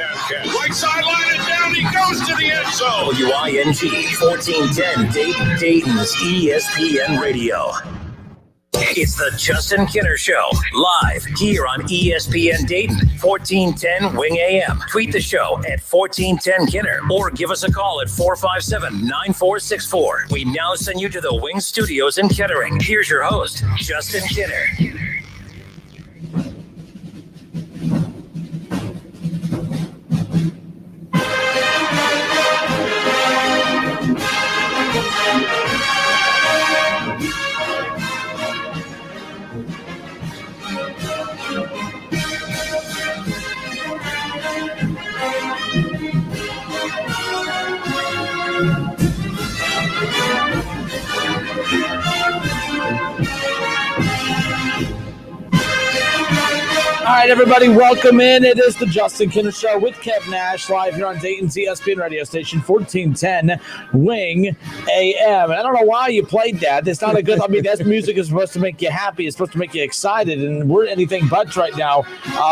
Right sideline and down he goes to the end zone. WING 1410 Dayton, Dayton's ESPN Radio. It's the Justin Kinner Show, live here on ESPN Dayton, 1410 Wing AM. Tweet the show at 1410 Kinner or give us a call at 457-9464. We now send you to the Wing Studios in Kettering. Here's your host, Justin Kinner. All right, everybody, welcome in. It is the Justin Kinner Show with Kev Nash, live here on Dayton's ESPN radio station, 1410 Wing AM. And I don't know why you played that. It's not a good, that music is supposed to make you happy. It's supposed to make you excited, and we're anything but right now.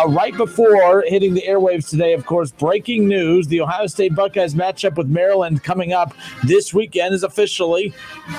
Right before hitting the airwaves today, of course, breaking news, the Ohio State Buckeyes matchup with Maryland coming up this weekend is officially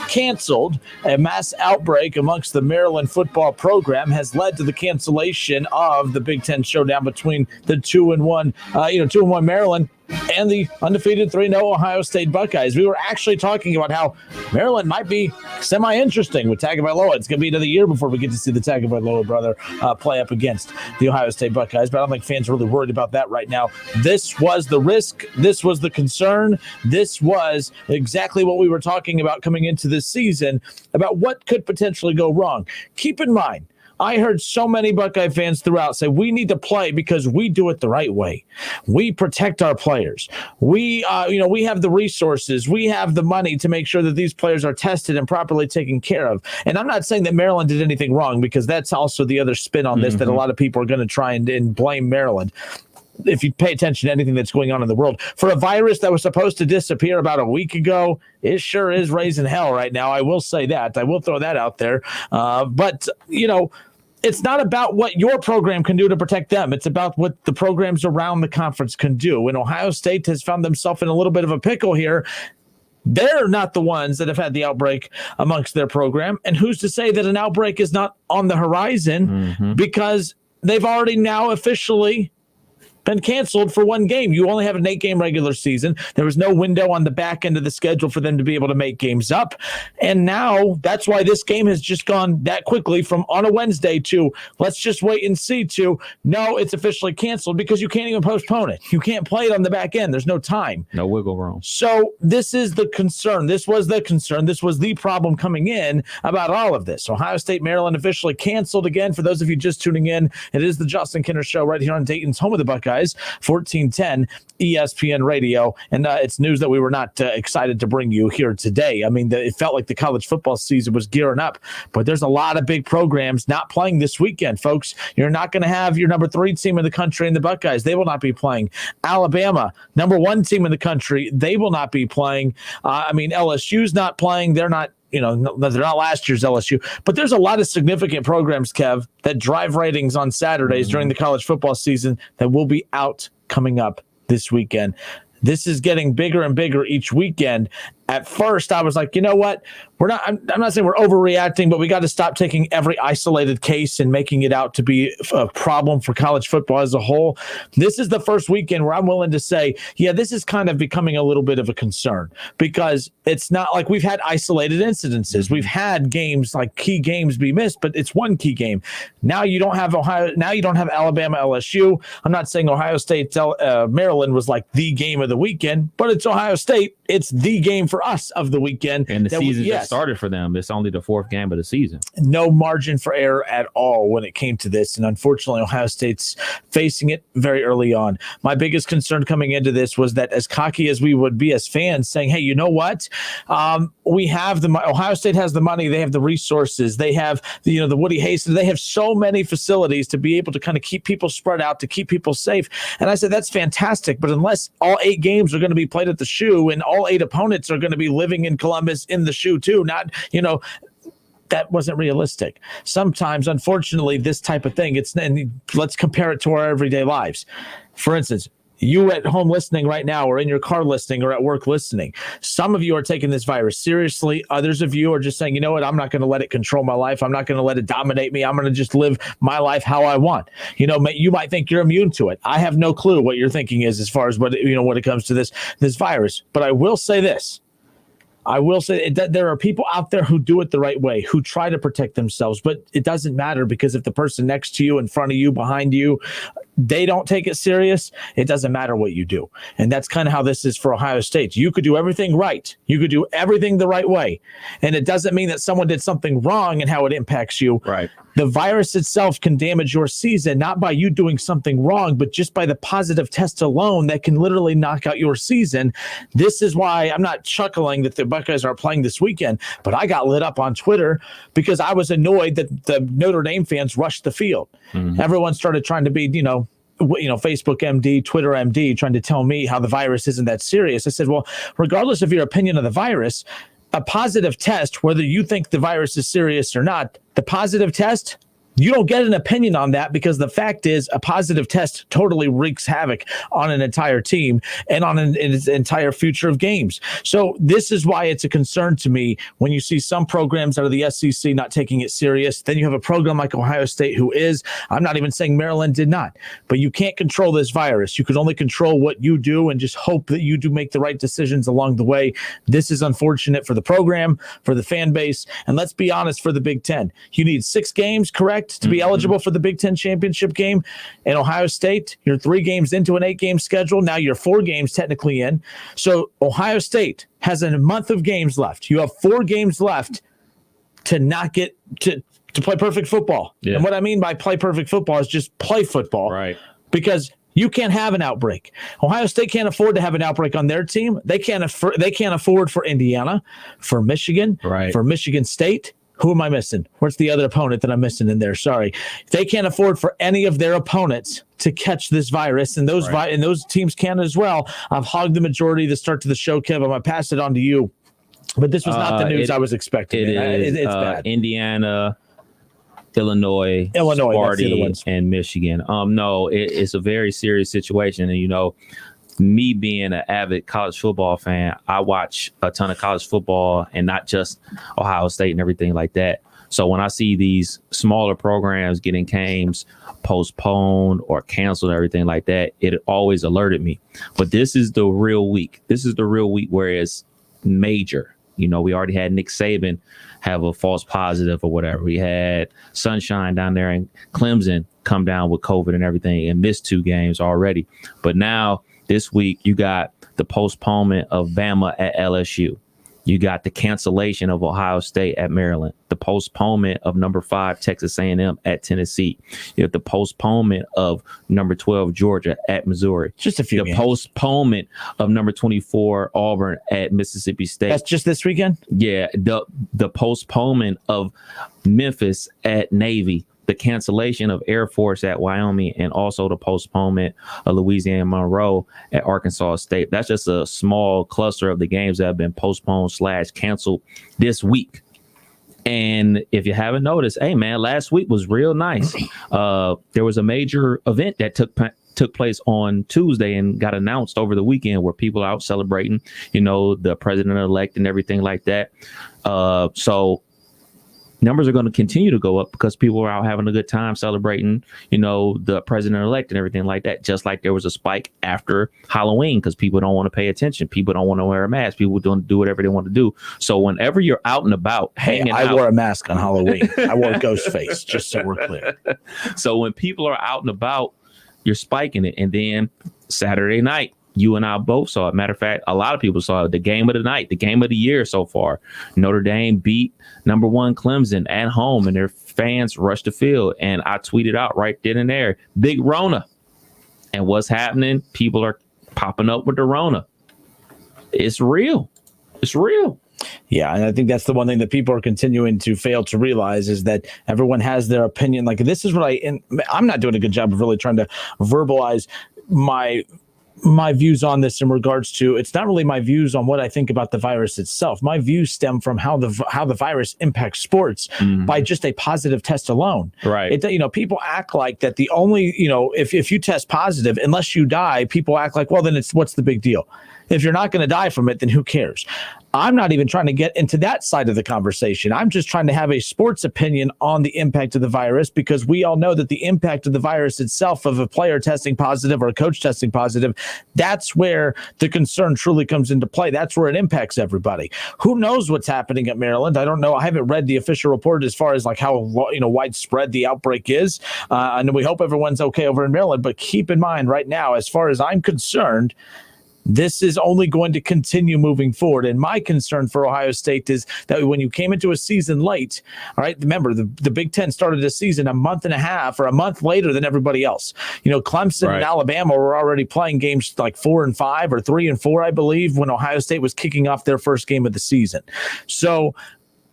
canceled. A mass outbreak amongst the Maryland football program has led to the cancellation of the Big Ten showdown between the 2-1 Maryland and the undefeated 3-0 Ohio State Buckeyes. We were actually talking about how Maryland might be semi-interesting with Tagovailoa. It's going to be another year before we get to see the Tagovailoa brother play up against the Ohio State Buckeyes, but I don't think fans are really worried about that right now. This was the risk. This was the concern. This was exactly what we were talking about coming into this season, about what could potentially go wrong. Keep in mind, I heard so many Buckeye fans throughout say we need to play because we do it the right way. We protect our players. We have the resources. We have the money to make sure that these players are tested and properly taken care of. And I'm not saying that Maryland did anything wrong, because that's also the other spin on this, that a lot of people are going to try and blame Maryland. If you pay attention to anything that's going on in the world, for a virus that was supposed to disappear about a week ago, it sure is raising hell right now. I will say that. I will throw that out there. But it's not about what your program can do to protect them. It's about what the programs around the conference can do. And Ohio State has found themselves in a little bit of a pickle here. They're not the ones that have had the outbreak amongst their program. And who's to say that an outbreak is not on the horizon, because they've already now officially been canceled for one game. You only have an 8-game regular season. There was no window on the back end of the schedule for them to be able to make games up. And now that's why this game has just gone that quickly from on a Wednesday to let's just wait and see to no, it's officially canceled, because you can't even postpone it. You can't play it on the back end. There's no time. No wiggle room. So this is the concern. This was the concern. This was the problem coming in about all of this. Ohio State, Maryland officially canceled again. For those of you just tuning in, it is the Justin Kinner Show right here on Dayton's home of the Buckeyes. 1410 ESPN Radio, and it's news that we were not excited to bring you here today. I mean, it felt like the college football season was gearing up, but there's a lot of big programs not playing this weekend, folks. You're not going to have your number 3 team in the country in the Buckeyes. They will not be playing. Alabama, number 1 team in the country, they will not be playing. LSU's not playing. They're not. They're not last year's LSU, but there's a lot of significant programs, Kev, that drive ratings on Saturdays during the college football season that will be out coming up this weekend. This is getting bigger and bigger each weekend. At first, I was like, you know what? I'm not saying we're overreacting, but we got to stop taking every isolated case and making it out to be a problem for college football as a whole. This is the first weekend where I'm willing to say, yeah, this is kind of becoming a little bit of a concern, because it's not like we've had isolated incidences. We've had games, like key games, be missed, but it's one key game. Now you don't have Ohio. Now you don't have Alabama, LSU. I'm not saying Ohio State, Maryland was like the game of the weekend, but it's Ohio State. It's the game for us of the weekend. And the season just started for them. It's only the 4th game of the season. No margin for error at all when it came to this. And unfortunately, Ohio State's facing it very early on. My biggest concern coming into this was that, as cocky as we would be as fans, saying, hey, you know what? We have Ohio State has the money. They have the resources. They have the Woody Hayes. They have so many facilities to be able to kind of keep people spread out, to keep people safe. And I said, that's fantastic. But unless all 8 games are going to be played at the Shoe and all 8 opponents are going to be living in Columbus in the Shoe too, that wasn't realistic. Sometimes, unfortunately, this type of thing, and let's compare it to our everyday lives. For instance, you at home listening right now, or in your car listening, or at work listening, some of you are taking this virus seriously. Others of you are just saying, you know what, I'm not going to let it control my life. I'm not going to let it dominate me. I'm going to just live my life how I want. You might think you're immune to it. I have no clue what your thinking is as far as when it comes to this virus. But I will say this. I will say that there are people out there who do it the right way, who try to protect themselves, but it doesn't matter, because if the person next to you, in front of you, behind you, they don't take it serious, it doesn't matter what you do. And that's kind of how this is for Ohio State. You could do everything right. You could do everything the right way. And it doesn't mean that someone did something wrong and how it impacts you. Right. The virus itself can damage your season, not by you doing something wrong, but just by the positive test alone that can literally knock out your season. This is why I'm not chuckling that the Buckeyes are playing this weekend, but I got lit up on Twitter because I was annoyed that the Notre Dame fans rushed the field. Mm-hmm. Everyone started trying to be, Facebook MD, Twitter MD, trying to tell me how the virus isn't that serious. I said, well, regardless of your opinion of the virus, a positive test, whether you think the virus is serious or not, the positive test, you don't get an opinion on that, because the fact is a positive test totally wreaks havoc on an entire team and on its entire future of games. So this is why it's a concern to me when you see some programs out of the SEC not taking it serious. Then you have a program like Ohio State who is. I'm not even saying Maryland did not, but you can't control this virus. You can only control what you do and just hope that you do make the right decisions along the way. This is unfortunate for the program, for the fan base, and let's be honest, for the Big Ten. You need 6 games, correct, to be eligible for the Big Ten championship game. In Ohio State, you're 3 games into an 8-game schedule. Now you're 4 games technically in. So Ohio State has a month of games left. You have 4 games left to not get to play perfect football. Yeah. And what I mean by play perfect football is just play football. Right. Because you can't have an outbreak. Ohio State can't afford to have an outbreak on their team. They can't afford for Indiana, for Michigan, right, for Michigan State. Who am I missing? What's the other opponent that I'm missing in there? Sorry. They can't afford for any of their opponents to catch this virus, and those and those teams can as well. I've hogged the majority of the start to the show, Kev. I'm going to pass it on to you. But this was not the news I was expecting. It's bad. Indiana, Illinois, Sparty, and Michigan. It's a very serious situation. And, me being an avid college football fan, I watch a ton of college football, and not just Ohio State and everything like that. So when I see these smaller programs getting games postponed or canceled and everything like that, it always alerted me. But this is the real week. This is the real week where it's major. We already had Nick Saban have a false positive or whatever. We had Sunshine down there in Clemson come down with COVID and everything and missed 2 games already. But now, this week, you got the postponement of Bama at LSU. You got the cancellation of Ohio State at Maryland. The postponement of number 5 Texas A&M at Tennessee. You have the postponement of number 12 Georgia at Missouri. Just a few. The postponement of number 24 Auburn at Mississippi State. That's just this weekend? Yeah. The postponement of Memphis at Navy. The cancellation of Air Force at Wyoming, and also the postponement of Louisiana Monroe at Arkansas State. That's just a small cluster of the games that have been postponed / canceled this week. And if you haven't noticed, hey, man, last week was real nice. There was a major event that took place on Tuesday and got announced over the weekend where people are out celebrating, the president-elect and everything like that. So numbers are going to continue to go up because people are out having a good time celebrating, the president-elect and everything like that. Just like there was a spike after Halloween because people don't want to pay attention. People don't want to wear a mask. People don't do whatever they want to do. So whenever you're out and about, I wore a mask on Halloween. I wore Ghostface, just so we're clear. So when people are out and about, you're spiking it. And then Saturday night, you and I both saw it. Matter of fact, a lot of people saw it. The game of the night, the game of the year so far. Notre Dame beat number 1 Clemson at home, and their fans rushed the field. And I tweeted out right then and there, big Rona. And what's happening? People are popping up with the Rona. It's real. It's real. Yeah, and I think that's the one thing that people are continuing to fail to realize is that everyone has their opinion. Like, this is what I'm not doing a good job of really trying to verbalize my views on this in regards to, it's not really my views on what I think about the virus itself. My views stem from how the virus impacts sports by just a positive test alone. Right. People act like that the only, if you test positive, unless you die, people act like, well, then what's the big deal? If you're not going to die from it, then who cares? I'm not even trying to get into that side of the conversation. I'm just trying to have a sports opinion on the impact of the virus, because we all know that the impact of the virus itself, of a player testing positive or a coach testing positive, that's where the concern truly comes into play. That's where it impacts everybody. Who knows what's happening at Maryland? I don't know. I haven't read the official report as far as like how widespread the outbreak is. And we hope everyone's okay over in Maryland. But keep in mind right now, as far as I'm concerned, this is only going to continue moving forward. And my concern for Ohio State is that when you came into a season late, all right, remember the Big Ten started a season a month and a half or a month later than everybody else. Clemson and Alabama were already playing games like 4 and 5 or 3 and 4, I believe, when Ohio State was kicking off their first game of the season. So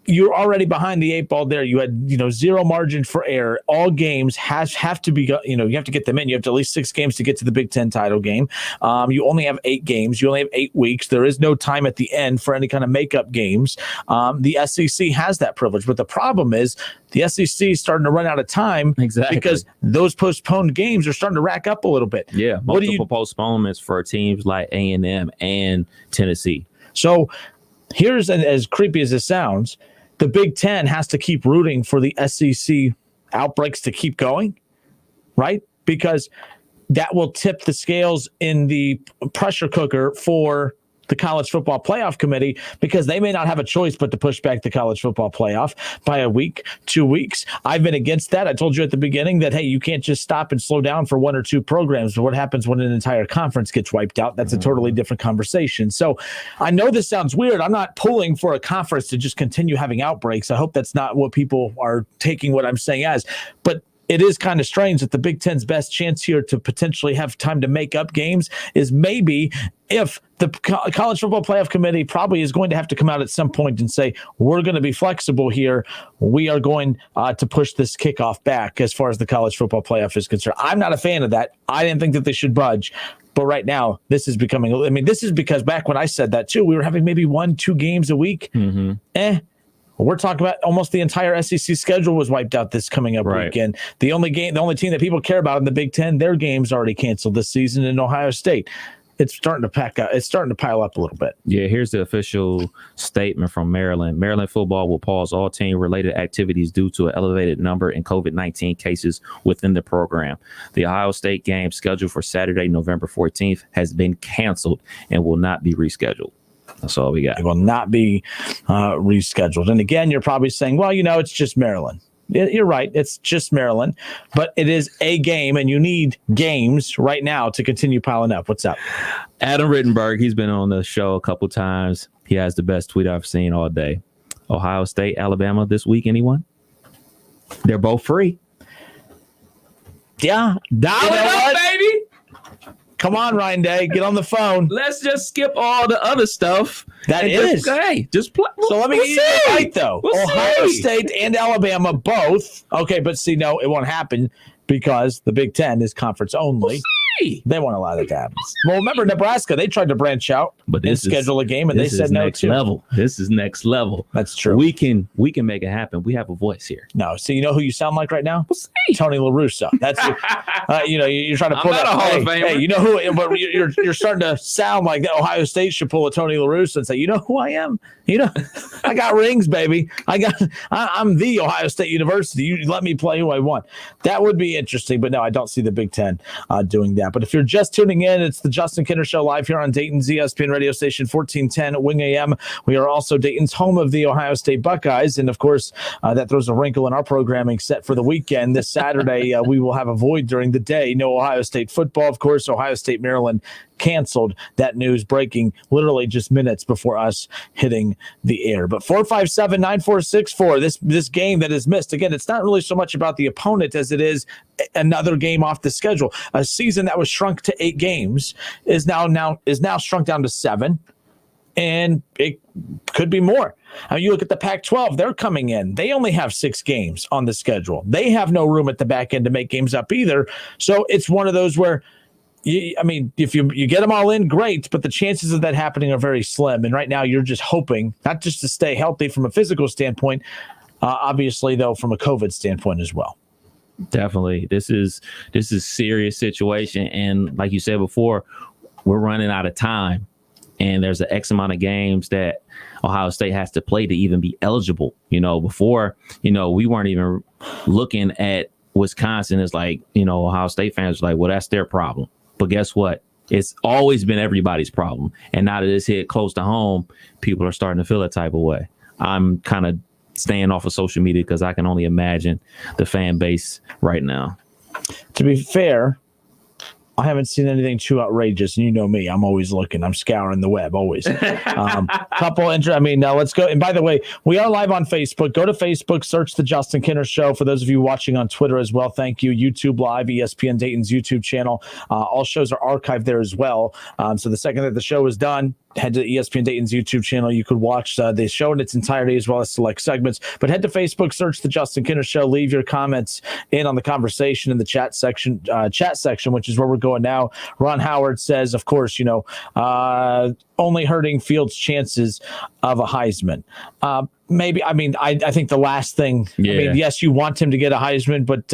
you're already behind the 8 ball there. You had, zero margin for error. All games have to be, you have to get them in. You have to at least 6 games to get to the Big Ten title game. You only have 8 games. You only have 8 weeks. There is no time at the end for any kind of makeup games. The SEC has that privilege. But the problem is the SEC is starting to run out of time. Exactly. Because those postponed games are starting to rack up a little bit. Yeah, multiple postponements for teams like A&M and Tennessee. So here's, as creepy as this sounds, the Big Ten has to keep rooting for the SEC outbreaks to keep going, right? Because that will tip the scales in the pressure cooker for the College Football Playoff Committee, because they may not have a choice but to push back the College Football Playoff by a week, 2 weeks. I've been against that. I told you at the beginning that, hey, you can't just stop and slow down for 1 or 2 programs. But what happens when an entire conference gets wiped out? That's a totally different conversation. So I know this sounds weird. I'm not pulling for a conference to just continue having outbreaks. I hope that's not what people are taking what I'm saying as. But it is kind of strange that the Big Ten's best chance here to potentially have time to make up games is maybe if the College Football Playoff Committee probably is going to have to come out at some point and say, we're going to be flexible here. We are going to push this kickoff back as far as the College Football Playoff is concerned. I'm not a fan of that. I didn't think that they should budge. But right now, this is becoming, this is because back when I said that too, we were having maybe 1-2 games a week. We're talking about almost the entire SEC schedule was wiped out this coming up weekend. The only team that people care about in the Big Ten, their game's already canceled this season in Ohio State. It's starting to pack up. It's starting to pile up a little bit. Yeah, here's the official statement from Maryland. Maryland football will pause all team-related activities due to an elevated number in COVID-19 cases within the program. The Ohio State game scheduled for Saturday, November 14th has been canceled and will not be rescheduled. That's all we got. It will not be rescheduled. And again, you're probably saying, well, it's just Maryland. You're right. It's just Maryland, but it is a game, and you need games right now to continue piling up. What's up? Adam Rittenberg, he's been on the show a couple times. He has the best tweet I've seen all day. Ohio State, Alabama this week, anyone? They're both free. Yeah. Dial it up, baby. Come on, Ryan Day, get on the phone. Let's just skip all the other stuff. Just play. So let me get you right, though. Ohio State and Alabama both. Okay, but see, no, it won't happen because the Big Ten is conference only. They won't allow that to happen. Well, remember Nebraska, they tried to branch out and schedule a game, and they said no too. Level. This is next level. That's true. We can make it happen. We have a voice here. No, so you know who you sound like right now? Tony La Russa. That's you're trying to pull that. Hall of Famer. Hey, you know who? But you're starting to sound like that. Ohio State should pull a Tony La Russa and say, you know who I am? I got rings, baby. I'm the Ohio State University. You let me play who I want. That would be interesting, but no, I don't see the Big Ten doing that. But if you're just tuning in, it's the Justin Kinner Show live here on Dayton's ESPN radio station 1410 Wing AM. We are also Dayton's home of the Ohio State Buckeyes. And of course, that throws a wrinkle in our programming set for the weekend. This Saturday, we will have a void during the day. No Ohio State football, of course. Ohio State, Maryland canceled. That news breaking literally just minutes before us hitting the air. But 457-9464, this game that is missed. Again, it's not really so much about the opponent as it is another game off the schedule. A season that was shrunk to 8 games is now shrunk down to 7. And it could be more. I mean, you look at the Pac-12, they're coming in. They only have 6 games on the schedule. They have no room at the back end to make games up either. So it's one of those where if you get them all in, great, but the chances of that happening are very slim. And right now you're just hoping, not just to stay healthy from a physical standpoint, obviously, though, from a COVID standpoint as well. Definitely. This is serious situation. And like you said before, we're running out of time. And there's an X amount of games that Ohio State has to play to even be eligible. Before, we weren't even looking at Wisconsin as like, Ohio State fans are like, well, that's their problem. But guess what? It's always been everybody's problem. And now that it's hit close to home, people are starting to feel that type of way. I'm kind of staying off of social media because I can only imagine the fan base right now. To be fair, I haven't seen anything too outrageous, and you know me, I'm always looking. I'm scouring the web, always. Now let's go. And by the way, we are live on Facebook. Go to Facebook, search The Justin Kinner Show. For those of you watching on Twitter as well, thank you. YouTube Live, ESPN Dayton's YouTube channel. All shows are archived there as well. So the second that the show is done, head to ESPN Dayton's YouTube channel. You could watch the show in its entirety as well as select segments. But head to Facebook, search The Justin Kinner Show. Leave your comments in on the conversation in the chat section, which is where we're going now. Ron Howard says, of course, only hurting Fields' chances of a Heisman. Maybe. I think the last thing. Yeah. Yes, you want him to get a Heisman, but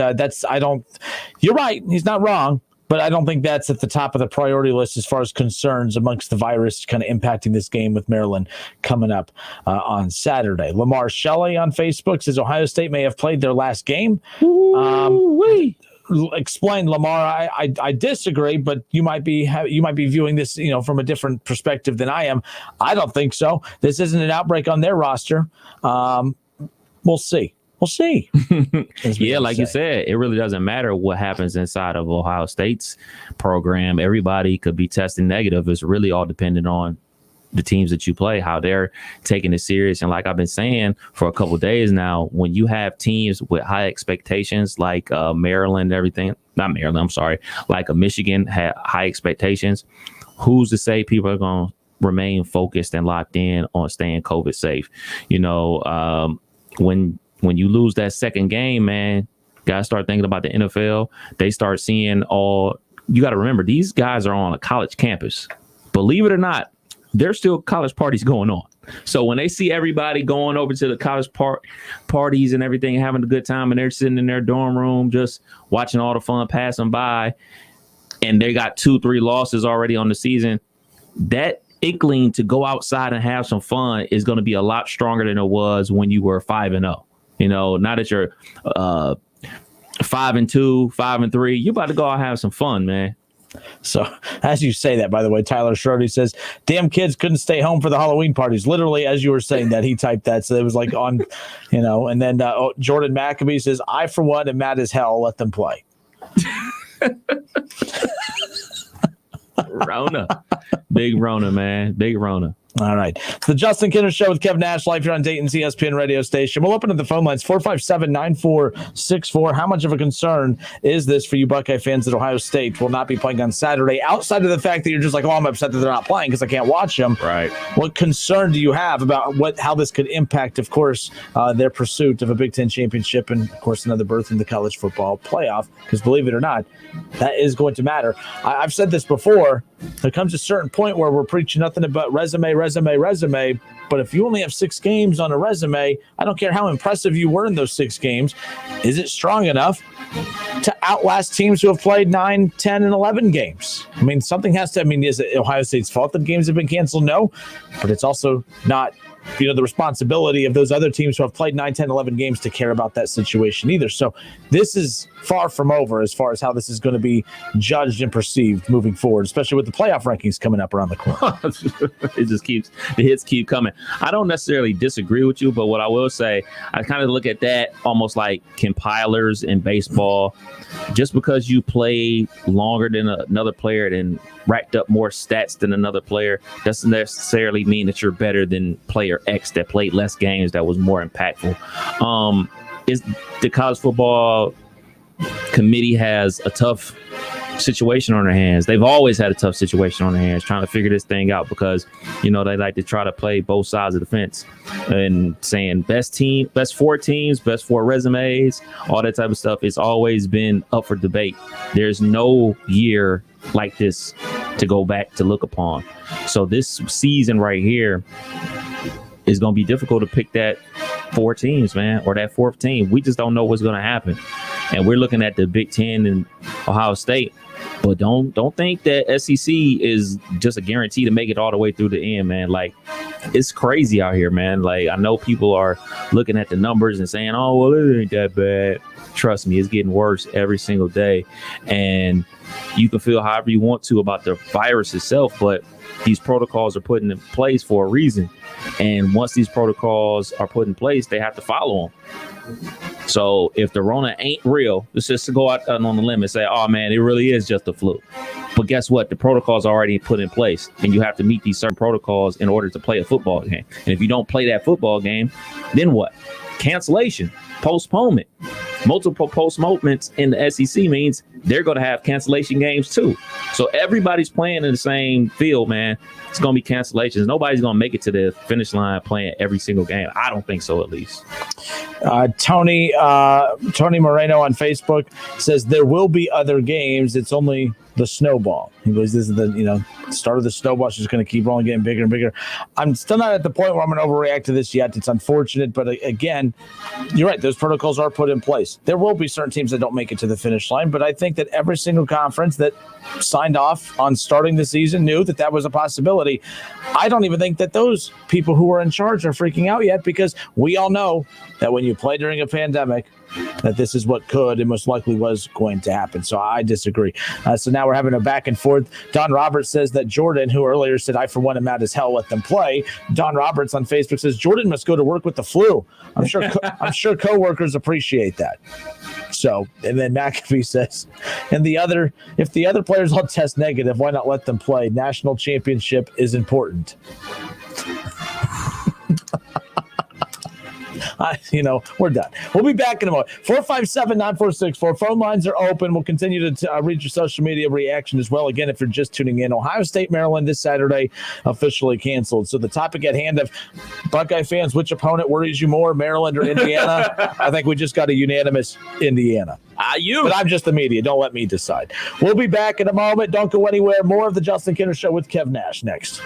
you're right. He's not wrong. But I don't think that's at the top of the priority list as far as concerns amongst the virus kind of impacting this game with Maryland coming up on Saturday. Lamar Shelley on Facebook says Ohio State may have played their last game. Explain, Lamar. I disagree, but you might be viewing this from a different perspective than I am. I don't think so. This isn't an outbreak on their roster. We'll see. Yeah, like you said, it really doesn't matter what happens inside of Ohio State's program. Everybody could be testing negative. It's really all dependent on the teams that you play, how they're taking it serious. And like I've been saying for a couple of days now, when you have teams with high expectations like Maryland, like Michigan had high expectations, who's to say people are going to remain focused and locked in on staying COVID safe? When you lose that second game, man, gotta start thinking about the NFL. They start seeing you got to remember, these guys are on a college campus. Believe it or not, there's still college parties going on. So when they see everybody going over to the college parties and everything, having a good time, and they're sitting in their dorm room just watching all the fun passing by, and they got 2-3 losses already on the season, that inkling to go outside and have some fun is going to be a lot stronger than it was when you were 5-0. Now that you're 5-2, 5-3, you're about to go out and have some fun, man. So as you say that, by the way, Tyler Schroeder says, damn kids couldn't stay home for the Halloween parties. Literally, as you were saying that, he typed that. So it was like on, and then Jordan Maccabee says, I, for one, am mad as hell. Let them play. Rona. Big Rona, man. Big Rona. All right. It's the Justin Kinner Show with Kev Nash live here on Dayton's ESPN radio station. We'll open up the phone lines, 457-9464. How much of a concern is this for you Buckeye fans that Ohio State will not be playing on Saturday, outside of the fact that you're just like, oh, I'm upset that they're not playing because I can't watch them. Right. What concern do you have about how this could impact, of course, their pursuit of a Big Ten championship and, of course, another berth in the college football playoff? Because believe it or not, that is going to matter. I've said this before. There comes a certain point where we're preaching nothing but resume. But if you only have 6 games on a resume, I don't care how impressive you were in those 6 games. Is it strong enough to outlast teams who have played 9, 10, and 11 games? Something has to. Is it Ohio State's fault that games have been canceled? No. But it's also not the responsibility of those other teams who have played 9, 10, 11 games to care about that situation either. So this is far from over as far as how this is going to be judged and perceived moving forward, especially with the playoff rankings coming up around the corner. The hits keep coming. I don't necessarily disagree with you, but what I will say, I kind of look at that almost like compilers in baseball. Just because you play longer than another player and racked up more stats than another player doesn't necessarily mean that you're better than player X that played less games that was more impactful. Is the college football committee has a tough situation on their hands. They've always had a tough situation on their hands trying to figure this thing out because, they like to try to play both sides of the fence and saying best 4 teams, best 4 resumes, all that type of stuff. It's always been up for debate. There's no year like this to go back to look upon. So this season right here is going to be difficult to pick that 4 teams, man, or that 4th team. We just don't know what's going to happen. And we're looking at the Big Ten and Ohio State. But don't think that SEC is just a guarantee to make it all the way through the end, man. Like, it's crazy out here, man. Like, I know people are looking at the numbers and saying, oh, well, it ain't that bad. Trust me, it's getting worse every single day. And you can feel however you want to about the virus itself, but these protocols are put in place for a reason. And once these protocols are put in place, they have to follow them. So if the Rona ain't real, it's just to go out on the limb and say, oh, man, it really is just the flu. But guess what? The protocols are already put in place, and you have to meet these certain protocols in order to play a football game. And if you don't play that football game, then what? Cancellation, postponement. Multiple postponements in the SEC means they're going to have cancellation games too. So everybody's playing in the same field, man. It's going to be cancellations. Nobody's going to make it to the finish line playing every single game. I don't think so, at least. Tony Moreno on Facebook says there will be other games. It's only the snowball. He goes, this is the start of the snowball. It's just going to keep rolling, getting bigger and bigger. I'm still not at the point where I'm going to overreact to this yet. It's unfortunate, but again, you're right. Those protocols are put in place. There will be certain teams that don't make it to the finish line, but I think that every single conference that signed off on starting the season knew that that was a possibility. I don't even think that those people who are in charge are freaking out yet, because we all know that when you play during a pandemic, that this is what could and most likely was going to happen. So I disagree. So now we're having a back and forth. Don Roberts says that Jordan, who earlier said, I for one am mad as hell, let them play. Don Roberts on Facebook says Jordan must go to work with the flu. I'm sure coworkers appreciate that. So, and then McAfee says, if the other players all test negative, why not let them play? National championship is important. We're done. We'll be back in a moment. 457-9464. Phone lines are open. We'll continue to read your social media reaction as well. Again, if you're just tuning in, Ohio State, Maryland this Saturday officially canceled. So the topic at hand of Buckeye fans, which opponent worries you more, Maryland or Indiana? I think we just got a unanimous Indiana. But I'm just the media. Don't let me decide. We'll be back in a moment. Don't go anywhere. More of the Justin Kinner Show with Kev Nash next.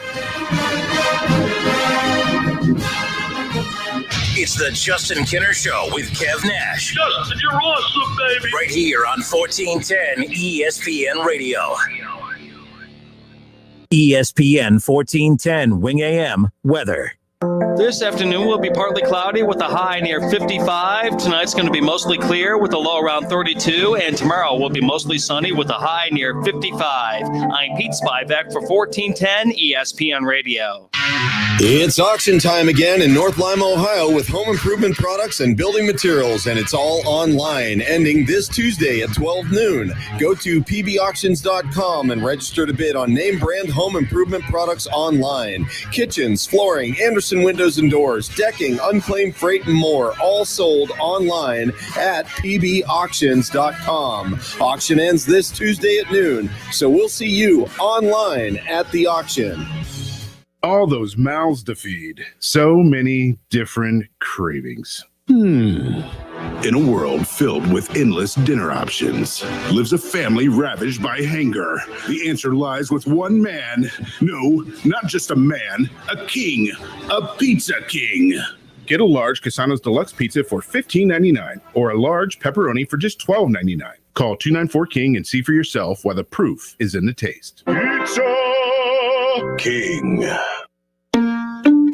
It's the Justin Kinner Show with Kev Nash. Justin, you're awesome, baby. Right here on 1410 ESPN Radio. ESPN 1410 Wing AM weather. This afternoon will be partly cloudy with a high near 55. Tonight's going to be mostly clear with a low around 32. And tomorrow will be mostly sunny with a high near 55. I'm Pete Spivak for 1410 ESPN Radio. It's auction time again in North Lima, Ohio, with home improvement products and building materials, and it's all online, ending this Tuesday at 12 noon. Go to pbauctions.com and register to bid on name brand home improvement products online. Kitchens, flooring, Anderson windows and doors, decking, unclaimed freight, and more, all sold online at pbauctions.com. Auction ends this Tuesday at noon, so we'll see you online at the auction. All those mouths to feed. So many different cravings. In a world filled with endless dinner options, lives a family ravaged by hunger. The answer lies with one man. No, not just a man, a king, a pizza king. Get a large Casano's Deluxe Pizza for $15.99 or a large pepperoni for just $12.99. Call 294-KING and see for yourself why the proof is in the taste. Pizza King.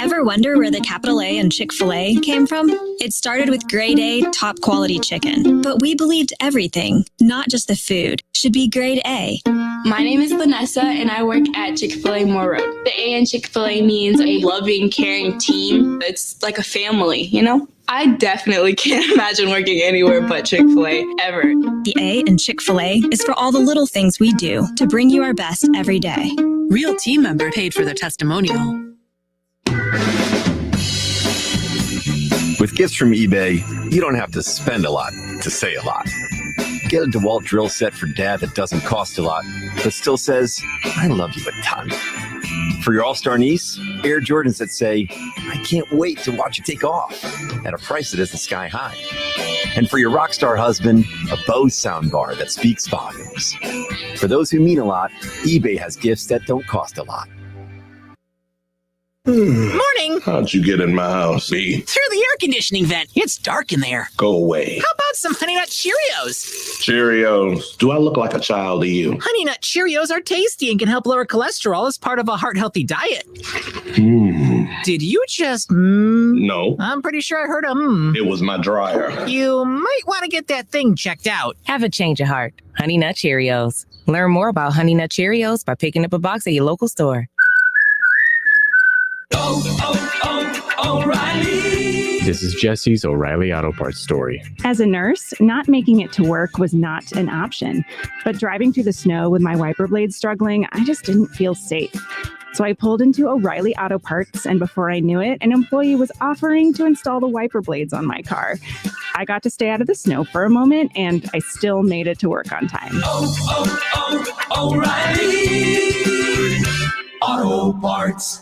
Ever wonder where the capital A in Chick-fil-A came from? It started with grade A, top quality chicken. But we believed everything, not just the food, should be grade A. My name is Vanessa, and I work at Chick-fil-A Moore Road. The A in Chick-fil-A means a loving, caring team. It's like a family, you know? I definitely can't imagine working anywhere but Chick-fil-A, ever. The A in Chick-fil-A is for all the little things we do to bring you our best every day. Real team member paid for their testimonial. With gifts from eBay, you don't have to spend a lot to say a lot. Get a DeWalt drill set for Dad that doesn't cost a lot, but still says, I love you a ton. For your all-star niece, Air Jordans that say, I can't wait to watch you take off, at a price that isn't sky high. And for your rock star husband, a Bose soundbar that speaks volumes. For those who mean a lot, eBay has gifts that don't cost a lot. Morning. How'd you get in my house, B? Through the air conditioning vent. It's dark in there. Go away. How about some Honey Nut Cheerios? Cheerios. Do I look like a child to you? Honey Nut Cheerios are tasty and can help lower cholesterol as part of a heart-healthy diet. Did you just No. I'm pretty sure I heard a It was my dryer. You might want to get that thing checked out. Have a change of heart. Honey Nut Cheerios. Learn more about Honey Nut Cheerios by picking up a box at your local store. O'Reilly. This is Jesse's O'Reilly Auto Parts story. As a nurse, not making it to work was not an option. But driving through the snow with my wiper blades struggling, I just didn't feel safe. So I pulled into O'Reilly Auto Parts, and before I knew it, an employee was offering to install the wiper blades on my car. I got to stay out of the snow for a moment, and I still made it to work on time. O'Reilly Auto Parts.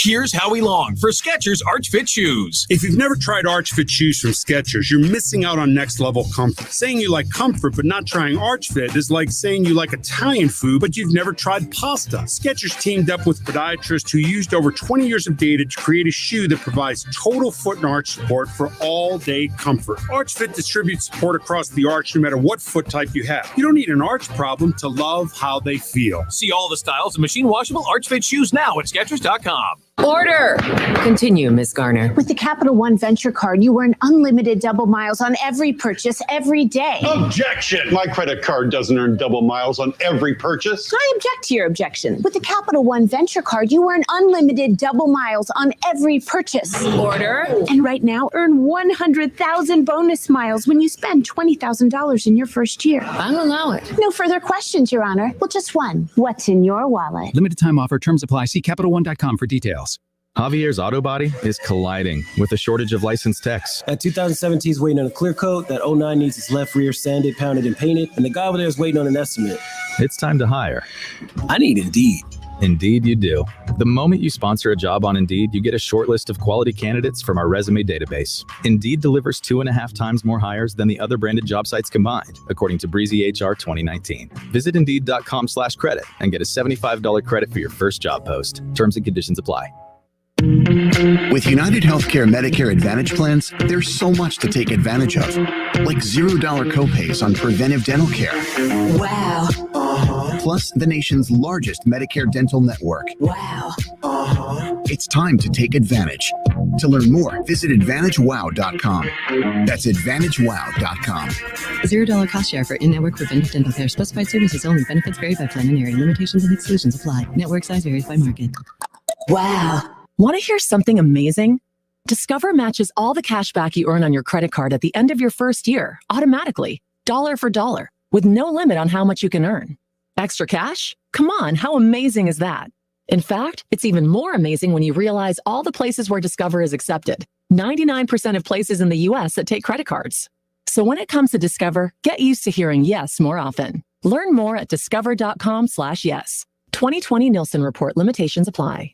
Here's Howie Long for Skechers Arch Fit Shoes. If you've never tried Arch Fit shoes from Skechers, you're missing out on next level comfort. Saying you like comfort but not trying Arch Fit is like saying you like Italian food but you've never tried pasta. Skechers teamed up with podiatrists who used over 20 years of data to create a shoe that provides total foot and arch support for all-day comfort. Arch Fit distributes support across the arch no matter what foot type you have. You don't need an arch problem to love how they feel. See all the styles of machine washable Arch Fit shoes now at Skechers.com. Order! Continue, Ms. Garner. With the Capital One Venture Card, you earn unlimited double miles on every purchase every day. Objection! My credit card doesn't earn double miles on every purchase. I object to your objection. With the Capital One Venture Card, you earn unlimited double miles on every purchase. Order! And right now, earn 100,000 bonus miles when you spend $20,000 in your first year. I'll allow it. No further questions, Your Honor. Well, just one. What's in your wallet? Limited time offer. Terms apply. See CapitalOne.com for details. Javier's auto body is colliding with a shortage of licensed techs. That 2017 is waiting on a clear coat. That 09 needs its left rear sanded, pounded, and painted. And the guy over there is waiting on an estimate. It's time to hire. I need Indeed. Indeed you do. The moment you sponsor a job on Indeed, you get a short list of quality candidates from our resume database. Indeed delivers 2.5 times more hires than the other branded job sites combined, according to Breezy HR 2019. Visit Indeed.com/credit and get a $75 credit for your first job post. Terms and conditions apply. With United Healthcare Medicare Advantage plans, there's so much to take advantage of, like $0 copays on preventive dental care. Wow. Plus, the nation's largest Medicare dental network. Wow. It's time to take advantage. To learn more, visit AdvantageWow.com. That's AdvantageWow.com. $0 cost share for in-network preventive dental care. Specified services only. Benefits vary by plan and area. Limitations and exclusions apply. Network size varies by market. Wow. Want to hear something amazing? Discover matches all the cash back you earn on your credit card at the end of your first year, automatically, dollar for dollar, with no limit on how much you can earn. Extra cash? Come on, how amazing is that? In fact, it's even more amazing when you realize all the places where Discover is accepted. 99% of places in the U.S. that take credit cards. So when it comes to Discover, get used to hearing yes more often. Learn more at discover.com/yes. 2020 Nielsen Report. Limitations apply.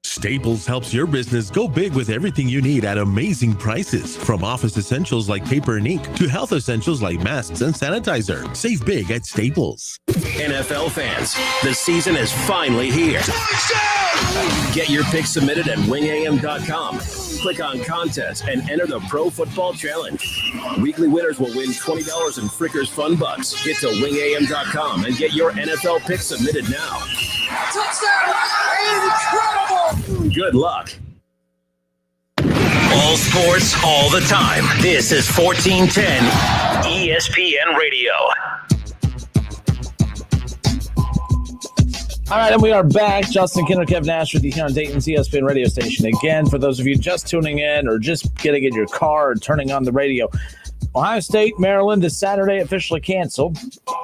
Staples helps your business go big with everything you need at amazing prices. From office essentials like paper and ink to health essentials like masks and sanitizer. Save big at Staples. NFL fans, the season is finally here. Get your picks submitted at wingam.com. Click on contest and enter the Pro Football Challenge. Weekly winners will win $20 in Frickers Fun Bucks. Get to wingam.com and get your NFL picks submitted now. Touchdown! Incredible! Good luck. All sports, all the time. This is 1410 ESPN Radio. All right, and we are back. Justin Kinner, Kev Nash with you here on Dayton's ESPN radio station. Again, for those of you just tuning in or just getting in your car or turning on the radio, Ohio State, Maryland this Saturday officially canceled.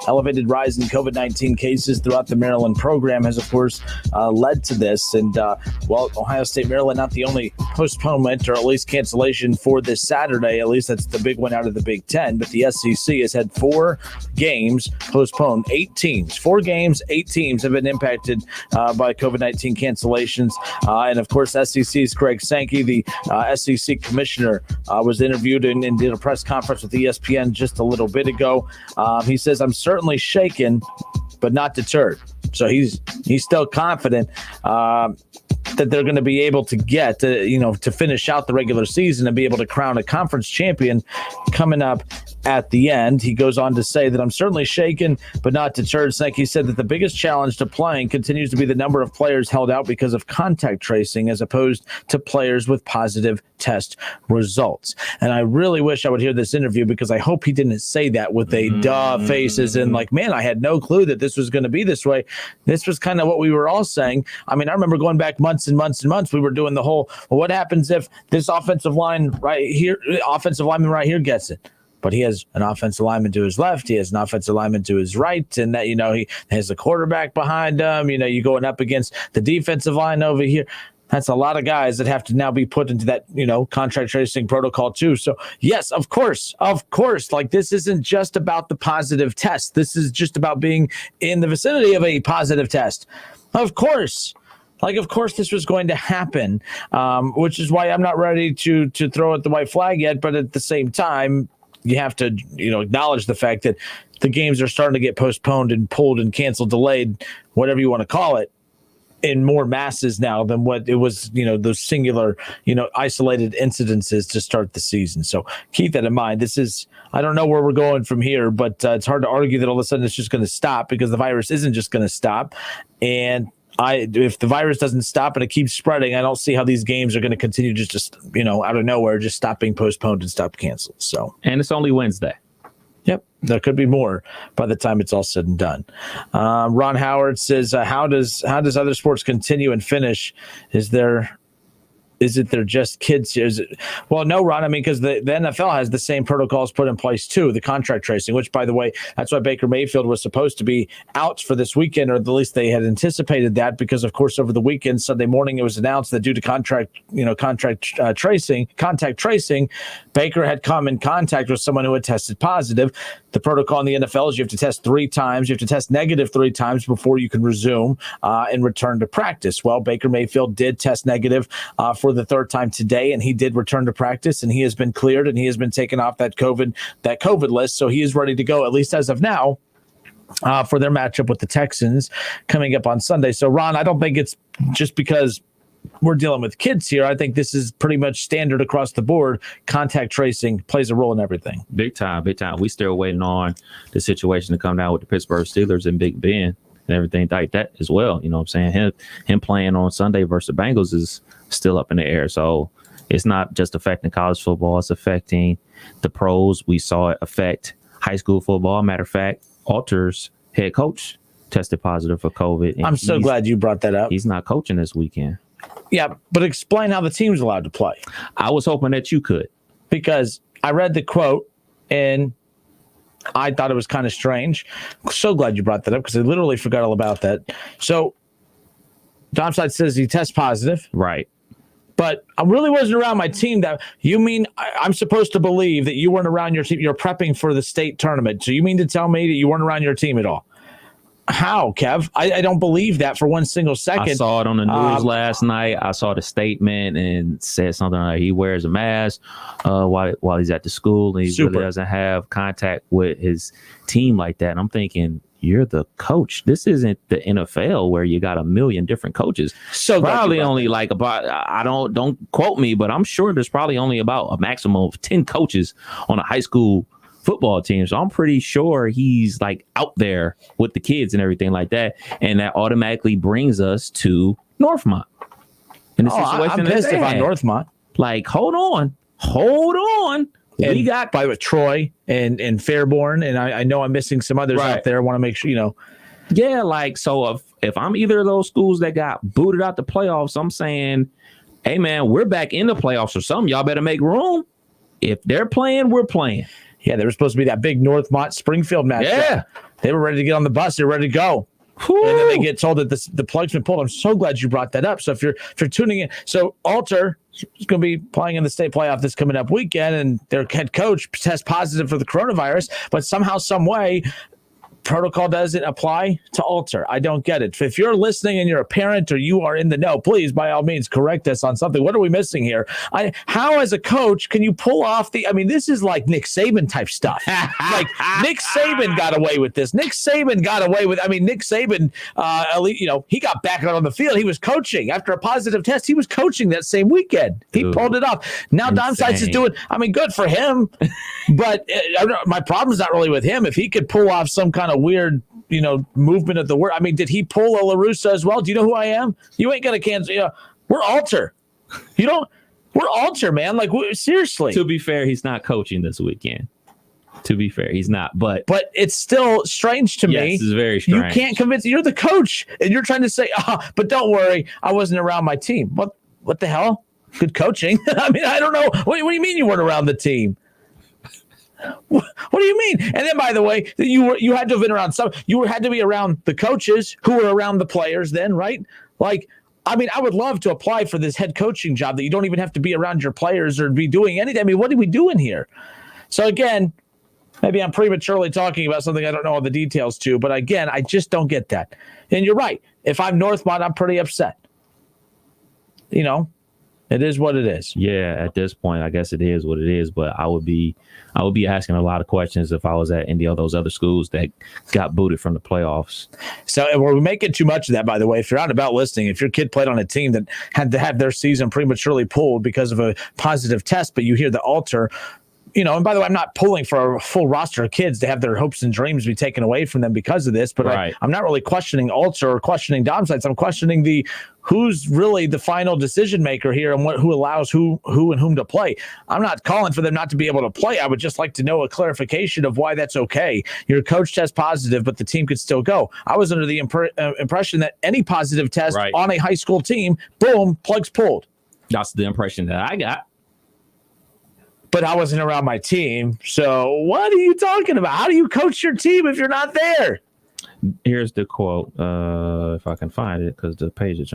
Elevated rise in COVID-19 cases throughout the Maryland program has, of course, led to this. And, Ohio State, Maryland, not the only postponement or at least cancellation for this Saturday. At least that's the big one out of the Big Ten. But the SEC has had 4 games postponed. 8 teams. 4 games, 8 teams have been impacted by COVID-19 cancellations. And, of course, SEC's Greg Sankey, the SEC commissioner, was interviewed and did a press conference with ESPN just a little bit ago. He says, "I'm certainly shaken, but not deterred." So he's still confident that they're going to be able to get to finish out the regular season and be able to crown a conference champion coming up at the end. He goes on to say that, "I'm certainly shaken, but not deterred." He said that the biggest challenge to playing continues to be the number of players held out because of contact tracing as opposed to players with positive test results. And I really wish I would hear this interview, because I hope he didn't say that with a duh faces and like, man, I had no clue that this was going to be this way. This was kind of what we were all saying. I mean, I remember going back months and months and months, we were doing the whole, well, what happens if this offensive lineman right here gets it? But he has an offensive lineman to his left. He has an offensive lineman to his right. And that, he has the quarterback behind him. You're going up against the defensive line over here. That's a lot of guys that have to now be put into that, contract tracing protocol too. So yes, of course, like this isn't just about the positive test. This is just about being in the vicinity of a positive test. Of course. Of course this was going to happen, which is why I'm not ready to throw out the white flag yet. But at the same time, you have to, acknowledge the fact that the games are starting to get postponed and pulled and canceled, delayed, whatever you want to call it, in more masses now than what it was, those singular, isolated incidences to start the season. So keep that in mind. I don't know where we're going from here, but it's hard to argue that all of a sudden it's just going to stop, because the virus isn't just going to stop. And if the virus doesn't stop and it keeps spreading, I don't see how these games are going to continue just out of nowhere, just stop being postponed and stop canceled. So, and it's only Wednesday. Yep, there could be more by the time it's all said and done. Ron Howard says, "How does other sports continue and finish? Is it they're just kids here?" Well, no, Ron. I mean, because the NFL has the same protocols put in place too, the contract tracing, which, by the way, that's why Baker Mayfield was supposed to be out for this weekend, or at least they had anticipated that, because, of course, over the weekend, Sunday morning, it was announced that due to contact tracing, Baker had come in contact with someone who had tested positive. The protocol in the NFL is you have to test 3 times. You have to test negative 3 times before you can resume and return to practice. Well, Baker Mayfield did test negative for the 3rd time today, and he did return to practice, and he has been cleared, and he has been taken off that COVID list. So he is ready to go, at least as of now, for their matchup with the Texans coming up on Sunday. So, Ron, I don't think it's just because we're dealing with kids here. I think this is pretty much standard across the board. Contact tracing plays a role in everything. Big time. We still waiting on the situation to come down with the Pittsburgh Steelers and Big Ben and everything like that as well. You know what I'm saying? Him playing on Sunday versus the Bengals is still up in the air. So it's not just affecting college football. It's affecting the pros. We saw it affect high school football. Matter of fact, Alter's head coach tested positive for COVID. I'm so glad you brought that up. He's not coaching this weekend. Yeah, but explain how the team's allowed to play. I was hoping that you could, because I read the quote and I thought it was kind of strange. So glad you brought that up, because I literally forgot all about that. So Domside says he tests positive. Right. But I really wasn't around my team. That you mean I'm supposed to believe that you weren't around your team? You're prepping for the state tournament. So you mean to tell me that you weren't around your team at all? How, Kev? I don't believe that for one single second. I saw it on the news last night. I saw the statement and said something like he wears a mask while he's at the school, and he really doesn't have contact with his team like that. And I'm thinking, you're the coach. This isn't the NFL where you got a million different coaches. So probably only like about, don't quote me, but I'm sure there's probably only about a maximum of 10 coaches on a high school football team. So I'm pretty sure he's like out there with the kids and everything like that. And that automatically brings us to Northmont. In the situation I'm pissed if I'm Northmont. Like, hold on. And we got by with Troy and Fairborn, and I know I'm missing some others out there. I want to make sure, Yeah, like, so if I'm either of those schools that got booted out the playoffs, I'm saying, hey, man, we're back in the playoffs or something. Y'all better make room. If they're playing, we're playing. Yeah, there was supposed to be that big Northmont-Springfield match. Yeah. They were ready to get on the bus. They were ready to go. Woo. And then they get told that the plug's been pulled. I'm so glad you brought that up. So if you're tuning in, so Alter is going to be playing in the state playoff this coming up weekend, and their head coach tests positive for the coronavirus, but somehow, some way, protocol doesn't apply to Alter. I don't get it. If you're listening and you're a parent or you are in the know, please, by all means, correct us on something. What are we missing here? How, as a coach, can you pull off this is like Nick Saban type stuff. Like, Nick Saban got away with this. Nick Saban, he got back out on the field. He was coaching. After a positive test, he was coaching that same weekend. He pulled it off. Now, Dom Sites is doing, good for him. But my problem's not really with him. If he could pull off some kind of weird, movement of the word. Did he pull a LaRussa as well? Do you know who I am? You ain't gonna cancel. We're Alter. We're Alter, man. Like, seriously. To be fair, he's not coaching this weekend. To be fair, he's not. But it's still strange to me. Yes, it's very strange. You can't convince. You're the coach, and you're trying to say, but don't worry, I wasn't around my team. What the hell? Good coaching. I don't know. What do you mean you weren't around the team? What do you mean? And then, by the way, you had to have been around you had to be around the coaches who were around the players then, right? Like, I would love to apply for this head coaching job that you don't even have to be around your players or be doing anything. What are we doing here? So again, maybe I'm prematurely talking about something I don't know all the details to, but again, I just don't get that. And you're right. If I'm Northmont, I'm pretty upset. It is what it is. Yeah, at this point, I guess it is what it is. But I would be asking a lot of questions if I was at any of those other schools that got booted from the playoffs. So we're making too much of that, by the way. If you're out about listening, if your kid played on a team that had to have their season prematurely pulled because of a positive test, but you hear the Alter, and by the way, I'm not pulling for a full roster of kids to have their hopes and dreams be taken away from them because of this, but right. I'm not really questioning Alter or questioning Dom Sites. I'm questioning who's really the final decision maker here and who allows who and whom to play. I'm not calling for them not to be able to play. I would just like to know a clarification of why that's okay. Your coach tests positive, but the team could still go. I was under the impression that any positive test on a high school team, boom, plug's pulled. That's the impression that I got. But I wasn't around my team. So what are you talking about? How do you coach your team if you're not there? Here's the quote, if I can find it, because the page is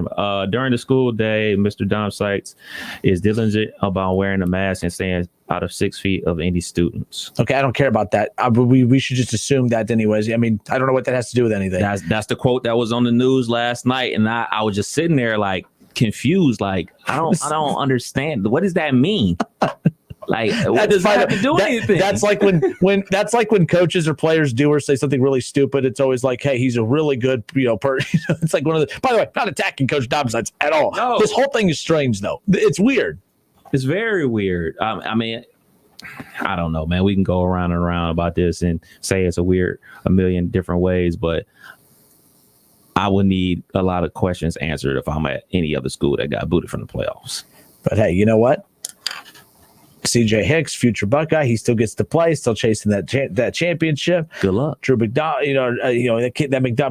during the school day, Mr. Dom Sites is diligent about wearing a mask and staying out of 6 feet of any students. Okay, I don't care about that. We should just assume that anyways. I don't know what that has to do with anything. That's the quote that was on the news last night, and I was just sitting there like confused, like I don't understand. What does that mean? Like, what does that have to do with anything? That's like when coaches or players do or say something really stupid. It's always like, hey, he's a really good, it's like one of the, by the way, not attacking Coach Dom Sites at all. No. This whole thing is strange though. It's weird. It's very weird. I don't know, man. We can go around and around about this and say it's a million different ways, but I would need a lot of questions answered if I'm at any other school that got booted from the playoffs. But hey, you know what? CJ Hicks, future Buckeye, he still gets to play, still chasing that championship. Good luck. Drew McDonald,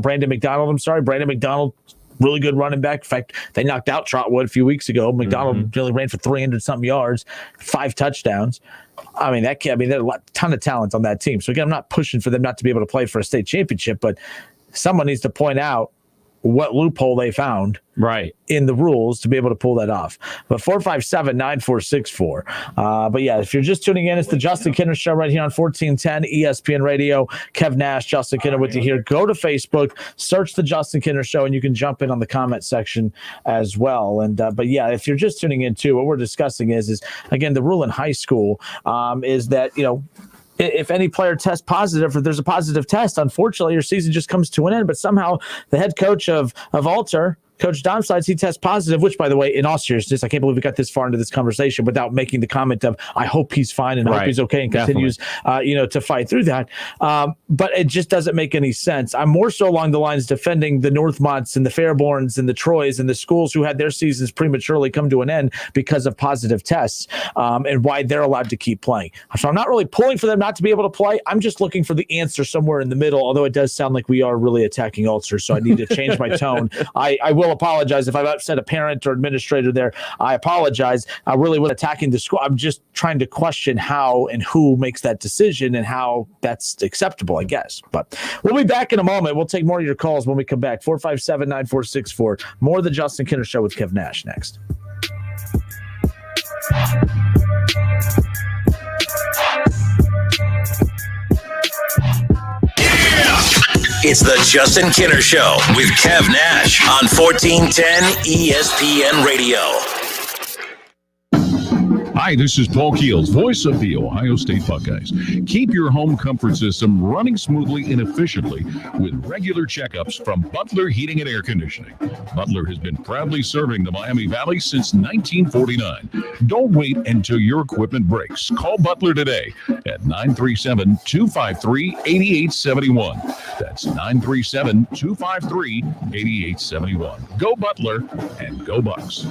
Brandon McDonald, really good running back. In fact, they knocked out Trotwood a few weeks ago. McDonald really ran for 300-something yards, 5 touchdowns. There's a ton of talent on that team. So again, I'm not pushing for them not to be able to play for a state championship, but someone needs to point out what loophole they found in the rules to be able to pull that off. But 457-9464. But yeah, if you're just tuning in, it's the Justin Kinner Show right here on 1410 ESPN Radio. Kev Nash, Justin Kinner with you here. Go to Facebook, search the Justin Kinner Show, and you can jump in on the comment section as well. And but yeah, if you're just tuning in too, what we're discussing is again, the rule in high school is that, if any player tests positive or there's a positive test, unfortunately, your season just comes to an end. But somehow the head coach of Alter, Coach Dom Sites, he tests positive, which, by the way, in all seriousness, I can't believe we got this far into this conversation without making the comment of, I hope he's fine and I hope he's okay and continues, to fight through that. But it just doesn't make any sense. I'm more so along the lines defending the Northmonts and the Fairborns and the Troys and the schools who had their seasons prematurely come to an end because of positive tests and why they're allowed to keep playing. So I'm not really pulling for them not to be able to play. I'm just looking for the answer somewhere in the middle, although it does sound like we are really attacking Alter, so I need to change my tone. I will will apologize if I've upset a parent or administrator there. I apologize. I really was attacking the school. I'm just trying to question how and who makes that decision and how that's acceptable, I guess. But we'll be back in a moment. We'll take more of your calls when we come back. 457-9464. More of the Justin Kinner Show with Kev Nash next. It's the Justin Kinner Show with Kev Nash on 1410 ESPN Radio. Hi, this is Paul Keels, voice of the Ohio State Buckeyes. Keep your home comfort system running smoothly and efficiently with regular checkups from Butler Heating and Air Conditioning. Butler has been proudly serving the Miami Valley since 1949. Don't wait until your equipment breaks. Call Butler today at 937-253-8871. That's 937-253-8871. Go Butler and go Bucks.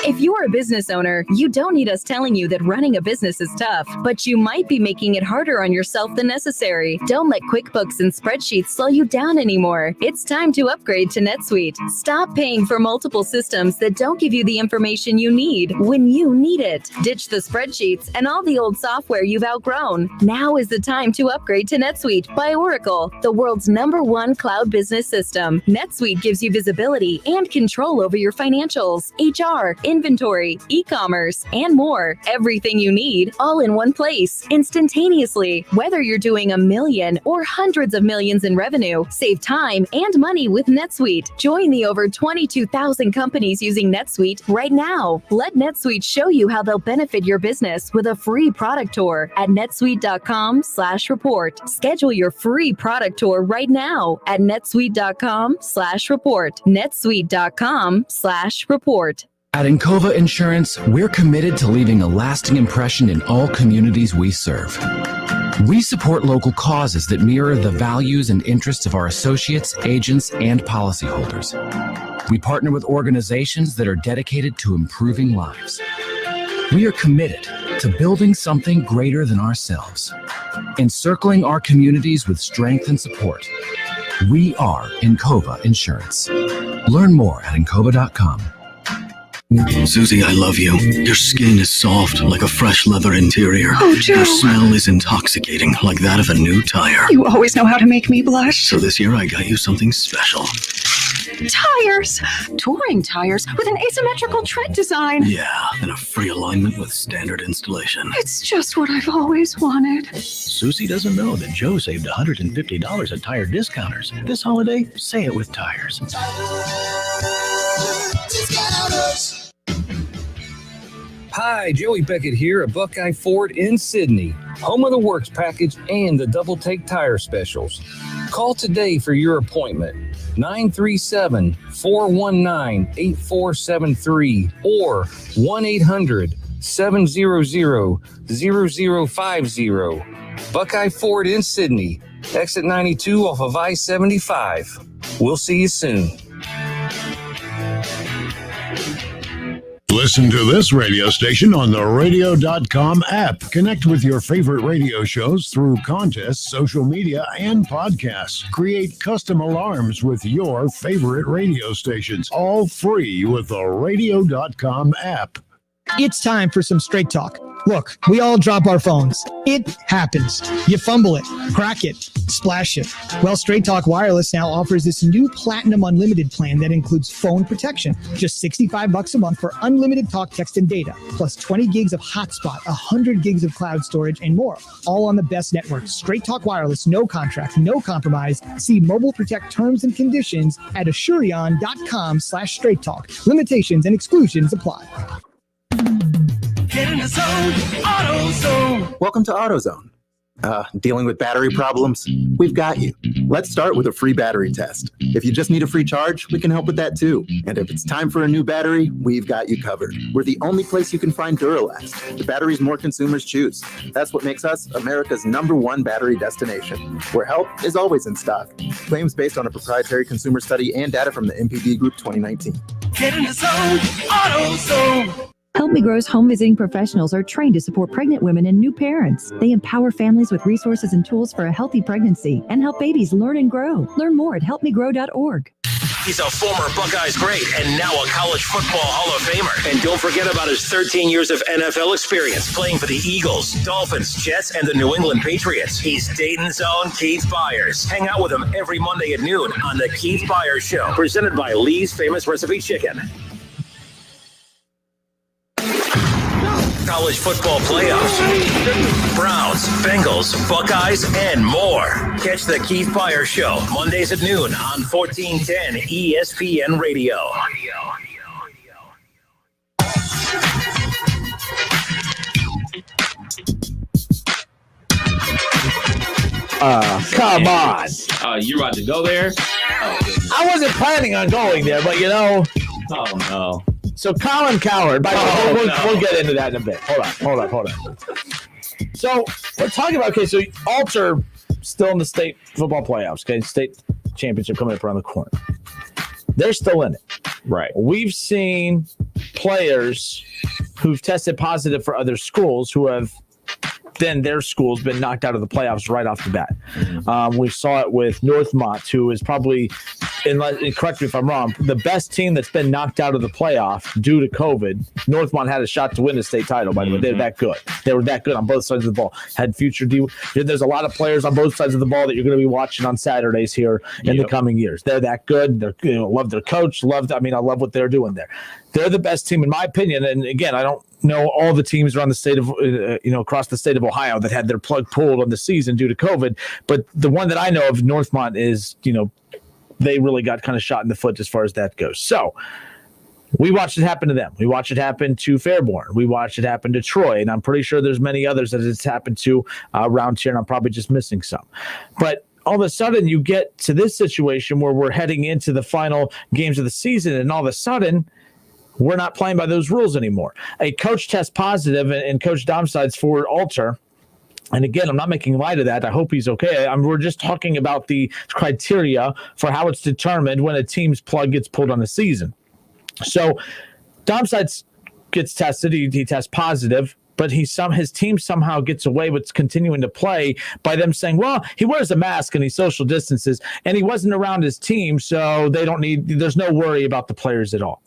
If you're a business owner, you don't need us telling you that running a business is tough, but you might be making it harder on yourself than necessary. Don't let QuickBooks and spreadsheets slow you down anymore. It's time to upgrade to NetSuite. Stop paying for multiple systems that don't give you the information you need when you need it. Ditch the spreadsheets and all the old software you've outgrown. Now is the time to upgrade to NetSuite by Oracle, the world's #1 cloud business system. NetSuite gives you visibility and control over your financials, HR, inventory, e-commerce, and more. Everything you need, all in one place, instantaneously. Whether you're doing $1 million or hundreds of millions in revenue, save time and money with NetSuite. Join the over 22,000 companies using NetSuite right now. Let NetSuite show you how they'll benefit your business with a free product tour at netsuite.com/report. Schedule your free product tour right now at netsuite.com/report. netsuite.com/report. At Encova Insurance, we're committed to leaving a lasting impression in all communities we serve. We support local causes that mirror the values and interests of our associates, agents, and policyholders. We partner with organizations that are dedicated to improving lives. We are committed to building something greater than ourselves, encircling our communities with strength and support. We are Encova Insurance. Learn more at Encova.com. Susie, I love you. Your skin is soft, like a fresh leather interior. Oh, Joe. Your smell is intoxicating, like that of a new tire. You always know how to make me blush. So this year I got you something special. Tires! Touring tires with an asymmetrical tread design. Yeah, and a free alignment with standard installation. It's just what I've always wanted. Susie doesn't know that Joe saved $150 at Tire Discounters. This holiday, say it with tires. Hi, Joey Beckett here at Buckeye Ford in Sydney, home of the Works Package and the Double Take Tire Specials. Call today for your appointment, 937-419-8473 or 1-800-700-0050. Buckeye Ford in Sydney, exit 92 off of I-75. We'll see you soon. Listen to this radio station on the radio.com app. Connect with your favorite radio shows through contests, social media, and podcasts. Create custom alarms with your favorite radio stations, all free with the radio.com app. It's time for some straight talk. Look, we all drop our phones. It happens. You fumble it, crack it, splash it. Well, Straight Talk Wireless now offers this new Platinum Unlimited plan that includes phone protection. Just $65 a month for unlimited talk, text, and data, plus 20 gigs of hotspot, 100 gigs of cloud storage, and more. All on the best network. Straight Talk Wireless, no contract, no compromise. See Mobile Protect terms and conditions at Assurion.com/Straight Talk. Limitations and exclusions apply. Get in the zone, AutoZone. Welcome to AutoZone. Dealing with battery problems? We've got you. Let's start with a free battery test. If you just need a free charge, we can help with that too. And if it's time for a new battery, we've got you covered. We're the only place you can find Duralast, the batteries more consumers choose. That's what makes us America's #1 battery destination, where help is always in stock. Claims based on a proprietary consumer study and data from the MPD Group 2019. Get in the zone, AutoZone. Help Me Grow's home visiting professionals are trained to support pregnant women and new parents. They empower families with resources and tools for a healthy pregnancy and help babies learn and grow. Learn more at helpmegrow.org. He's a former Buckeyes great and now a college football Hall of Famer. And don't forget about his 13 years of NFL experience playing for the Eagles, Dolphins, Jets, and the New England Patriots. He's Dayton's own Keith Byers. Hang out with him every Monday at noon on The Keith Byers Show, presented by Lee's Famous Recipe Chicken. College football playoffs, Browns, Bengals, Buckeyes, and more. Catch the Keith Byers Show Mondays at noon on 1410 ESPN Radio. Come on. You about to go there? I wasn't planning on going there, but Oh, no. So Colin Cowherd, by the way, we'll get into that in a bit. Hold on. So we're talking about, so Alter still in the state football playoffs, state championship coming up around the corner. They're still in it. Right. We've seen players who've tested positive for other schools who have then their school's been knocked out of the playoffs right off the bat. We saw it with Northmont, who is probably, and correct me if I'm wrong, the best team that's been knocked out of the playoff due to COVID. Northmont had a shot to win the state title, by the way. They're that good. They were that good on both sides of the ball. Had future there's a lot of players on both sides of the ball that you're going to be watching on Saturdays here in the coming years. They're that good. They love their coach. I love what they're doing there. They're the best team, in my opinion. And again, I don't know all the teams around the state of, across the state of Ohio that had their plug pulled on the season due to COVID. But the one that I know of, Northmont, is, they really got kind of shot in the foot as far as that goes. So we watched it happen to them. We watched it happen to Fairborn. We watched it happen to Troy. And I'm pretty sure there's many others that it's happened to around here, and I'm probably just missing some. But all of a sudden you get to this situation where we're heading into the final games of the season, and all of a sudden we're not playing by those rules anymore. A coach tests positive, and Coach Domside's for Alter. And again, I'm not making light of that. I hope he's okay. We're just talking about the criteria for how it's determined when a team's plug gets pulled on a season. So Domside gets tested. He tests positive, but his team somehow gets away with continuing to play by them saying, well, he wears a mask and he social distances, and he wasn't around his team, so there's no worry about the players at all.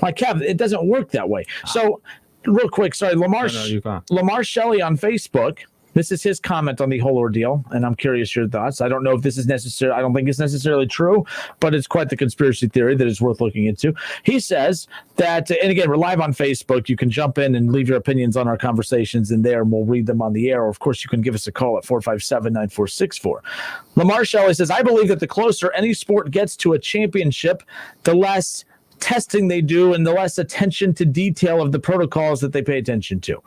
Like, Kev, it doesn't work that way. So, real quick, sorry, Lamar Shelley on Facebook, this is his comment on the whole ordeal, and I'm curious your thoughts. I don't know if this is necessary. I don't think it's necessarily true, but it's quite the conspiracy theory that is worth looking into. He says that, and again, we're live on Facebook. You can jump in and leave your opinions on our conversations in there, and we'll read them on the air. Or, of course, you can give us a call at 457-9464. Lamar Shelley says, I believe that the closer any sport gets to a championship, the less testing they do and the less attention to detail of the protocols that they pay attention to.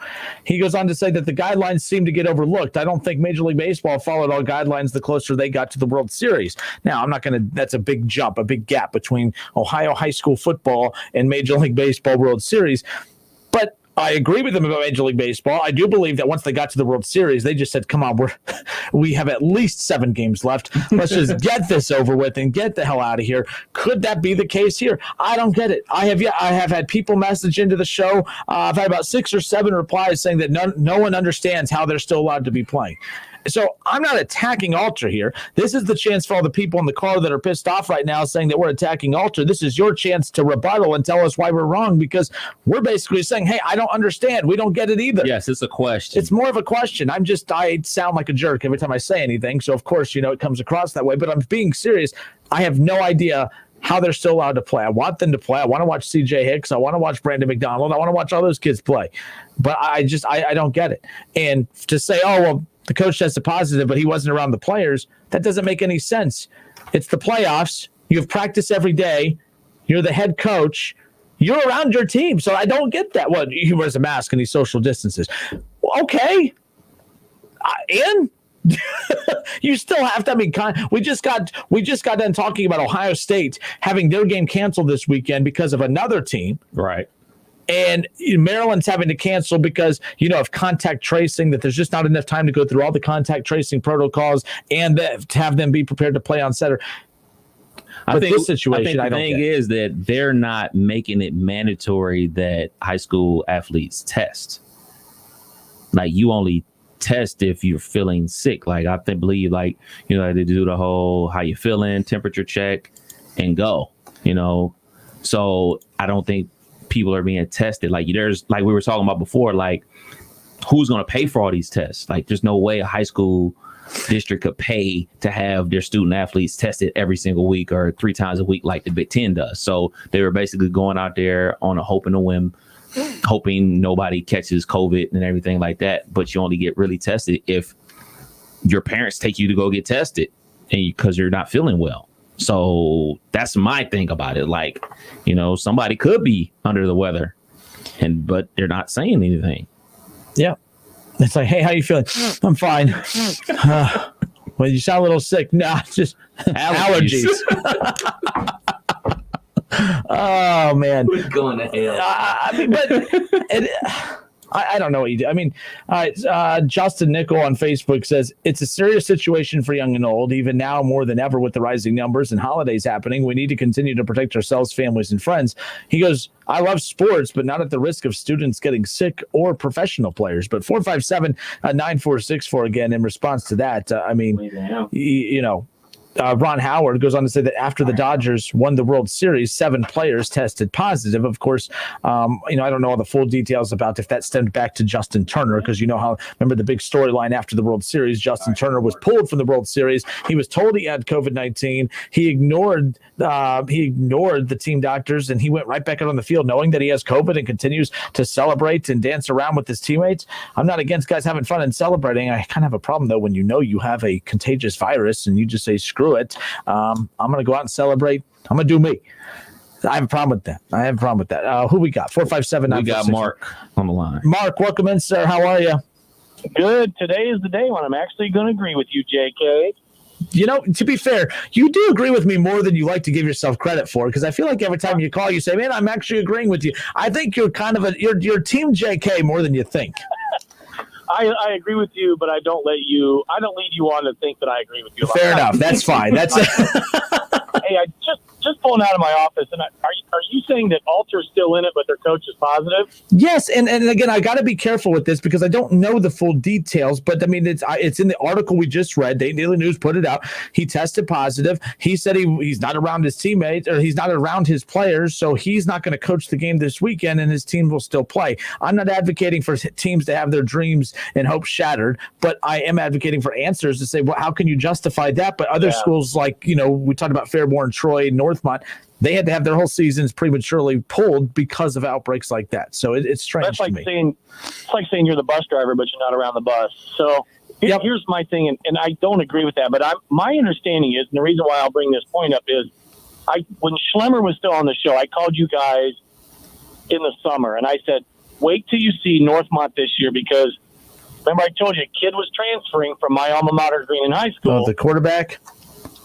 He goes on to say that the guidelines seem to get overlooked. I don't think Major League Baseball followed all guidelines the closer they got to the World Series. Now, that's a big jump, a big gap between Ohio high school football and Major League Baseball World Series. But I agree with them about Major League Baseball. I do believe that once they got to the World Series, they just said, come on, we have at least 7 games left. Let's just get this over with and get the hell out of here. Could that be the case here? I don't get it. I have had people message into the show. I've had about 6 or 7 replies saying that no one understands how they're still allowed to be playing. So I'm not attacking Alter here. This is the chance for all the people in the car that are pissed off right now saying that we're attacking Alter. This is your chance to rebuttal and tell us why we're wrong, because we're basically saying, hey, I don't understand. We don't get it either. Yes, it's a question. It's more of a question. I sound like a jerk every time I say anything. So, of course, it comes across that way. But I'm being serious. I have no idea how they're still allowed to play. I want them to play. I want to watch CJ Hicks. I want to watch Brandon McDonald. I want to watch all those kids play. But I don't get it. And to say, oh, well, the coach tested positive, but he wasn't around the players, that doesn't make any sense. It's the playoffs. You have practice every day. You're the head coach. You're around your team. So I don't get that. Well, he wears a mask and he social distances. Okay. And you still have to. We just got done talking about Ohio State having their game canceled this weekend because of another team. Right. And Maryland's having to cancel because, of contact tracing, that there's just not enough time to go through all the contact tracing protocols and to have them be prepared to play on Saturday. I think the thing is that they're not making it mandatory that high school athletes test. Like, you only test if you're feeling sick. Like, I believe, they do the whole how you feeling, temperature check. and go, So I don't think people are being tested. Like there's, like we were talking about before, like who's going to pay for all these tests? Like there's no way a high school district could pay to have their student athletes tested every single week or 3 times a week like the Big Ten does. So they were basically going out there on a hope and a whim, hoping nobody catches COVID and everything like that. But you only get really tested if your parents take you to go get tested and because you're not feeling well. So that's my thing about it. Like, somebody could be under the weather but they're not saying anything. Yeah. It's like, hey, how you feeling? I'm fine. Well, you sound a little sick. Nah, it's just allergies. Oh, man. We're going to hell. I don't know what you do. I mean, Justin Nickel on Facebook says, it's a serious situation for young and old, even now more than ever with the rising numbers and holidays happening. We need to continue to protect ourselves, families, and friends. He goes, I love sports, but not at the risk of students getting sick or professional players. But 457-9464 again, in response to that, Ron Howard goes on to say that after the Dodgers won the World Series, 7 players tested positive. Of course, I don't know all the full details about if that stemmed back to Justin Turner, because remember the big storyline after the World Series, Justin Turner was pulled from the World Series. He was told he had COVID-19. He ignored the team doctors, and he went right back out on the field knowing that he has COVID and continues to celebrate and dance around with his teammates. I'm not against guys having fun and celebrating. I kind of have a problem, though, when you have a contagious virus and you just say, screw it. I'm going to go out and celebrate. I'm going to do me. I have a problem with that. Who we got? 457. We got Mark on the line. Mark, welcome in, sir. How are you? Good. Today is the day when I'm actually going to agree with you, JK. To be fair, you do agree with me more than you like to give yourself credit for, because I feel like every time you call, you say, man, I'm actually agreeing with you. I think you're kind of you're team JK more than you think. I agree with you, but I don't lead you on to think that I agree with you. Fair enough. That's fine. That's Hey, I just pulling out of my office, and are you saying that Alter's still in it, but their coach is positive? Yes, and again, I got to be careful with this because I don't know the full details, but I mean, it's in the article we just read. Daily News put it out. He tested positive. He said he's not around his teammates, or he's not around his players, so he's not going to coach the game this weekend, and his team will still play. I'm not advocating for teams to have their dreams and hopes shattered, but I am advocating for answers to say, well, how can you justify that? But other schools, like we talked about Fairborn, Troy, Northmont, they had to have their whole seasons prematurely pulled because of outbreaks like that. So it's strange. That's like to me. It's like saying you're the bus driver, but you're not around the bus. So here's my thing, and I don't agree with that. But my understanding is, and the reason why I'll bring this point up is, when Schlemmer was still on the show, I called you guys in the summer, and I said, wait till you see Northmont this year, because remember I told you a kid was transferring from my alma mater, Greenon High School. Oh, the quarterback?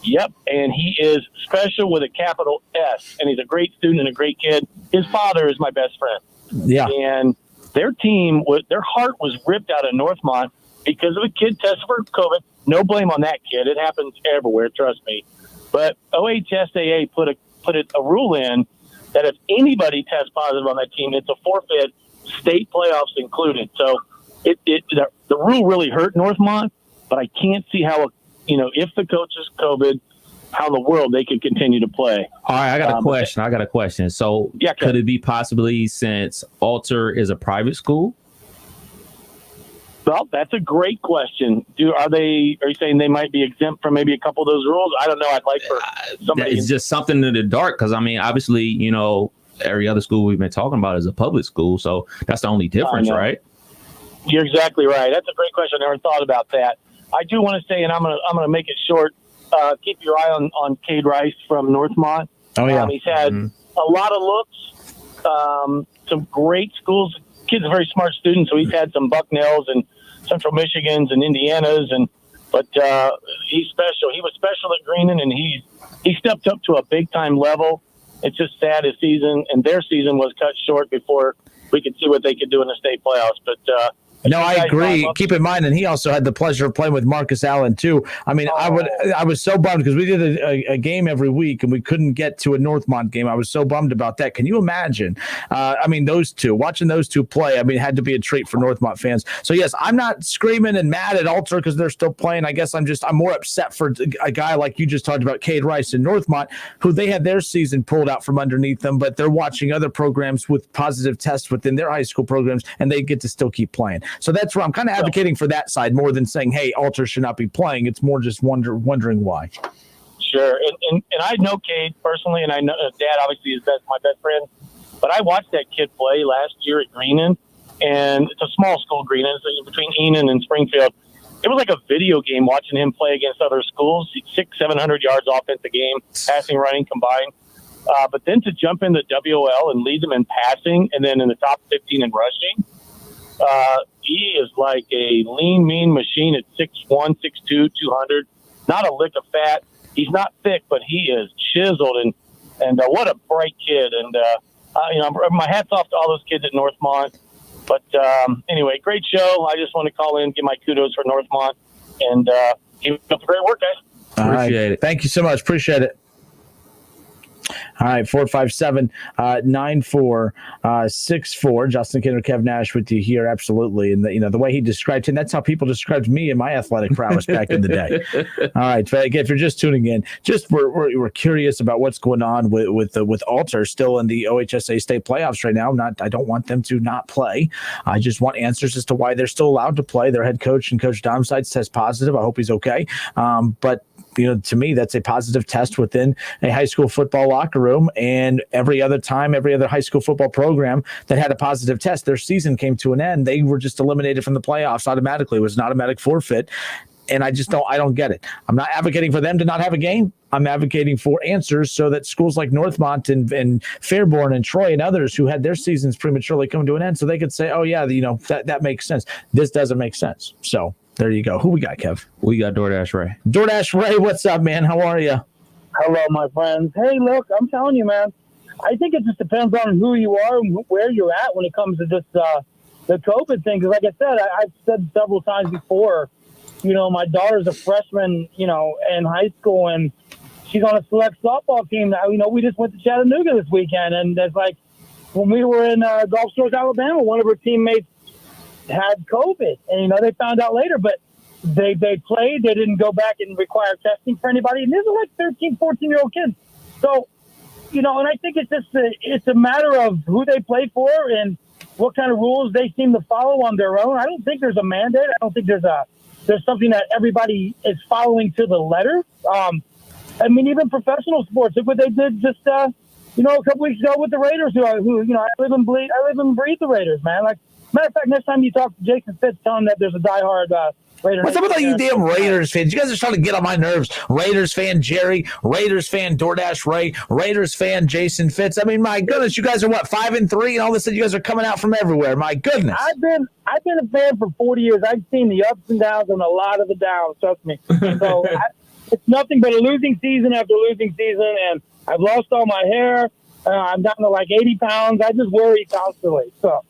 Yep, and he is special with a capital S, and he's a great student and a great kid. His father is my best friend. Yeah. And their team, their heart was ripped out of Northmont because of a kid tested for COVID. No blame on that kid. It happens everywhere, trust me. But OHSAA put a rule in that if anybody tests positive on that team, it's a forfeit, state playoffs included. So the rule really hurt Northmont, but I can't see how if the coach is COVID, how in the world they could continue to play. All right, I got a question. So could it be possibly, since Alter is a private school? Well, that's a great question. Are you saying they might be exempt from maybe a couple of those rules? I don't know. I'd like for somebody. It's just something in the dark, because I mean, obviously, every other school we've been talking about is a public school, so that's the only difference, right? You're exactly right. That's a great question. I never thought about that. I do want to say, and I'm gonna make it short. Keep your eye on Cade Rice from Northmont. Oh yeah, he's had a lot of looks. Some great schools. Kid's a very smart student, so he's had some Bucknells and Central Michigans and Indianas, but he's special. He was special at Greenon, and he stepped up to a big time level. It's just sad his season and their season was cut short before we could see what they could do in the state playoffs. But No, I agree. Keep in mind, and he also had the pleasure of playing with Marcus Allen too. I mean, I was so bummed because we did a game every week and we couldn't get to a Northmont game. I was so bummed about that. Can you imagine? I mean, watching those two play, I mean, it had to be a treat for Northmont fans. So yes, I'm not screaming and mad at Alter because they're still playing. I guess I'm more upset for a guy like you just talked about, Cade Rice in Northmont, who they had their season pulled out from underneath them, but they're watching other programs with positive tests within their high school programs, and they get to still keep playing. So that's where I'm kind of advocating for that side more than saying, hey, Alter should not be playing. It's more just wondering why. Sure. And I know Cade personally, and I know Dad obviously is my best friend, but I watched that kid play last year at Greenon, and it's a small school, Greenon, so between Enon and Springfield. It was like a video game watching him play against other schools, 600-700 yards offensive game, passing, running combined. But then to jump into WOL and lead them in passing and then in the top 15 in rushing, he is like a lean, mean machine at 6'1", 6'2", 200. Not a lick of fat. He's not thick, but he is chiseled, and what a bright kid. And my hat's off to all those kids at Northmont. But anyway, great show. I just want to call in, give my kudos for Northmont, and keep up the great work, guys. Appreciate it. Thank you so much. Appreciate it. All right, 457-9464. Justin Kinner, Kev Nash with you here, absolutely. And the way he described him, that's how people described me and my athletic prowess back in the day. All right, so again, if you're just tuning in, we're curious about what's going on with Alter still in the OHSA state playoffs right now. I don't want them to not play. I just want answers as to why they're still allowed to play. Their head coach and Coach Domsides test positive. I hope he's okay. But to me, that's a positive test within a high school football locker room. And every other high school football program that had a positive test, their season came to an end. They were just eliminated from the playoffs automatically. It was an automatic forfeit. And I don't get it. I'm not advocating for them to not have a game. I'm advocating for answers so that schools like Northmont and Fairborn and Troy and others who had their seasons prematurely come to an end, so they could say, oh yeah, that makes sense. This doesn't make sense. So there you go. Who we got, Kev? We got DoorDash Ray. DoorDash Ray, what's up, man? How are you? Hello, my friends. Hey, look, I'm telling you, man, I think it just depends on who you are and where you're at when it comes to this the COVID thing. Because like I said, I've said several times before, my daughter's a freshman, in high school, and she's on a select softball team. Now, we just went to Chattanooga this weekend, and it's like when we were in Gulf Shores, Alabama, one of her teammates had COVID, and they found out later, but they played. They didn't go back and require testing for anybody, and these are like 13, 14-year-old kids. So, and I think it's just it's a matter of who they play for and what kind of rules they seem to follow on their own. I don't think there's a mandate. I don't think there's something that everybody is following to the letter. I mean, even professional sports, look what they did just a couple weeks ago with the Raiders, who I live and breathe the Raiders, man. Like, matter of fact, next time you talk to Jason Fitz, tell him that there's a diehard Raider. What's up with all you damn Raiders fans? You guys are starting to get on my nerves. Raiders fan Jerry, Raiders fan DoorDash Ray, Raiders fan Jason Fitz. I mean, my goodness, you guys are 5-3, and all of a sudden you guys are coming out from everywhere. My goodness. I've been a fan for 40 years. I've seen the ups and downs and a lot of the downs. Trust me. So it's nothing but a losing season after losing season, and I've lost all my hair. I'm down to like 80 pounds. I just worry constantly. So,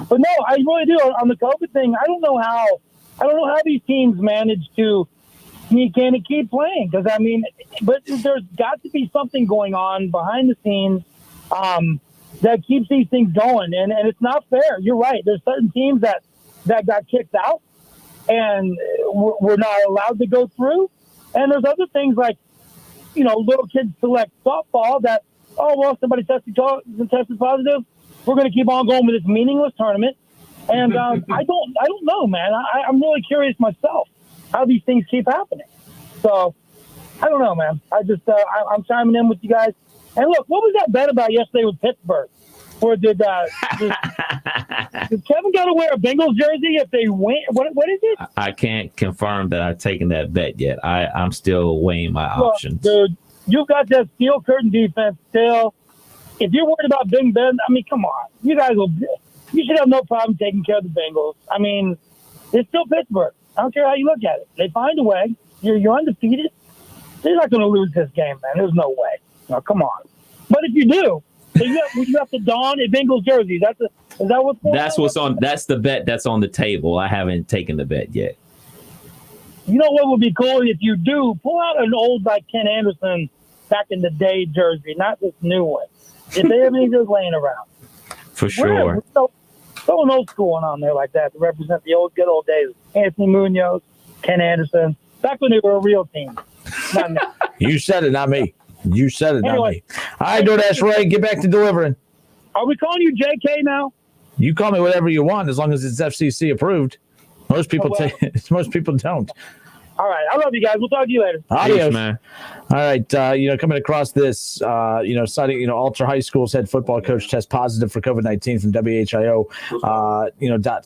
but no, I really do. On the COVID thing, I don't know how these teams manage to keep playing. Because, I mean, but there's got to be something going on behind the scenes that keeps these things going. And it's not fair. You're right. There's certain teams that got kicked out and were not allowed to go through. And there's other things like, little kids select softball that, somebody tested positive. We're going to keep on going with this meaningless tournament. And I don't know, man. I'm really curious myself how these things keep happening. So I don't know, man. I just I'm chiming in with you guys. And look, what was that bet about yesterday with Pittsburgh? Or did Kevin got to wear a Bengals jersey if they win? What is it? I can't confirm that I've taken that bet yet. I'm still weighing my options. Dude, you've got that steel curtain defense still. If you're worried about Big Ben, I mean, come on. You should have no problem taking care of the Bengals. I mean, it's still Pittsburgh. I don't care how you look at it. They find a way. You're undefeated. They're not going to lose this game, man. There's no way. No, come on. But if you do, you have to don a Bengals jersey. Is that what's going That's on? what's on. That's the bet that's on the table. I haven't taken the bet yet. You know what would be cool if you do pull out an old like Ken Anderson back in the day jersey, not this new one. If they have any just laying around, For sure. Throw an old school one on there like that to represent the good old days. Anthony Munoz, Ken Anderson, back when they were a real team. Not now. You said it, not me. You said it, Anyway. not me. All right, DoorDash Ray, get back to delivering. Are we calling you JK now? You call me whatever you want as long as it's FCC approved. Most people most people don't. All right. I love you guys. We'll talk to you later. Adios, man. All right. Coming across this, citing, Alter High School's head football coach test positive for COVID-19 from WHIO,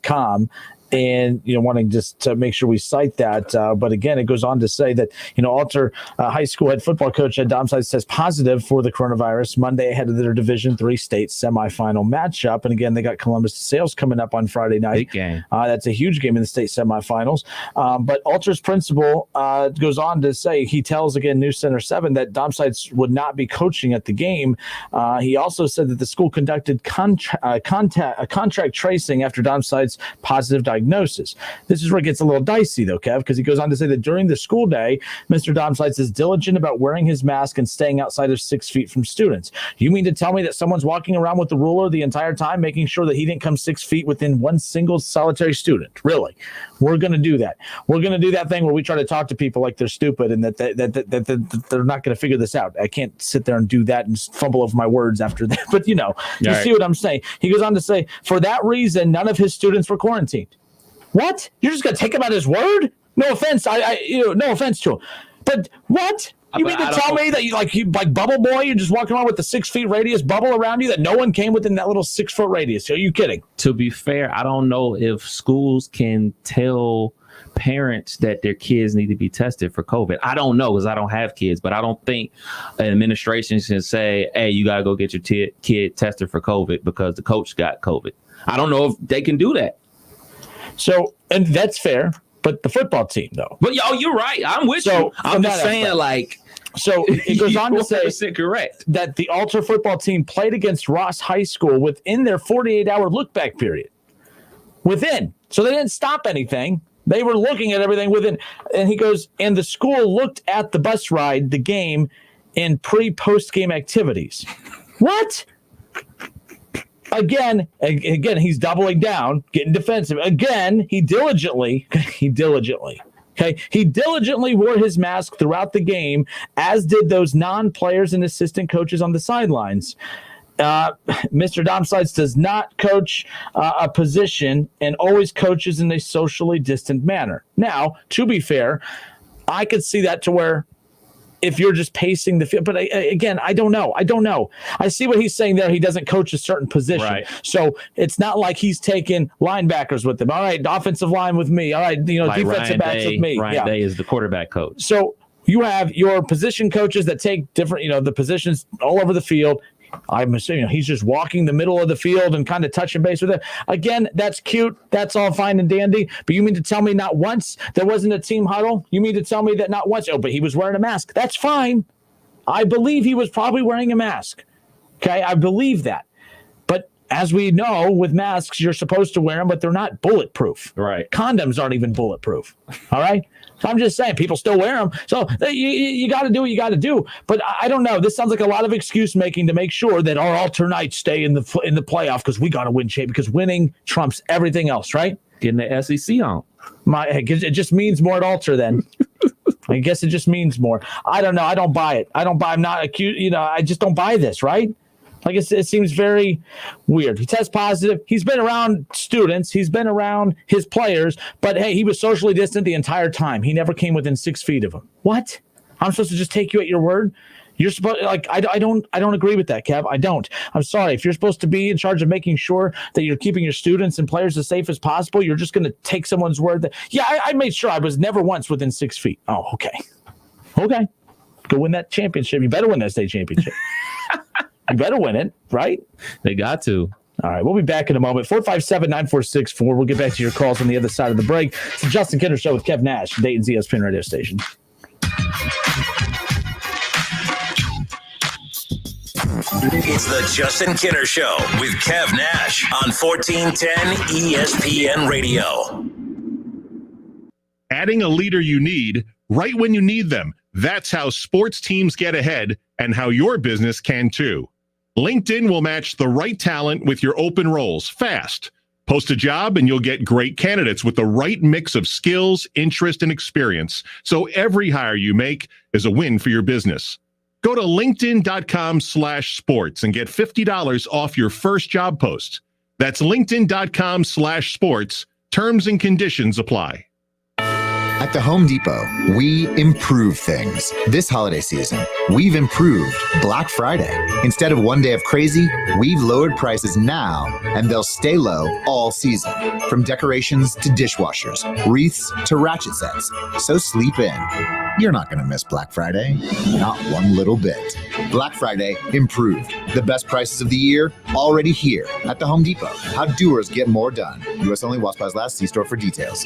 .com. And, wanting just to make sure we cite that. But again, it goes on to say that, Alter High School head football coach Ed Domsides test positive for the coronavirus Monday ahead of their Division III state semifinal matchup. And again, they got Columbus Sales coming up on Friday night. Big game. That's a huge game in the state semifinals. But Alter's principal goes on to say, he tells, again, News Center 7 that Domsides would not be coaching at the game. He also said that the school conducted contract tracing after Domsides' positive diagnosis. This is where it gets a little dicey, though, Kev, because he goes on to say that during the school day, Mr. Domsides is diligent about wearing his mask and staying outside of 6 feet from students. You mean to tell me that someone's walking around with the ruler the entire time, making sure that he didn't come 6 feet within one single solitary student? Really? We're going to do that. We're going to do that thing where we try to talk to people like they're stupid and that they're not going to figure this out. I can't sit there and do that and fumble over my words after that. But, you see what I'm saying. He goes on to say, for that reason, none of his students were quarantined. What? You're just going to take him at his word? No offense. No offense to him. But what? You mean to tell me that you like Bubble Boy, you're just walking around with the 6 feet radius bubble around you that no one came within that little 6 foot radius? Are you kidding? To be fair, I don't know if schools can tell parents that their kids need to be tested for COVID. I don't know because I don't have kids, but I don't think an administration can say, hey, you got to go get your kid tested for COVID because the coach got COVID. I don't know if they can do that. So, and that's fair, but the football team, though. But, you're right. I'm with you. I'm just saying, So it goes on to say correct that the Alter football team played against Ross High School within their 48-hour look-back period. So they didn't stop anything. They were looking at everything within. And he goes, and the school looked at the bus ride, the game, and post-game activities. What? Again, he's doubling down, getting defensive. Again, he diligently wore his mask throughout the game, as did those non-players and assistant coaches on the sidelines. Mr. Domsides does not coach a position and always coaches in a socially distant manner. Now, to be fair, I could see that to where if you're just pacing the field. But again, I don't know. I see what he's saying there. He doesn't coach a certain position. Right. So it's not like he's taking linebackers with him. All right, offensive line with me. All right, like defensive backs with me. Ryan Day is the quarterback coach. So you have your position coaches that take different, the positions all over the field. I'm assuming he's just walking the middle of the field and kind of touching base with it. Again, that's cute. That's all fine and dandy. But you mean to tell me not once there wasn't a team huddle? You mean to tell me that not once? Oh, but he was wearing a mask. That's fine. I believe he was probably wearing a mask. Okay, I believe that. But as we know, with masks, you're supposed to wear them, but they're not bulletproof. Right. Condoms aren't even bulletproof. All right. So I'm just saying, people still wear them. So you got to do what you got to do. But I don't know. This sounds like a lot of excuse making to make sure that our alternates stay in the playoff because we got to win shape because winning trumps everything else, right? Getting the SEC on. It just means more at Alter then. I guess it just means more. I don't know. I don't buy it. I'm not accused. I just don't buy this, right? Like it seems very weird. He tests positive. He's been around students. He's been around his players. But, hey, he was socially distant the entire time. He never came within 6 feet of him. What? I'm supposed to just take you at your word? You're supposed I don't agree with that, Kev. I don't. I'm sorry. If you're supposed to be in charge of making sure that you're keeping your students and players as safe as possible, you're just going to take someone's word that, I made sure I was never once within 6 feet. Oh, okay. Okay. Go win that championship. You better win that state championship. You better win it, right? They got to. All right, we'll be back in a moment. 457-9464. We'll get back to your calls on the other side of the break. It's the Justin Kinner Show with Kev Nash, Dayton's ESPN radio station. It's the Justin Kinner Show with Kev Nash on 1410 ESPN Radio. Adding a leader you need right when you need them. That's how sports teams get ahead and how your business can too. LinkedIn will match the right talent with your open roles fast. Post a job and you'll get great candidates with the right mix of skills, interest, and experience. So every hire you make is a win for your business. Go to linkedin.com/sports and get $50 off your first job post. That's linkedin.com/sports. Terms and conditions apply. At the Home Depot, we improve things. This holiday season, we've improved Black Friday. Instead of one day of crazy, we've lowered prices now, and they'll stay low all season. From decorations to dishwashers, wreaths to ratchet sets. So sleep in. You're not going to miss Black Friday. Not one little bit. Black Friday improved. The best prices of the year already here at the Home Depot. How doers get more done. U.S. only while supplies last. See store for details.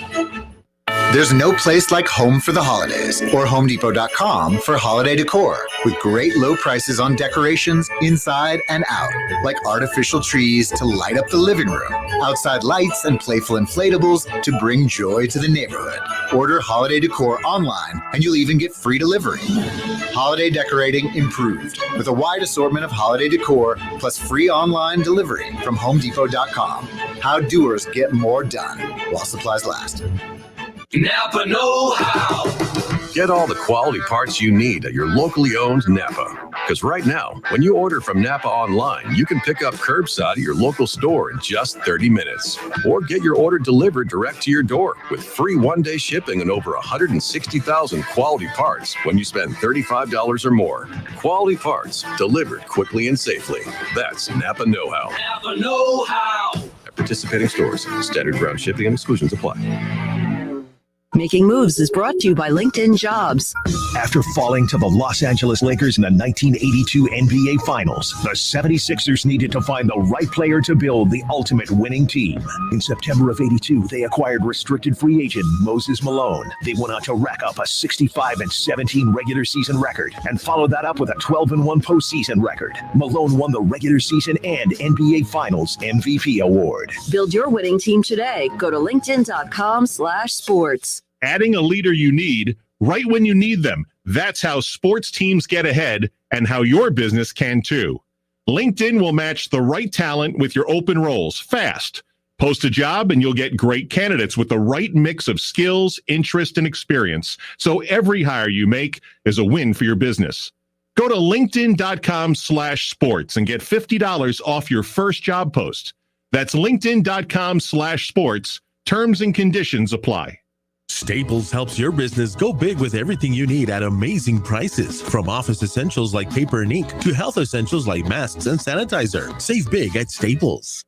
There's no place like home for the holidays or HomeDepot.com for holiday decor with great low prices on decorations inside and out, like artificial trees to light up the living room, outside lights and playful inflatables to bring joy to the neighborhood. Order holiday decor online and you'll even get free delivery. Holiday decorating improved with a wide assortment of holiday decor plus free online delivery from HomeDepot.com. How doers get more done while supplies last. Napa know-how. Get all the quality parts you need at your locally owned Napa. Because right now, when you order from Napa online, you can pick up curbside at your local store in just 30 minutes. Or get your order delivered direct to your door with free one-day shipping and over 160,000 quality parts when you spend $35 or more. Quality parts delivered quickly and safely. That's Napa know-how. Napa know-how. At participating stores, standard ground shipping and exclusions apply. Making Moves is brought to you by LinkedIn Jobs. After falling to the Los Angeles Lakers in the 1982 NBA Finals, the 76ers needed to find the right player to build the ultimate winning team. In September of '82, they acquired restricted free agent Moses Malone. They went on to rack up a 65-17 regular season record and followed that up with a 12-1 postseason record. Malone won the regular season and NBA Finals MVP award. Build your winning team today. Go to linkedin.com/sports. Adding a leader you need right when you need them. That's how sports teams get ahead and how your business can too. LinkedIn will match the right talent with your open roles fast. Post a job and you'll get great candidates with the right mix of skills, interest, and experience. So every hire you make is a win for your business. Go to linkedin.com/sports and get $50 off your first job post. That's linkedin.com/sports. Terms and conditions apply. Staples helps your business go big with everything you need at amazing prices. From office essentials like paper and ink to health essentials like masks and sanitizer. Save big at Staples.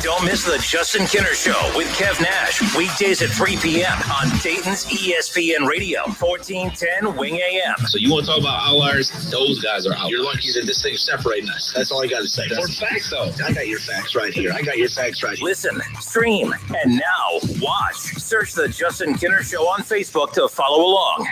Don't miss the Justin Kinner Show with Kev Nash. Weekdays at 3 p.m. on Dayton's ESPN Radio, 1410 Wing AM. So you want to talk about outliers? Those guys are outliers. You're lucky that this thing's separating us. That's all I got to say. For facts, though. I got your facts right here. Listen, stream, and now watch. Search the Justin Kinner Show on Facebook to follow along.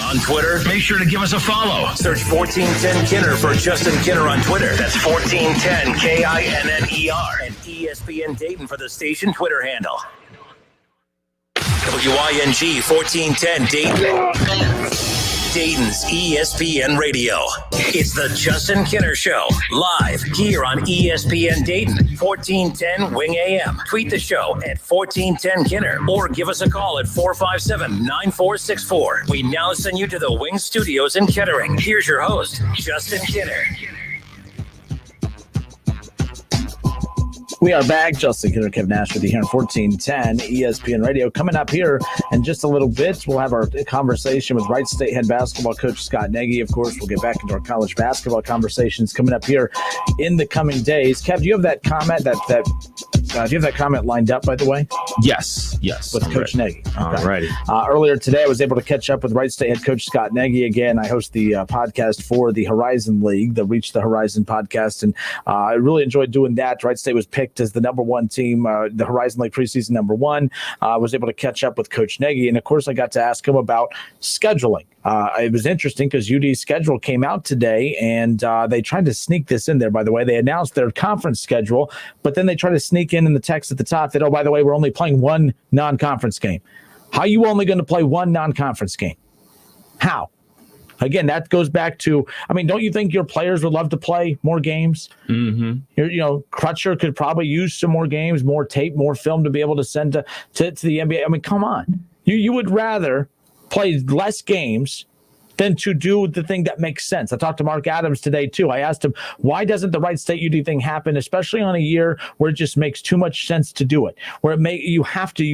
On Twitter, make sure to give us a follow. Search 1410 Kinner for Justin Kinner on Twitter. That's 1410 KINNER. And ESPN Dayton for the station Twitter handle. WING 1410 Dayton. Dayton's ESPN Radio. It's the Justin Kinner Show, live here on ESPN Dayton, 1410 Wing AM. Tweet the show at 1410 Kinner or give us a call at 457-9464. We now send you to the Wing Studios in Kettering. Here's your host, Justin Kinner. We are back. Justin Kinner, Kev Nash with you here on 1410 ESPN Radio. Coming up here in just a little bit, we'll have our conversation with Wright State head basketball coach Scott Nagy. Of course, we'll get back into our college basketball conversations coming up here in the coming days. Kev, do you have that comment do you have that comment lined up, by the way? Yes. With Coach Nagy. Okay. All righty. Earlier today, I was able to catch up with Wright State head coach Scott Nagy. Again, I host the podcast for the Horizon League, the Reach the Horizon podcast, and I really enjoyed doing that. Wright State was picked picked as the number one team, the Horizon League preseason number one. I was able to catch up with Coach Nagy, and of course I got to ask him about scheduling. It was interesting because UD's schedule came out today, and they tried to sneak this in there, by the way. They announced their conference schedule, but then they tried to sneak in the text at the top that, oh, by the way, we're only playing one non-conference game. How are you only going to play one non-conference game? How? Again, that goes back to, I mean, don't you think your players would love to play more games? Mm-hmm. Crutcher could probably use some more games, more tape, more film to be able to send to the NBA. I mean, come on. You would rather play less games than to do the thing that makes sense. I talked to Mark Adams today, too. I asked him, why doesn't the Wright State UD thing happen, especially on a year where it just makes too much sense to do it, where you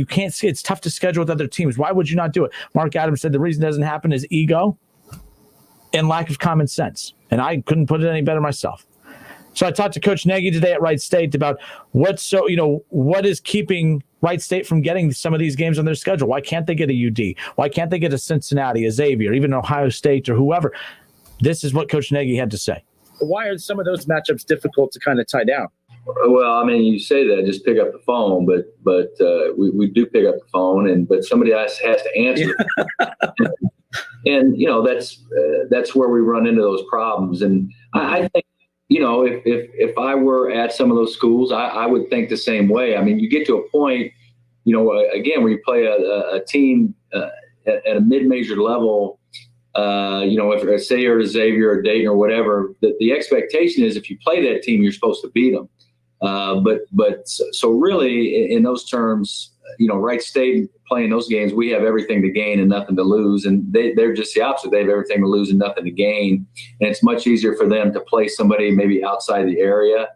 can't see, it's tough to schedule with other teams. Why would you not do it? Mark Adams said the reason it doesn't happen is ego and lack of common sense. And I couldn't put it any better myself. So I talked to Coach Nagy today at Wright State about what is keeping Wright State from getting some of these games on their schedule. Why can't they get a UD? Why can't they get a Cincinnati, a Xavier, even Ohio State or whoever? This is what Coach Nagy had to say. Why are some of those matchups difficult to kind of tie down? Well, I mean, you say that, just pick up the phone, but we do pick up the phone, but somebody else has to answer. And that's where we run into those problems. And I think, if I were at some of those schools, I would think the same way. I mean, you get to a point, again, where you play a team at a mid-major level, if say you're a Xavier or Dayton or whatever, the expectation is if you play that team, you're supposed to beat them. So really, in those terms, Wright State playing those games, we have everything to gain and nothing to lose. And they're just the opposite. They have everything to lose and nothing to gain. And it's much easier for them to play somebody maybe outside the area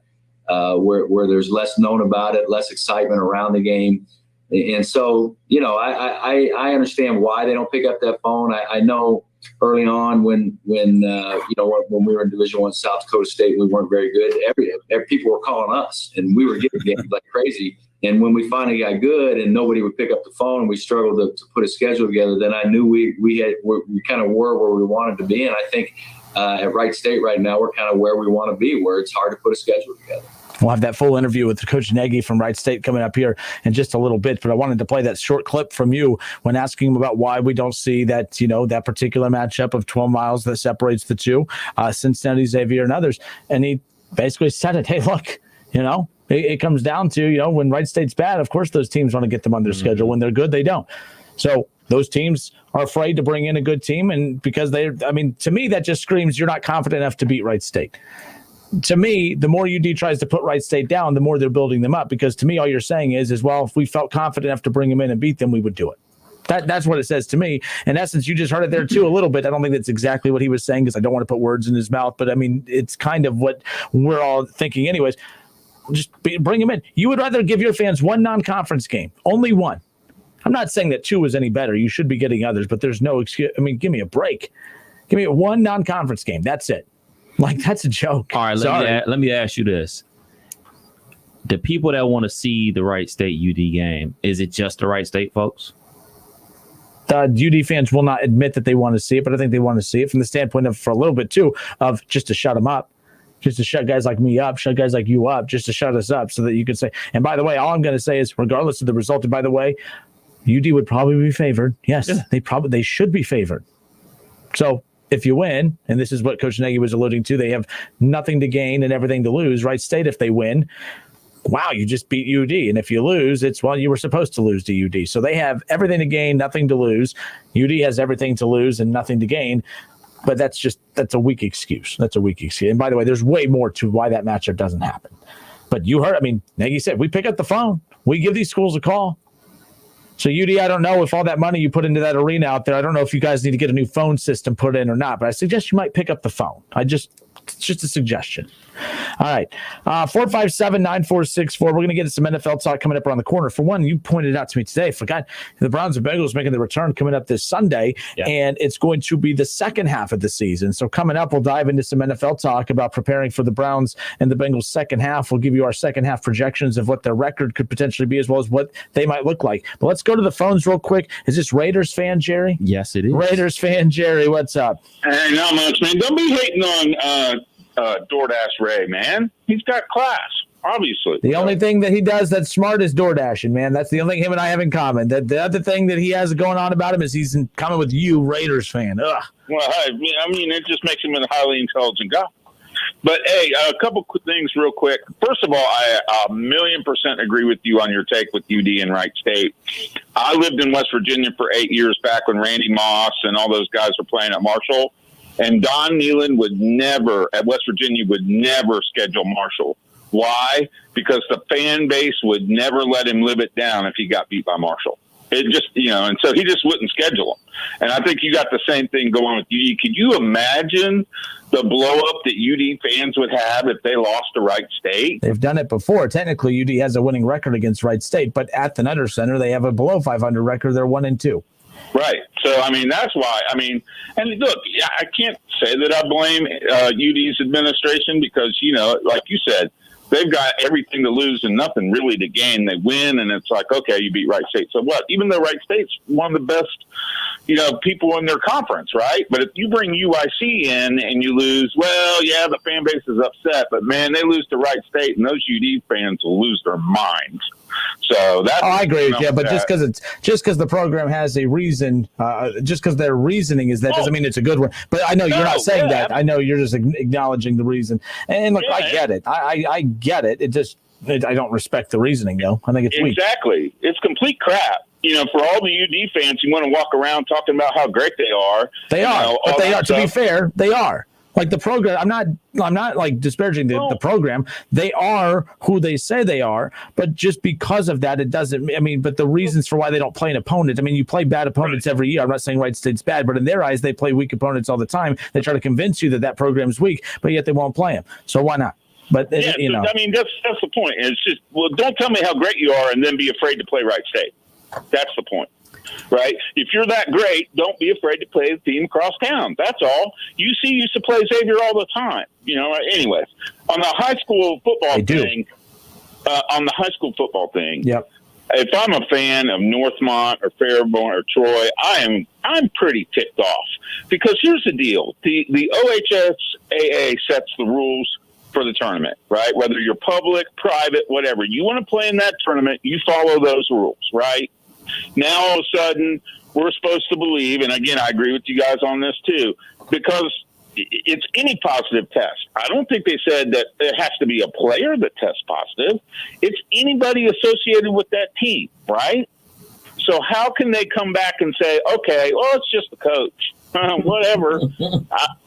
where there's less known about it, less excitement around the game. And so, I understand why they don't pick up that phone. I know early on when we were in Division I South Dakota State, we weren't very good. Every people were calling us, and we were getting games like crazy. And when we finally got good and nobody would pick up the phone and we struggled to put a schedule together, then I knew we kind of were where we wanted to be. And I think at Wright State right now, we're kind of where we want to be, where it's hard to put a schedule together. We'll have that full interview with Coach Nagy from Wright State coming up here in just a little bit. But I wanted to play that short clip from you when asking him about why we don't see that, that particular matchup of 12 miles that separates the two, Cincinnati, Xavier, and others. And he basically said it. Hey, look, it comes down to, when Wright State's bad, of course those teams want to get them on their schedule. When they're good, they don't. So those teams are afraid to bring in a good team. And because to me, that just screams you're not confident enough to beat Wright State. To me, the more UD tries to put Wright State down, the more they're building them up. Because to me, all you're saying is, well, if we felt confident enough to bring them in and beat them, we would do it. That's what it says to me. In essence, you just heard it there too a little bit. I don't think that's exactly what he was saying because I don't want to put words in his mouth. But I mean, it's kind of what we're all thinking anyways. Just bring him in. You would rather give your fans one non-conference game, only one. I'm not saying that two is any better. You should be getting others, but there's no excuse. I mean, give me a break. Give me one non-conference game. That's it. That's a joke. All right, let me ask you this. The people that want to see the Wright State UD game, is it just the Wright State folks? UD fans will not admit that they want to see it, but I think they want to see it from the standpoint of, for a little bit too, of just to shut them up. Just to shut guys like me up, shut guys like you up, just to shut us up so that you can say, and by the way, all I'm going to say is regardless of the result, and by the way, UD would probably be favored. Yes, they should be favored. So if you win, and this is what Coach Nagy was alluding to, they have nothing to gain and everything to lose. Wright State, if they win, wow, you just beat UD. And if you lose, it's, well, you were supposed to lose to UD. So they have everything to gain, nothing to lose. UD has everything to lose and nothing to gain. But that's a weak excuse. That's a weak excuse. And by the way, there's way more to why that matchup doesn't happen. But you heard, Nagy said, we pick up the phone. We give these schools a call. So UD, I don't know if all that money you put into that arena out there, I don't know if you guys need to get a new phone system put in or not, but I suggest you might pick up the phone. It's just a suggestion. All right. 457-9464. We're going to get some NFL talk coming up around the corner. For one, you pointed out to me today, forgot the Browns and Bengals making the return coming up this Sunday, and it's going to be the second half of the season. So coming up, we'll dive into some NFL talk about preparing for the Browns and the Bengals second half. We'll give you our second half projections of what their record could potentially be as well as what they might look like. But let's go to the phones real quick. Is this Raiders fan, Jerry? Yes, it is. Raiders fan, Jerry, what's up? Hey, not much, man. Don't be hating on DoorDash Ray, man. He's got class. obviously. The only thing that he does that's smart is door dashing, man. That's the only thing him and I have in common. The other thing that he has going on about him is he's in common with you, Raiders fan. Ugh. Well, I mean, it just makes him a highly intelligent guy. But, hey, a couple quick things real quick. First of all, I 1,000,000% agree with you on your take with UD and Wright State. I lived in West Virginia for 8 years back when Randy Moss and all those guys were playing at Marshall. And Don Nehlen at West Virginia would never schedule Marshall. Why? Because the fan base would never let him live it down if he got beat by Marshall. It just, and so he just wouldn't schedule them. And I think you got the same thing going with UD. Could you imagine the blow up that UD fans would have if they lost to Wright State? They've done it before. Technically, UD has a winning record against Wright State, but at the Nutter Center, they have a below 500 record. They're 1-2. Right. So, I mean, that's why. I mean, and look, I can't say that I blame UD's administration because, like you said, they've got everything to lose and nothing really to gain. They win, and it's like, okay, you beat Wright State. So what? Even though Wright State's one of the best, people in their conference, right? But if you bring UIC in and you lose, well, yeah, the fan base is upset. But, man, they lose to Wright State, and those UD fans will lose their minds. So that's. I agree with you, but just because the program has a reason, just because their reasoning is that doesn't mean it's a good one. But I know you're not saying that. I know you're just acknowledging the reason. And look, I get it. I get it. I don't respect the reasoning, though. I think it's weak. Exactly. It's complete crap. For all the UD fans, you want to walk around talking about how great they are. They are, but they are. To be fair, they are. Like the program, I'm not like disparaging the program. They are who they say they are, but just because of that, it doesn't. I mean, but the reasons for why they don't play an opponent. I mean, you play bad opponents every year. I'm not saying Wright State's bad, but in their eyes, they play weak opponents all the time. They try to convince you that program's weak, but yet they won't play them. So why not? But I mean, that's the point. It's just, don't tell me how great you are and then be afraid to play Wright State. That's the point. Right? If you're that great, don't be afraid to play the team across town. That's all. UC used to play Xavier all the time. Anyways, on the high school football thing, yep. If I'm a fan of Northmont or Fairborn or Troy, I'm pretty ticked off because here's the deal: the OHSAA sets the rules for the tournament, right? Whether you're public, private, whatever, you want to play in that tournament, you follow those rules, right? Now, all of a sudden, we're supposed to believe, and again, I agree with you guys on this too, because it's any positive test. I don't think they said that it has to be a player that tests positive. It's anybody associated with that team, right? So how can they come back and say, okay, well, it's just the coach, whatever.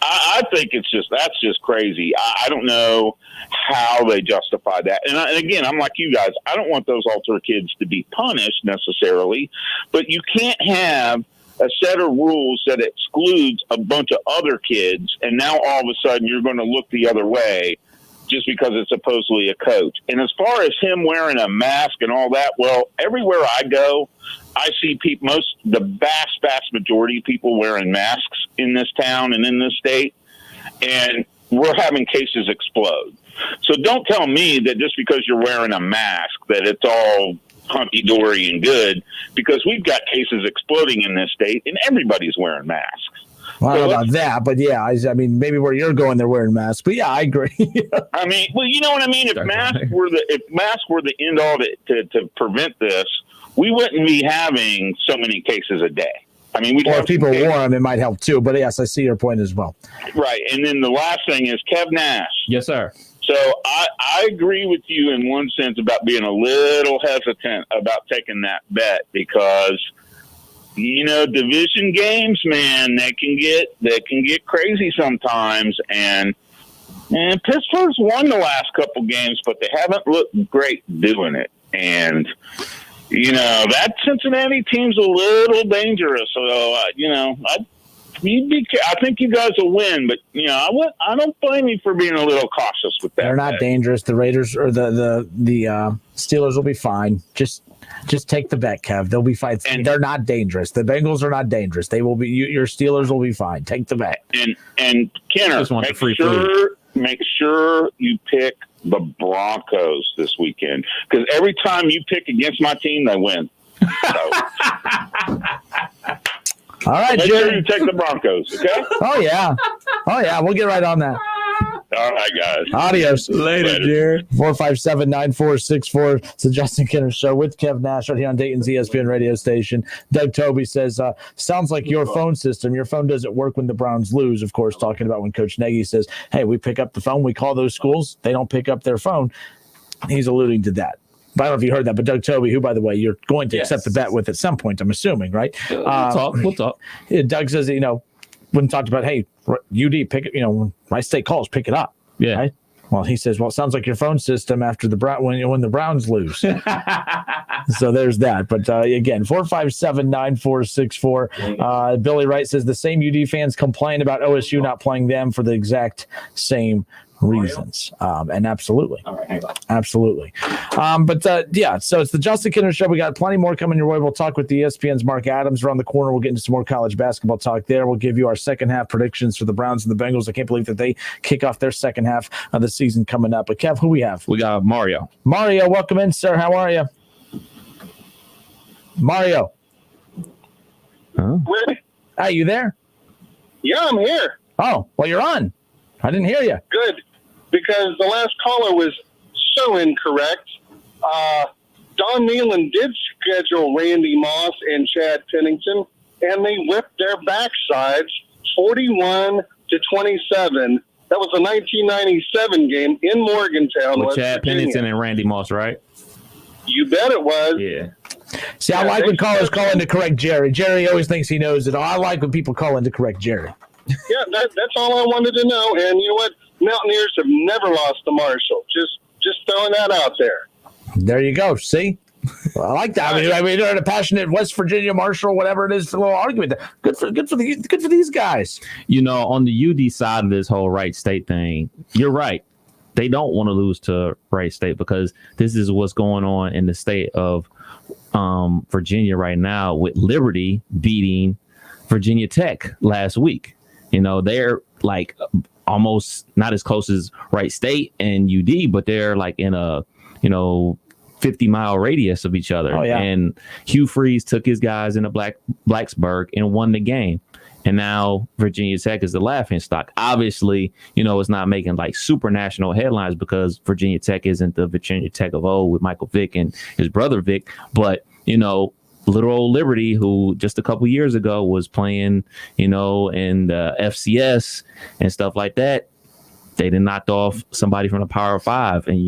I think that's just crazy. I don't know how they justify that. And again, I'm like you guys. I don't want those altar kids to be punished necessarily, but you can't have a set of rules that excludes a bunch of other kids, and now all of a sudden you're going to look the other way just because it's supposedly a coach. And as far as him wearing a mask and all that, well, everywhere I go, I see the vast majority of people wearing masks in this town and in this state, and we're having cases explode. So don't tell me that just because you're wearing a mask that it's all hunky-dory and good, because we've got cases exploding in this state, and everybody's wearing masks. Well, I don't know about that, but yeah, I mean, maybe where you're going, they're wearing masks. But yeah, I agree. I mean, well, you know what I mean? If masks were the end all to prevent this, we wouldn't be having so many cases a day. I mean, or if people wore them, it might help too. But yes, I see your point as well. Right. And then the last thing is Kev Nash. Yes, sir. So I agree with you in one sense about being a little hesitant about taking that bet because, division games, man, they can get crazy sometimes. And Pittsburgh's won the last couple games, but they haven't looked great doing it. And that Cincinnati team's a little dangerous. So, I think you guys will win, but I don't blame you for being a little cautious with that. They're not dangerous. The Raiders or the Steelers will be fine. Just take the bet, Kev. They'll be fine. And they're not dangerous. The Bengals are not dangerous. They will be. Your Steelers will be fine. Take the bet. And Kenner, make sure you pick the Broncos this weekend, because every time you pick against my team, they win. So. All right, make Jerry. sure you take the Broncos, okay? Oh yeah, we'll get right on that. All right, guys. Adios. Later, Jared. 457-9464. It's the Justin Kinner Show with Kev Nash right here on Dayton's ESPN radio station. Doug Toby says, sounds like your phone system. Your phone doesn't work when the Browns lose, of course, talking about when Coach Nagy says, hey, we pick up the phone. We call those schools. They don't pick up their phone. He's alluding to that. But I don't know if you heard that, but Doug Toby, who, by the way, you're going to accept the bet with at some point, I'm assuming, right? We'll talk. Doug says, when talked about, hey, UD, pick it, when Wright State calls, pick it up. Yeah. Right? Well, he says, well, it sounds like your phone system after when the Browns lose. So there's that. But again, 457-9464. Billy Wright says the same UD fans complain about OSU not playing them for the exact same reasons. And absolutely. All right, hang on. Absolutely. So it's the Justin Kinner Show. We got plenty more coming your way. We'll talk with the ESPN's Mark Adams around the corner. We'll get into some more college basketball talk there. We'll give you our second half predictions for the Browns and the Bengals. I can't believe that they kick off their second half of the season coming up. But Kev, who we have? We got Mario. Mario, welcome in, sir. How are you? Mario. Ready? Are you there? Yeah, I'm here. Oh, well, you're on. I didn't hear you. Good, because the last caller was so incorrect. Don Nealon did schedule Randy Moss and Chad Pennington, and they whipped their backsides 41-27. That was a 1997 game in Morgantown, With West Chad Virginia. Pennington and Randy Moss, right? You bet it was. Yeah. See, I like when callers call in to correct Jerry. Jerry always thinks he knows it all. I like when people call in to correct Jerry. Yeah, that's all I wanted to know. And you know what? Mountaineers have never lost to Marshall. Just throwing that out there. There you go. See? Well, I like that. I mean, they're a passionate West Virginia, Marshall, whatever it is, a little argument. Good for these guys. On the UD side of this whole Wright State thing, you're right. They don't want to lose to Wright State because this is what's going on in the state of Virginia right now, with Liberty beating Virginia Tech last week. They're like almost not as close as Wright State and UD, but they're like in a 50-mile radius of each other. Oh, yeah. And Hugh Freeze took his guys into Blacksburg and won the game. And now Virginia Tech is the laughing stock. Obviously, it's not making like super national headlines because Virginia Tech isn't the Virginia Tech of old with Michael Vick and his brother Vick. But, little old Liberty, who just a couple years ago was playing, in the FCS and stuff like that, they done knocked off somebody from the Power 5. And,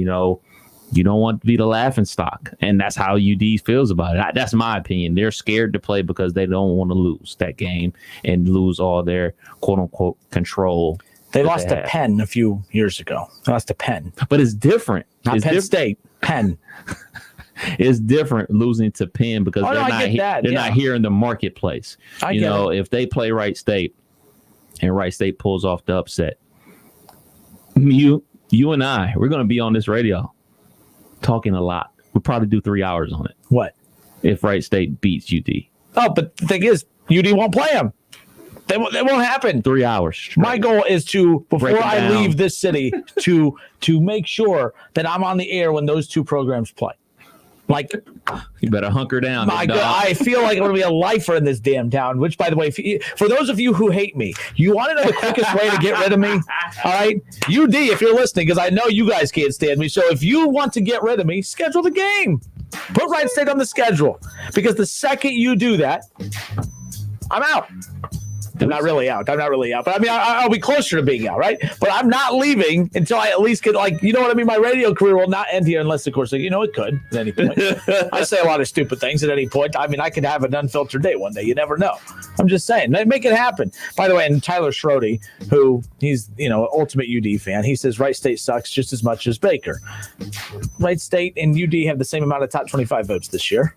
you don't want to be the laughing stock. And that's how UD feels about it. That's my opinion. They're scared to play because they don't want to lose that game and lose all their quote unquote control. They lost to Penn a few years ago. They lost to Penn. But it's different. Not Penn State. Penn. It's different losing to Penn because they're not here in the marketplace. If they play Wright State and Wright State pulls off the upset, you and I, we're going to be on this radio talking a lot. We'll probably do 3 hours on it. What? If Wright State beats UD. Oh, but the thing is, UD won't play them. That won't happen. 3 hours. Straight. My goal is before I leave this city, to make sure that I'm on the air when those two programs play. Like, you better hunker down. My God, I feel like I'm going to be a lifer in this damn town, which, by the way, for those of you who hate me, you want to know the quickest way to get rid of me? All right? UD, if you're listening, because I know you guys can't stand me. So if you want to get rid of me, schedule the game. Put Wright State on the schedule. Because the second you do that, I'm out. I'm not really out. But I mean, I'll be closer to being out, right? But I'm not leaving until I at least get, like, you know what I mean? My radio career will not end here unless, of course, it could at any point. I say a lot of stupid things at any point. I mean, I could have an unfiltered day one day. You never know. I'm just saying. Make it happen. By the way, and Tyler Schroeder, who he's, ultimate UD fan, he says Wright State sucks just as much as Baker. Wright State and UD have the same amount of top 25 votes this year.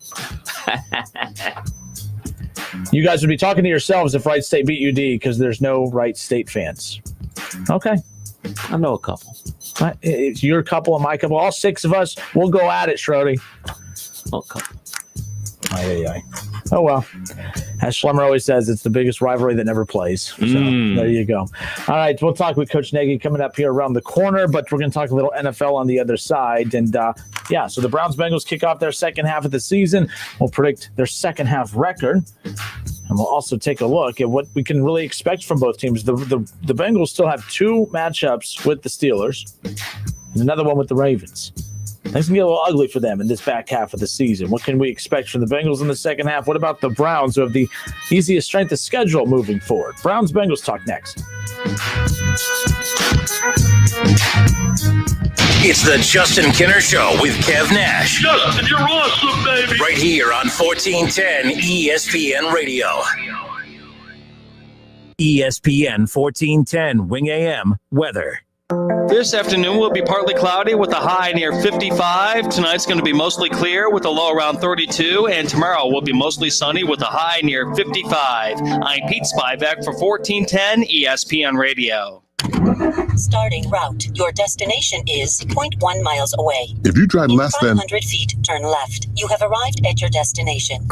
You guys would be talking to yourselves if Wright State beat UD because there's no Wright State fans. Okay. I know a couple. It's your couple and my couple. All six of us, we'll go at it, Schroeder. A couple. Oh, well. As Schlemmer always says, it's the biggest rivalry that never plays. So there you go. All right, we'll talk with Coach Nagy coming up here around the corner, but we're going to talk a little NFL on the other side. And, so the Browns-Bengals kick off their second half of the season. We'll predict their second half record. And we'll also take a look at what we can really expect from both teams. The Bengals still have 2 matchups with the Steelers and another one with the Ravens. Things can get a little ugly for them in this back half of the season. What can we expect from the Bengals in the second half? What about the Browns, who have the easiest strength of schedule moving forward? Browns-Bengals talk next. It's the Justin Kinner Show with Kev Nash. Justin, you're awesome, baby. Right here on 1410 ESPN Radio. ESPN 1410 Wing AM weather. This afternoon will be partly cloudy with a high near 55. Tonight's going to be mostly clear with a low around 32. And tomorrow will be mostly sunny with a high near 55. I'm Pete Spivak for 1410 ESPN Radio. Starting route. Your destination is 0.1 miles away. If you drive less than 500 feet, turn left. You have arrived at your destination.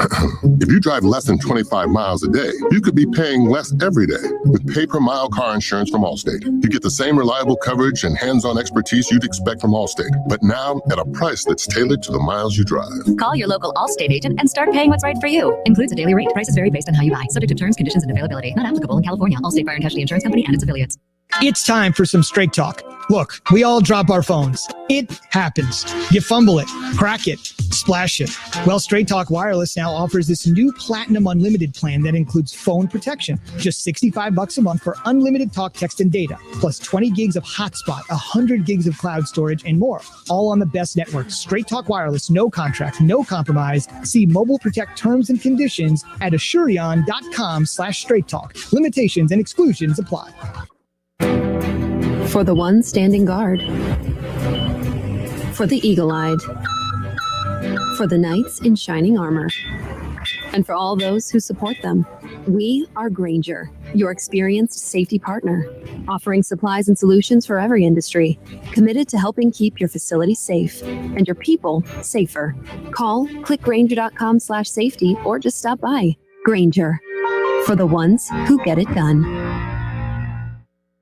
If you drive less than 25 miles a day, you could be paying less every day with pay-per-mile car insurance from Allstate. You get the same reliable coverage and hands-on expertise you'd expect from Allstate, but now at a price that's tailored to the miles you drive. Call your local Allstate agent and start paying what's right for you. Includes a daily rate. Prices vary based on how you buy. Subject to terms, conditions, and availability. Not applicable in California. Allstate Fire and Casualty Insurance Company and its affiliates. It's time for some straight talk. Look, we all drop our phones. It happens. You fumble it, crack it, splash it. Well, Straight Talk Wireless now offers this new Platinum Unlimited plan that includes phone protection. Just $65 a month for unlimited talk, text, and data, plus 20 gigs of hotspot, 100 gigs of cloud storage, and more. All on the best network. Straight Talk Wireless, no contract, no compromise. See Mobile Protect terms and conditions at Asurion.com/Straight Talk. Limitations and exclusions apply. For the one standing guard. For the eagle-eyed. For the knights in shining armor. And for all those who support them. We are Grainger, your experienced safety partner, offering supplies and solutions for every industry, committed to helping keep your facilities safe and your people safer. Call, click Grainger.com/safety, or just stop by. Grainger, for the ones who get it done.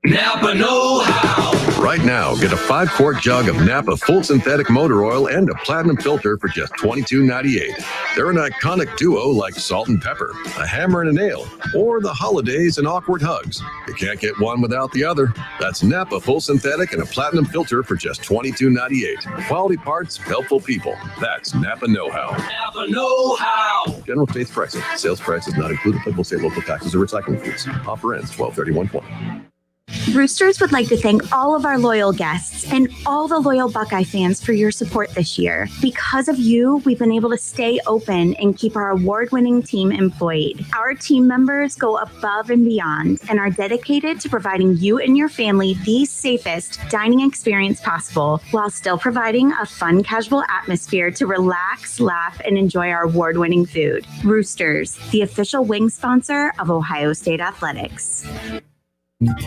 Napa know-how. Right now, get a 5-quart jug of Napa full synthetic motor oil and a platinum filter for just $22.98. They're an iconic duo like salt and pepper, a hammer and a nail, or the holidays and awkward hugs. You can't get one without the other. That's Napa full synthetic and a platinum filter for just $22.98. Quality parts, helpful people. That's Napa know-how. Napa know-how. General states pricing. Sales price is not included. Applicable state local taxes or recycling fees. Offer ends 12/31/20. Roosters would like to thank all of our loyal guests and all the loyal Buckeye fans for your support this year. Because of you, we've been able to stay open and keep our award-winning team employed. Our team members go above and beyond and are dedicated to providing you and your family the safest dining experience possible while still providing a fun, casual atmosphere to relax, laugh, and enjoy our award-winning food. Roosters, the official wing sponsor of Ohio State Athletics.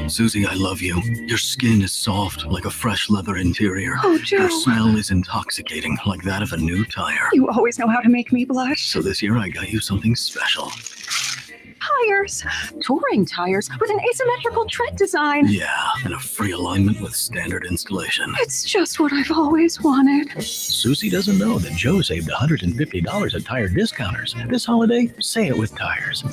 Susie, I love you. Your skin is soft, like a fresh leather interior. Oh, Joe. Your smell is intoxicating, like that of a new tire. You always know how to make me blush. So this year I got you something special. Tires. Touring tires with an asymmetrical tread design. Yeah, and a free alignment with standard installation. It's just what I've always wanted. Susie doesn't know that Joe saved $150 at tire discounters. This holiday, say it with tires.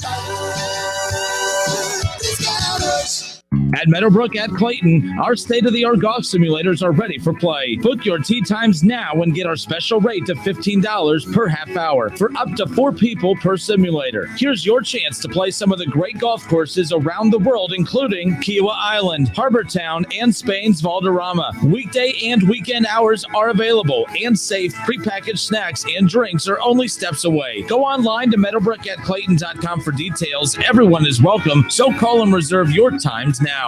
At Meadowbrook at Clayton, our state-of-the-art golf simulators are ready for play. Book your tee times now and get our special rate of $15 per half hour for up to 4 people per simulator. Here's your chance to play some of the great golf courses around the world, including Kiowa Island, Harbor Town, and Spain's Valderrama. Weekday and weekend hours are available, and safe prepackaged snacks and drinks are only steps away. Go online to meadowbrookatclayton.com for details. Everyone is welcome, so call and reserve your times now.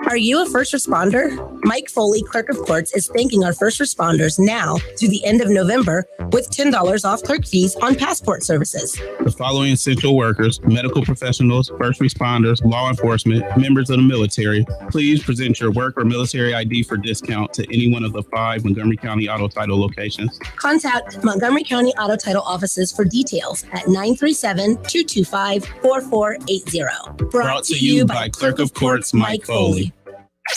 Are you a first responder? Mike Foley, Clerk of Courts, is thanking our first responders now through the end of November with $10 off clerk fees on passport services. The following essential workers, medical professionals, first responders, law enforcement, members of the military, please present your work or military ID for discount to any one of the 5 Montgomery County Auto Title locations. Contact Montgomery County Auto Title offices for details at 937-225-4480. Brought to you by Clerk of Courts Mike Foley.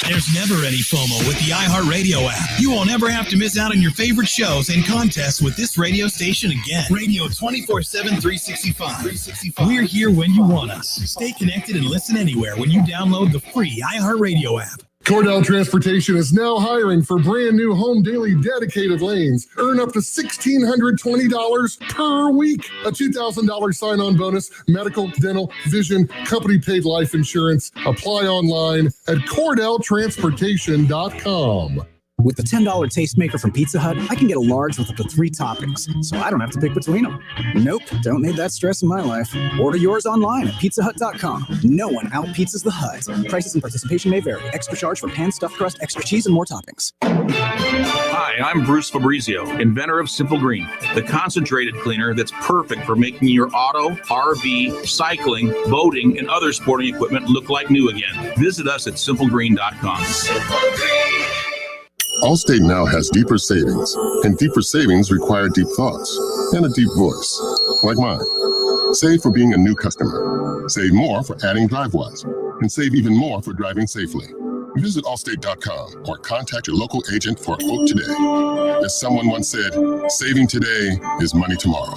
There's never any FOMO with the iHeartRadio app. You won't ever have to miss out on your favorite shows and contests with this radio station again. Radio 24/7, 365. We're here when you want us. Stay connected and listen anywhere when you download the free iHeartRadio app. Cordell Transportation is now hiring for brand new home daily dedicated lanes. Earn up to $1,620 per week. A $2,000 sign-on bonus, medical, dental, vision, company paid life insurance. Apply online at CordellTransportation.com. With the $10 tastemaker from Pizza Hut, I can get a large with up to 3 toppings, so I don't have to pick between them. Nope, don't need that stress in my life. Order yours online at pizzahut.com. No one out-pizzas the Hut. Prices and participation may vary. Extra charge for pan, stuffed crust, extra cheese, and more toppings. Hi, I'm Bruce Fabrizio, inventor of Simple Green, the concentrated cleaner that's perfect for making your auto, RV, cycling, boating, and other sporting equipment look like new again. Visit us at simplegreen.com. Allstate now has deeper savings, and deeper savings require deep thoughts and a deep voice, like mine. Save for being a new customer. Save more for adding DriveWise, and save even more for driving safely. Visit Allstate.com or contact your local agent for a quote today. As someone once said, saving today is money tomorrow.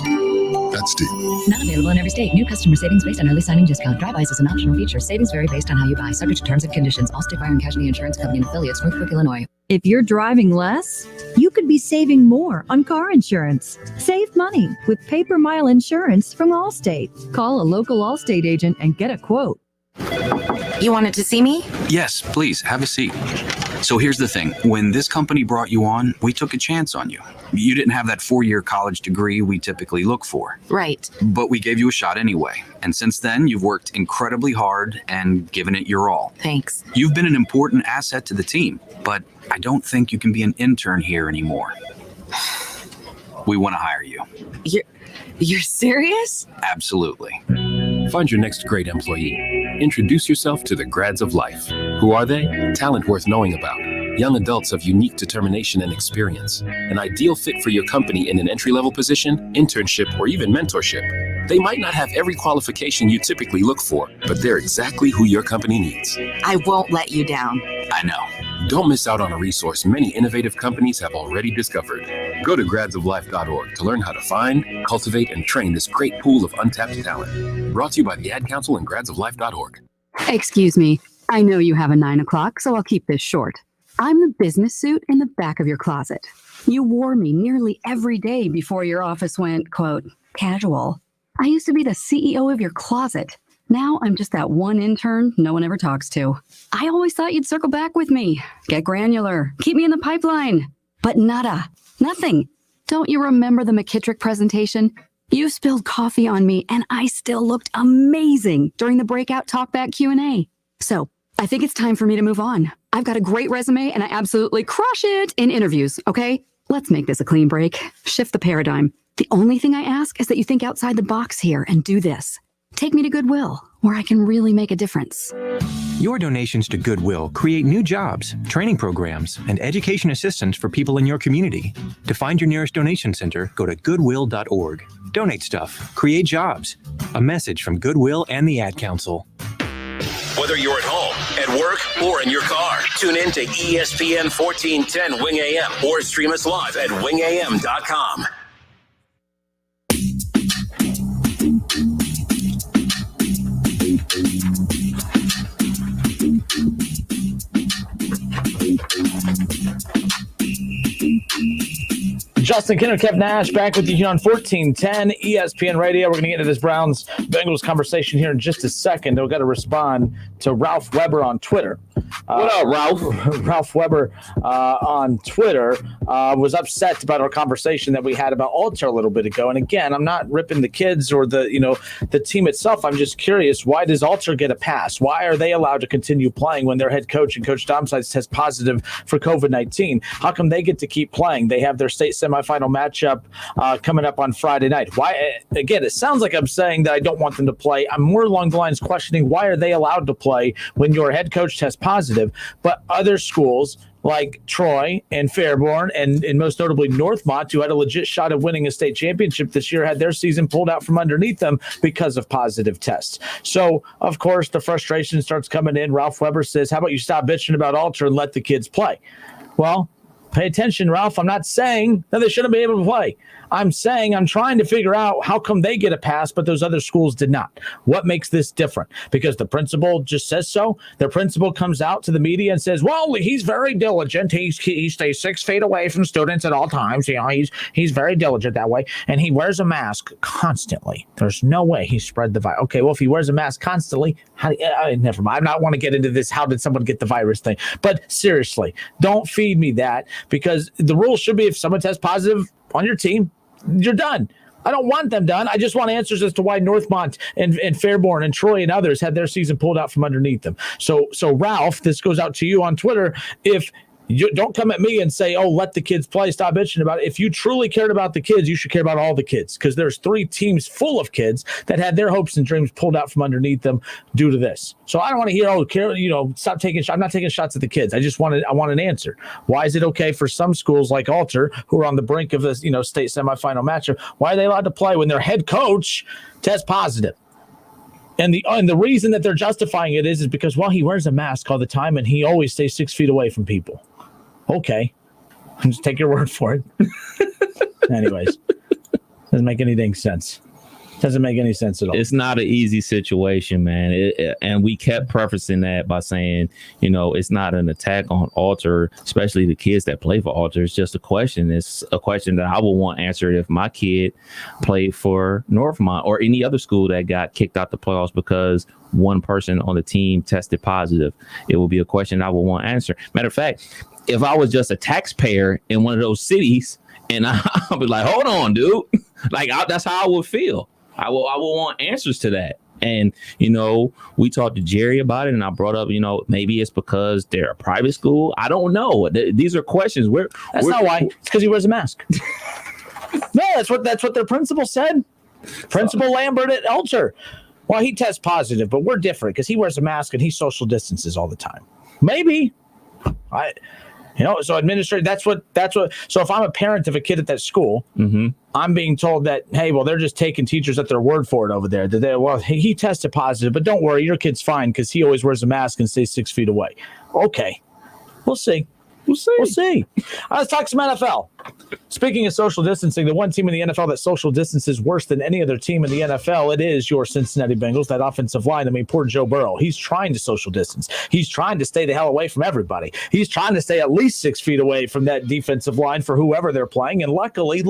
That's deep. Not available in every state. New customer savings based on early signing discount. DriveWise is an optional feature. Savings vary based on how you buy. Subject to terms and conditions. Allstate Fire and Casualty Insurance Company and affiliates. Northbrook, Illinois. If you're driving less, you could be saving more on car insurance. Save money with Paper Mile Insurance from Allstate. Call a local Allstate agent and get a quote. You wanted to see me? Yes, please, have a seat. So here's the thing. When this company brought you on, we took a chance on you. You didn't have that 4-year college degree we typically look for. Right. But we gave you a shot anyway. And since then, you've worked incredibly hard and given it your all. Thanks. You've been an important asset to the team, but I don't think you can be an intern here anymore. We want to hire you. You're serious? Absolutely. Find your next great employee. Introduce yourself to the grads of life. Who are they? Talent worth knowing about. Young adults of unique determination and experience. An ideal fit for your company in an entry-level position, internship, or even mentorship. They might not have every qualification you typically look for, but they're exactly who your company needs. I won't let you down. I know. Don't miss out on a resource many innovative companies have already discovered. Go to gradsoflife.org to learn how to find, cultivate, and train this great pool of untapped talent. Brought to you by the Ad Council and gradsoflife.org. Excuse me. I know you have a 9 o'clock, so I'll keep this short. I'm the business suit in the back of your closet. You wore me nearly every day before your office went, quote, casual. I used to be the CEO of your closet. Now I'm just that one intern no one ever talks to. I always thought you'd circle back with me, get granular, keep me in the pipeline. But nada, nothing. Don't you remember the McKittrick presentation? You spilled coffee on me and I still looked amazing during the breakout talkback Q&A. So I think it's time for me to move on. I've got a great resume and I absolutely crush it in interviews, okay? Let's make this a clean break. Shift the paradigm. The only thing I ask is that you think outside the box here and do this. Take me to Goodwill, where I can really make a difference. Your donations to Goodwill create new jobs, training programs, and education assistance for people in your community. To find your nearest donation center, go to goodwill.org. Donate stuff, create jobs. A message from Goodwill and the Ad Council. Whether you're at home, at work, or in your car, tune in to ESPN 1410 Wing AM or stream us live at wingam.com. Justin Kinner, Kev Nash, back with you here on 1410 ESPN Radio. We're going to get into this Browns-Bengals conversation here in just a second. We've got to respond to Ralph Weber on Twitter. What up, Ralph? Ralph Weber on Twitter was upset about our conversation that we had about Alter a little bit ago. And again, I'm not ripping the kids or the team itself. I'm just curious, why does Alter get a pass? Why are they allowed to continue playing when their head coach and Coach Domsides test positive for COVID-19? How come they get to keep playing? They have their state semifinal matchup coming up on Friday night. Why? Again, it sounds like I'm saying that I don't want them to play. I'm more along the lines questioning, why are they allowed to play when your head coach tests positive positive. But other schools like Troy and Fairborn and most notably Northmont, who had a legit shot of winning a state championship this year, had their season pulled out from underneath them because of positive tests. So, of course, the frustration starts coming in. Ralph Weber says, how about you stop bitching about Alter and let the kids play? Well, pay attention, Ralph. I'm not saying that they shouldn't be able to play. I'm saying I'm trying to figure out how come they get a pass, but those other schools did not. What makes this different? Because the principal just says so. The principal comes out to the media and says, well, he's very diligent. He stays 6 feet away from students at all times. You know, he's very diligent that way. And he wears a mask constantly. There's no way he spread the virus. Okay, well, if he wears a mask constantly, never mind. I don't want to get into this, how did someone get the virus thing. But seriously, don't feed me that, because the rule should be if someone tests positive on your team, you're done. I don't want them done. I just want answers as to why Northmont and Fairborn and Troy and others had their season pulled out from underneath them. So Ralph, this goes out to you on Twitter. If you don't come at me and say, oh, let the kids play, stop bitching about it. If you truly cared about the kids, you should care about all the kids, because there's 3 teams full of kids that had their hopes and dreams pulled out from underneath them due to this. So I don't want to hear, stop taking shots. I'm not taking shots at the kids. I want an answer. Why is it okay for some schools like Alter, who are on the brink of this, state semifinal matchup, why are they allowed to play when their head coach tests positive? And the reason that they're justifying it is because, well, he wears a mask all the time and he always stays 6 feet away from people. Okay, just take your word for it. Anyways, doesn't make any dang sense. Doesn't make any sense at all. It's not an easy situation, man. And we kept prefacing that by saying, it's not an attack on Alter, especially the kids that play for Alter. It's just a question. It's a question that I would want answered if my kid played for Northmont or any other school that got kicked out the playoffs because one person on the team tested positive. It will be a question I would want answered. Matter of fact, if I was just a taxpayer in one of those cities, and I'll be like, hold on, dude. That's how I would feel. I will want answers to that. And, we talked to Jerry about it, and I brought up, maybe it's because they're a private school. I don't know. These are questions. That's not why. It's because he wears a mask. No, that's what their principal said. Principal Lambert at Alter. Well, he tests positive, but we're different because he wears a mask and he social distances all the time. Maybe. So administrator, that's what. So if I'm a parent of a kid at that school, I'm being told that, hey, well, they're just taking teachers at their word for it over there. He tested positive, but don't worry, your kid's fine because he always wears a mask and stays 6 feet away. Okay, we'll see. We'll see. Let's talk some NFL. Speaking of social distancing, the one team in the NFL that social distances worse than any other team in the NFL, it is your Cincinnati Bengals, that offensive line. I mean, poor Joe Burrow. He's trying to social distance. He's trying to stay the hell away from everybody. He's trying to stay at least 6 feet away from that defensive line for whoever they're playing. And luckily,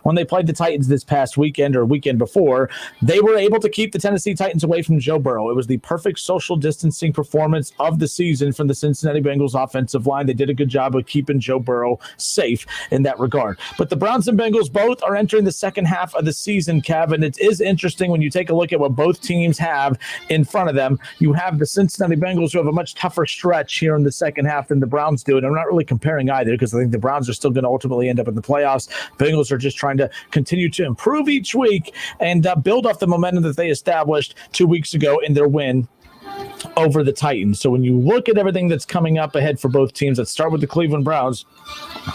when they played the Titans this past weekend or weekend before, they were able to keep the Tennessee Titans away from Joe Burrow. It was the perfect social distancing performance of the season from the Cincinnati Bengals offensive line. They did a good job of keeping Joe Burrow safe in that regard. But the Browns and Bengals both are entering the second half of the season, Kev, and it is interesting when you take a look at what both teams have in front of them. You have the Cincinnati Bengals, who have a much tougher stretch here in the second half than the Browns do, and I'm not really comparing either because I think the Browns are still going to ultimately end up in the playoffs. Bengals are just trying to continue to improve each week and build off the momentum that they established 2 weeks ago in their win over the Titans. So when you look at everything that's coming up ahead for both teams, let's start with the Cleveland Browns.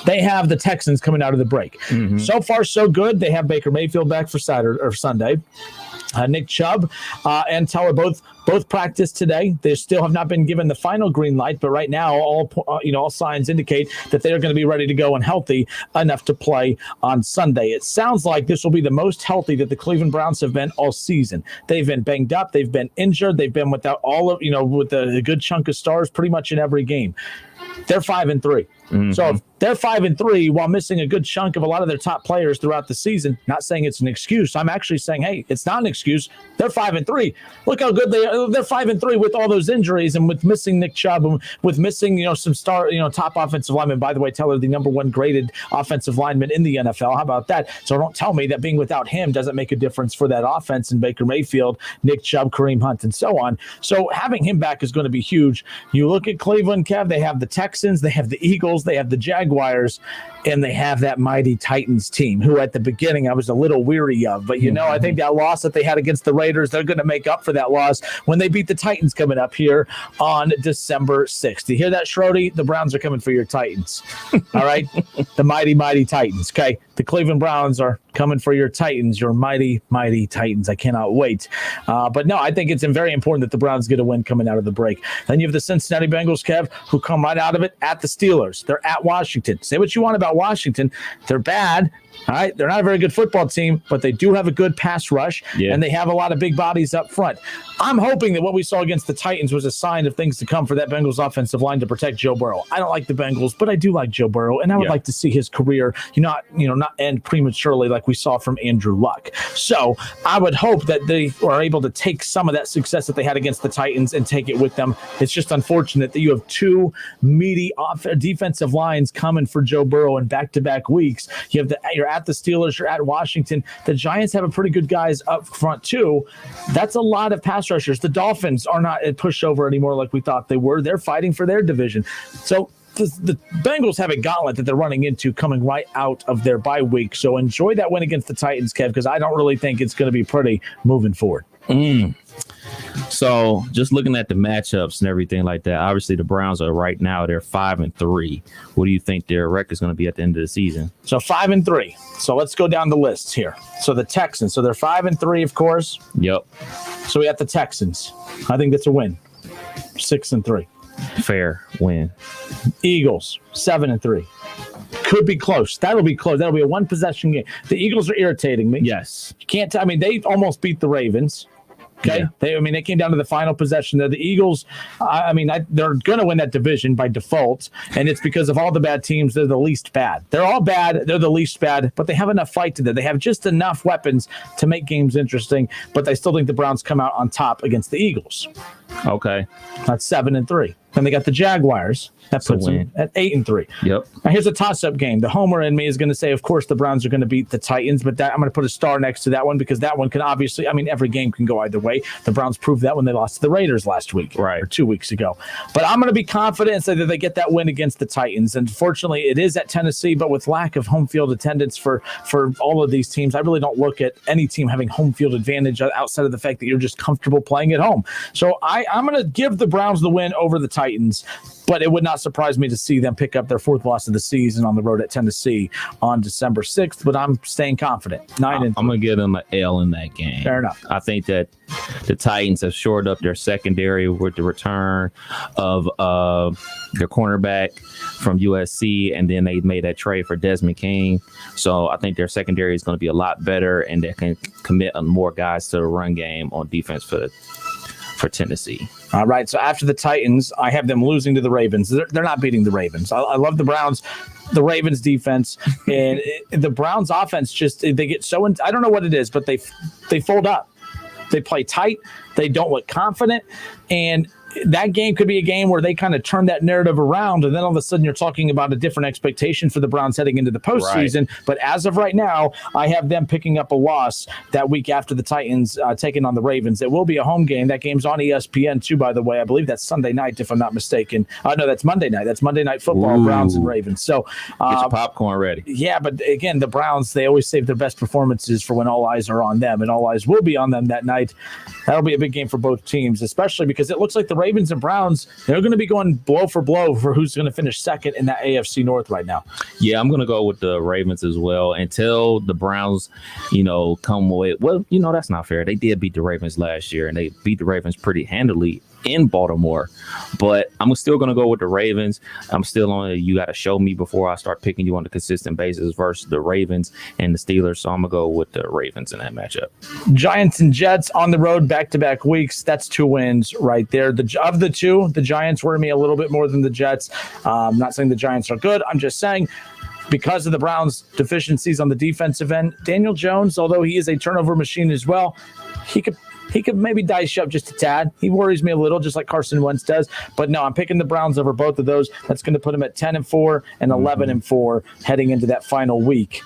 They have the Texans coming out of the break. So far, so good. They have Baker Mayfield back for Saturday or Sunday. Nick Chubb and Teller both practiced today. They still have not been given the final green light, but right now all signs indicate that they are going to be ready to go and healthy enough to play on Sunday. It sounds like this will be the most healthy that the Cleveland Browns have been all season. They've been banged up, they've been injured, they've been without with a good chunk of stars pretty much in every game. They're 5-3. So if they're 5-3 while missing a good chunk of a lot of their top players throughout the season. Not saying it's an excuse. I'm actually saying, hey, it's not an excuse. They're 5-3. Look how good they are. They're 5-3 with all those injuries and with missing Nick Chubb and with missing, some star, top offensive linemen. By the way, Teller, the number one graded offensive lineman in the NFL. How about that? So don't tell me that being without him doesn't make a difference for that offense in Baker Mayfield, Nick Chubb, Kareem Hunt, and so on. So having him back is going to be huge. You look at Cleveland, Kev, they have the Texans, they have the Eagles, they have the Jaguars, and they have that mighty Titans team, who at the beginning I was a little weary of. But, I think that loss that they had against the Raiders, they're going to make up for that loss when they beat the Titans coming up here on December 6th. You hear that, Schrody? The Browns are coming for your Titans. All right? The mighty, mighty Titans. Okay? The Cleveland Browns are coming for your Titans, your mighty, mighty Titans. I cannot wait. But no, I think it's very important that the Browns get a win coming out of the break. Then you have the Cincinnati Bengals, Kev, who come right out of it at the Steelers. They're at Washington. Say what you want about Washington. They're bad. All right, they're not a very good football team, but they do have a good pass rush, and they have a lot of big bodies up front. I'm hoping that what we saw against the Titans was a sign of things to come for that Bengals offensive line to protect Joe Burrow. I don't like the Bengals, but I do like Joe Burrow, and I would like to see his career not end prematurely like we saw from Andrew Luck. So I would hope that they are able to take some of that success that they had against the Titans and take it with them. It's just unfortunate that you have two meaty defensive lines coming for Joe Burrow in back-to-back weeks. You're at the Steelers, you're at Washington. The Giants have a pretty good guys up front too. That's a lot of pass rushers. The Dolphins are not a pushover anymore like we thought they were. They're fighting for their division. So the Bengals have a gauntlet that they're running into coming right out of their bye week. So enjoy that win against the Titans, Kev, because I don't really think it's going to be pretty moving forward. So just looking at the matchups and everything like that, obviously the Browns are right now, they're 5-3. What do you think their record is going to be at the end of the season? So 5-3. So let's go down the list here. So the Texans, so they're 5-3, of course. Yep. So we got the Texans. I think that's a win. 6-3. Fair win. Eagles, 7-3. Could be close. That'll be close. That'll be a one possession game. The Eagles are irritating me. Yes. You can't. They almost beat the Ravens. Okay. Yeah. They came down to the final possession there. The Eagles, they're going to win that division by default, and it's because of all the bad teams. They're the least bad. They're all bad. They're the least bad, but they have enough fight to them. They have just enough weapons to make games interesting, but I still think the Browns come out on top against the Eagles. Okay. That's 7-3. Then they got the Jaguars. That puts them at 8-3. Yep. Now here's a toss-up game. The homer in me is going to say, of course, the Browns are going to beat the Titans, but I'm going to put a star next to that one because that one can obviously, every game can go either way. The Browns proved that when they lost to the Raiders last week, or 2 weeks ago. But I'm going to be confident and say that they get that win against the Titans. And fortunately, it is at Tennessee, but with lack of home field attendance for all of these teams, I really don't look at any team having home field advantage outside of the fact that you're just comfortable playing at home. So I'm going to give the Browns the win over the Titans. But it would not surprise me to see them pick up their fourth loss of the season on the road at Tennessee on December 6th. But I'm staying confident. 9-3. I'm going to give them an L in that game. Fair enough. I think that the Titans have shored up their secondary with the return of their cornerback from USC, and then they made that trade for Desmond King. So I think their secondary is going to be a lot better, and they can commit more guys to the run game on defense for Tennessee. All right, so after the Titans, I have them losing to the Ravens. They're not beating the Ravens. I love the Browns, the Ravens defense, and the Browns offense they get so I don't know what it is, but they fold up. They play tight. They don't look confident, and that game could be a game where they kind of turn that narrative around, and then all of a sudden you're talking about a different expectation for the Browns heading into the postseason. Right. But as of right now, I have them picking up a loss that week after the Titans taking on the Ravens. It will be a home game. That game's on ESPN too, by the way. I believe that's Sunday night, if I'm not mistaken. No, that's Monday night. That's Monday Night Football, Ooh. Browns and Ravens. So get your popcorn ready. Yeah, but again, the Browns, they always save their best performances for when all eyes are on them, and all eyes will be on them that night. That'll be a big game for both teams, especially because it looks like the Ravens and Browns, they're going to be going blow for blow for who's going to finish second in that AFC North right now. Yeah, I'm going to go with the Ravens as well until the Browns, come away. Well, that's not fair. They did beat the Ravens last year, and they beat the Ravens pretty handily in Baltimore, but I'm still going to go with the Ravens. I'm still on it. You got to show me before I start picking you on a consistent basis versus the Ravens and the Steelers. So I'm going to go with the Ravens in that matchup. Giants and Jets on the road back-to-back weeks. That's 2 wins right there. Of the two, the Giants worry me a little bit more than the Jets. I'm not saying the Giants are good. I'm just saying because of the Browns' deficiencies on the defensive end, Daniel Jones, although he is a turnover machine as well, he could maybe dice up just a tad. He worries me a little, just like Carson Wentz does. But no, I'm picking the Browns over both of those. That's going to put them at 10-4 and 11-4 heading into that final week.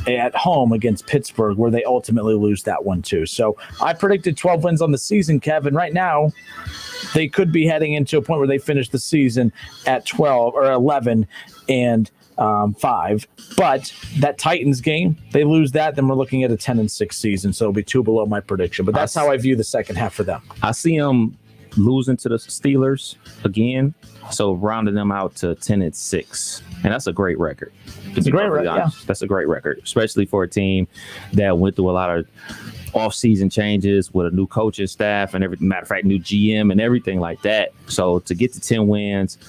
at home against Pittsburgh, where they ultimately lose that one too. So I predicted 12 wins on the season, Kevin. Right now, they could be heading into a point where they finish the season at 12 or 11 and 5. But that Titans game, they lose that, then we're looking at a 10-6 season. So it'll be 2 below my prediction. But that's how I view the second half for them. I see them losing to the Steelers again, so rounding them out to 10-6, and that's a great record. It's a great record. Yeah. That's a great record, especially for a team that went through a lot of off-season changes with a new coaching staff and everything. Matter of fact, new GM and everything like that. So to get to 10 wins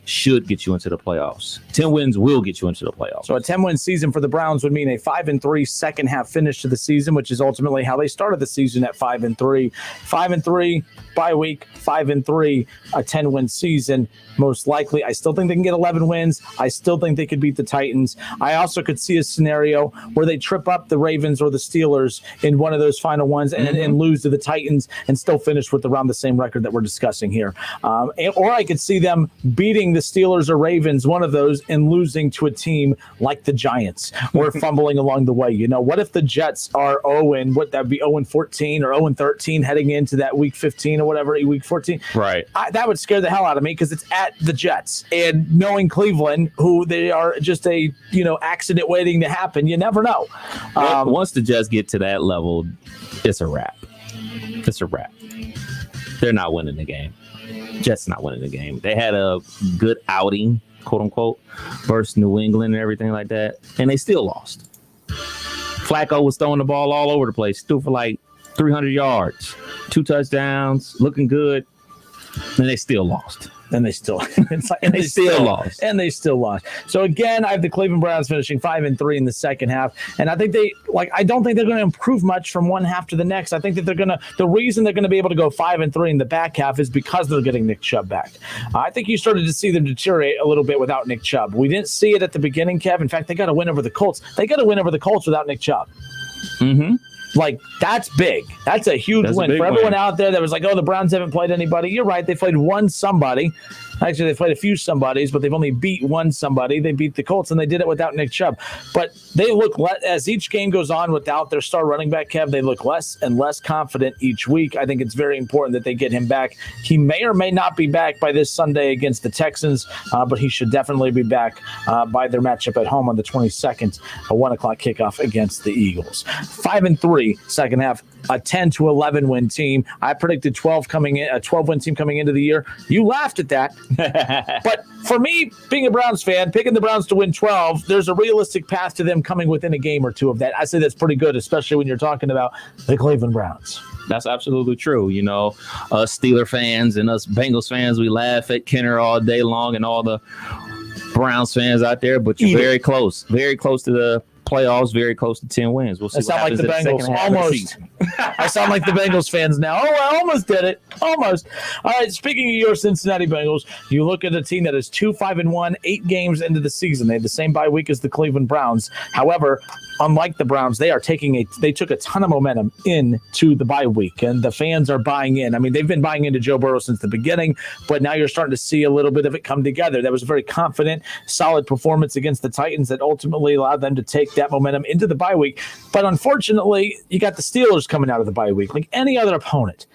should get you into the playoffs. 10 wins will get you into the playoffs. So a 10-win season for the Browns would mean a 5-3 second half finish to the season, which is ultimately how they started the season at 5-3. 5-3 bye week, 5-3, a 10-win season. Most likely, I still think they can get 11 wins. I still think they could beat the Titans. I also could see a scenario where they trip up the Ravens or the Steelers in one of those final ones and lose to the Titans and still finish with around the same record that we're discussing here. Or I could see them beating the Steelers or Ravens, one of those, and losing to a team like the Giants or fumbling along the way. You know, what if the Jets are 0-, what that would be 0-14 or 0-13 heading into that week 15 or whatever, week 14? Right. That would scare the hell out of me because it's at the Jets. And knowing Cleveland, who they are just a, accident waiting to happen, you never know. Once the Jets get to that level, it's a wrap. It's a wrap. They're not winning the game. Jets not winning the game. They had a good outing, quote unquote, versus New England and everything like that, and they still lost. Flacco was throwing the ball all over the place, threw for like 300 yards, 2 touchdowns, looking good, and they still lost. And they still lost. And they still lost. So again, I have the Cleveland Browns finishing 5-3 in the second half. And I think I don't think they're going to improve much from one half to the next. I think that the reason they're going to be able to go 5-3 in the back half is because they're getting Nick Chubb back. I think you started to see them deteriorate a little bit without Nick Chubb. We didn't see it at the beginning, Kev. In fact, they got to win over the Colts. They got to win over the Colts without Nick Chubb. Mm-hmm. Like, that's big. That's a huge win. For everyone out there that was like, oh, the Browns haven't played anybody. You're right. They played one somebody. Actually, they played a few somebodies, but they've only beat one somebody. They beat the Colts, and they did it without Nick Chubb. But they look, as each game goes on without their star running back, Kev, they look less and less confident each week. I think it's very important that they get him back. He may or may not be back by this Sunday against the Texans, but he should definitely be back by their matchup at home on the 22nd, a 1 o'clock kickoff against the Eagles. 5-3 second half, a 10-11 win team. I predicted 12-win team coming into the year. You laughed at that. But for me, being a Browns fan, picking the Browns to win 12, there's a realistic path to them coming within a game or two of that. I say that's pretty good, especially when you're talking about the Cleveland Browns. That's absolutely true. Us Steeler fans and us Bengals fans, we laugh at Kenner all day long and all the Browns fans out there, but you're very close to the playoffs, very close to 10 wins. We'll see. I sound like the Bengals. Almost. I sound like the Bengals fans now. Oh, I almost did it. Almost. All right, speaking of your Cincinnati Bengals, you look at a team that is 2-5-1, 8 games into the season. They had the same bye week as the Cleveland Browns. However, unlike the Browns, they took a ton of momentum into the bye week, and the fans are buying in. I mean, they've been buying into Joe Burrow since the beginning, but now you're starting to see a little bit of it come together. That was a very confident, solid performance against the Titans that ultimately allowed them to take that momentum into the bye week. But unfortunately, you got the Steelers coming out of the bye week, like any other opponent.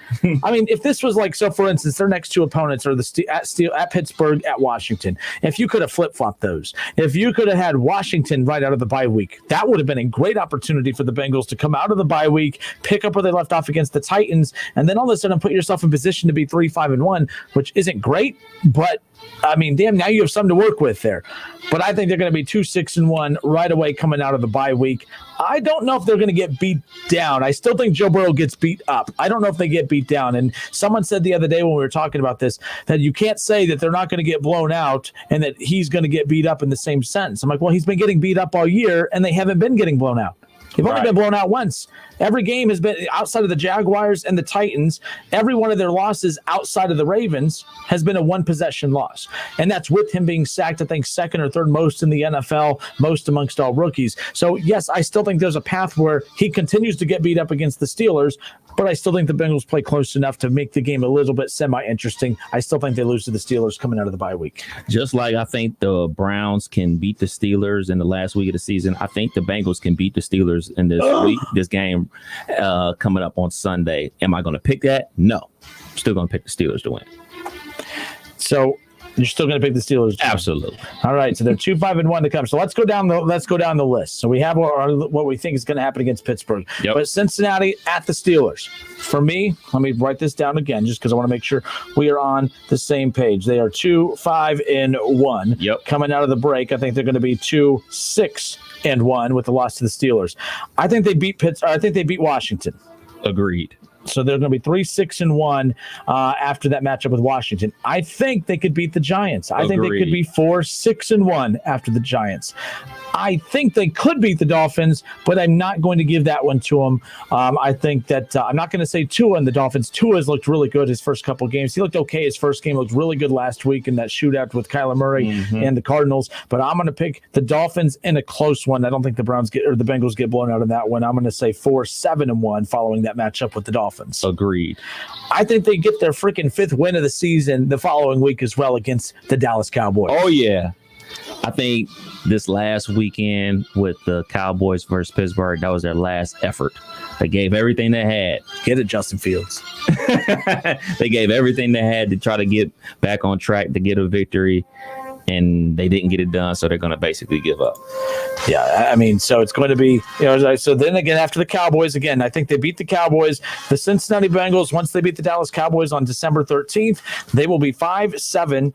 I mean, if this was like, so for instance, their next 2 opponents are at Pittsburgh, at Washington. If you could have flip-flopped those, if you could have had Washington right out of the bye week, that would have been a great opportunity for the Bengals to come out of the bye week, pick up where they left off against the Titans, and then all of a sudden put yourself in position to be 3-5-1, which isn't great, but I mean, damn, now you have something to work with there. But I think they're going to be 2-6-1 right away coming out of the bye week. I don't know if they're going to get beat down. I still think Joe Burrow gets beat up. I don't know if they get beat down. And someone said the other day when we were talking about this that you can't say that they're not going to get blown out and that he's going to get beat up in the same sentence. I'm like, well, he's been getting beat up all year, and they haven't been getting blown out. They've only been blown out once. Every game has been outside of the Jaguars and the Titans. Every one of their losses outside of the Ravens has been a one-possession loss. And that's with him being sacked, I think, second or third most in the NFL, most amongst all rookies. So, yes, I still think there's a path where he continues to get beat up against the Steelers, but I still think the Bengals play close enough to make the game a little bit semi-interesting. I still think they lose to the Steelers coming out of the bye week. Just like I think the Browns can beat the Steelers in the last week of the season, I think the Bengals can beat the Steelers in this game coming up on Sunday. Am I going to pick that? No. I'm still going to pick the Steelers to win. So you're still going to pick the Steelers? Absolutely. All right. So they're 2-5-1 to come. So let's go down the list. So we have what we think is going to happen against Pittsburgh. Yep. But Cincinnati at the Steelers. For me, let me write this down again just because I want to make sure we are on the same page. They are 2-5-1. Yep. Coming out of the break, I think they're going to be 2-6-1 with the loss to the Steelers. I think they beat Washington. Agreed. So they're going to be 3-6-1 after that matchup with Washington. I think they could beat the Giants. I think they could be 4-6-1 after the Giants. I think they could beat the Dolphins, but I'm not going to give that one to them. I think that I'm not going to say Tua and the Dolphins. Tua has looked really good his first couple of games. He looked okay his first game. Looked really good last week in that shootout with Kyler Murray and the Cardinals. But I'm going to pick the Dolphins in a close one. I don't think the Bengals get blown out in that one. I'm going to say 4-7-1 following that matchup with the Dolphins. Agreed. I think they get their freaking 5th win of the season the following week as well against the Dallas Cowboys. Oh, yeah. I think this last weekend with the Cowboys versus Pittsburgh, that was their last effort. They gave everything they had. Get it, Justin Fields. They gave everything they had to try to get back on track to get a victory, and they didn't get it done, so they're going to basically give up. Yeah, I mean, so it's going to be, so then again, after the Cowboys, again, I think they beat the Cowboys. The Cincinnati Bengals, once they beat the Dallas Cowboys on December 13th, they will be 5-7-1.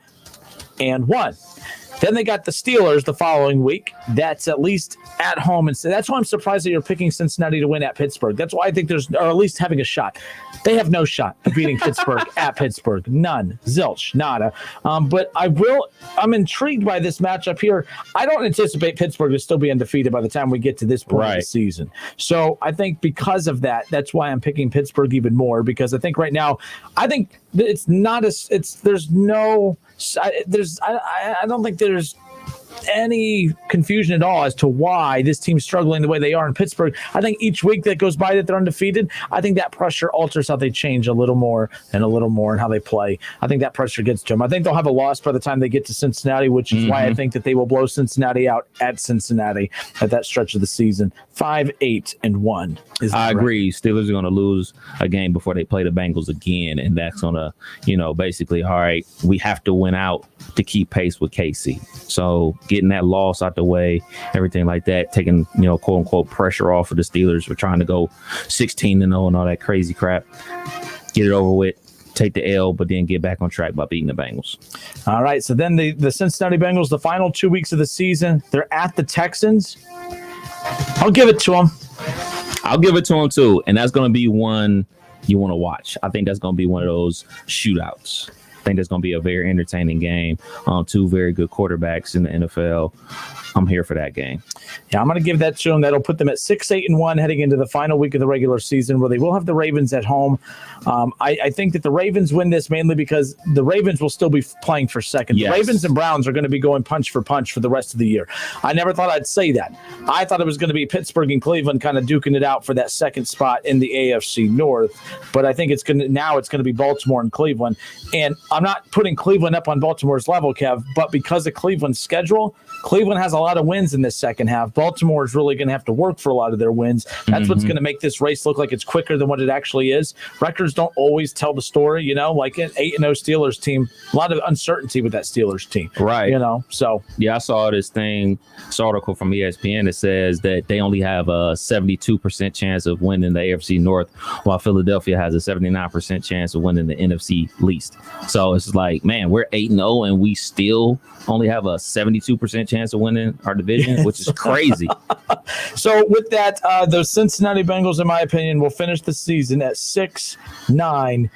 Then they got the Steelers the following week. That's at least at home. And so that's why I'm surprised that you're picking Cincinnati to win at Pittsburgh. That's why I think or at least having a shot. They have no shot of beating Pittsburgh at Pittsburgh. None. Zilch. Nada. But I'm intrigued by this matchup here. I don't anticipate Pittsburgh to still be undefeated by the time we get to this point of the season. So I think because of that, that's why I'm picking Pittsburgh even more, because I think right now, I think it's not I don't think there's any confusion at all as to why this team's struggling the way they are in Pittsburgh. I think each week that goes by that they're undefeated, I think that pressure alters how they change a little more and how they play. I think that pressure gets to them. I think they'll have a loss by the time they get to Cincinnati, which is why I think that they will blow Cincinnati out at Cincinnati at that stretch of the season. 5-8-1. I agree. Steelers are going to lose a game before they play the Bengals again, and that's going to, basically, all right, we have to win out to keep pace with KC. So getting that loss out the way, everything like that, taking, quote unquote pressure off of the Steelers. We're trying to go 16-0 and all that crazy crap. Get it over with, take the L, but then get back on track by beating the Bengals. All right. So then the Cincinnati Bengals, the final 2 weeks of the season, they're at the Texans. I'll give it to them. I'll give it to them too. And that's going to be one you want to watch. I think that's going to be one of those shootouts. I think that's going to be a very entertaining game. Two very good quarterbacks in the NFL. I'm here for that game. Yeah, I'm going to give that to them. That'll put them at 6-8-1 heading into the final week of the regular season, where they will have the Ravens at home. I think that the Ravens win this mainly because the Ravens will still be playing for second. Yes. The Ravens and Browns are going to be going punch for punch for the rest of the year. I never thought I'd say that. I thought it was going to be Pittsburgh and Cleveland kind of duking it out for that second spot in the AFC North. But I think it's going to be Baltimore and Cleveland. And I'm not putting Cleveland up on Baltimore's level, Kev, but because of Cleveland's schedule, Cleveland has a lot of wins in this second half. Baltimore is really going to have to work for a lot of their wins. That's what's going to make this race look like it's quicker than what it actually is. Records don't always tell the story, like an 8-0 Steelers team. A lot of uncertainty with that Steelers team. Right. So. Yeah, I saw this article from ESPN that says that they only have a 72% chance of winning the AFC North, while Philadelphia has a 79% chance of winning the NFC least. So it's like, man, we're 8-0 and we still only have a 72% chance of winning win our division, which is crazy. So with that, those Cincinnati Bengals, in my opinion, will finish the season at 6-9-1.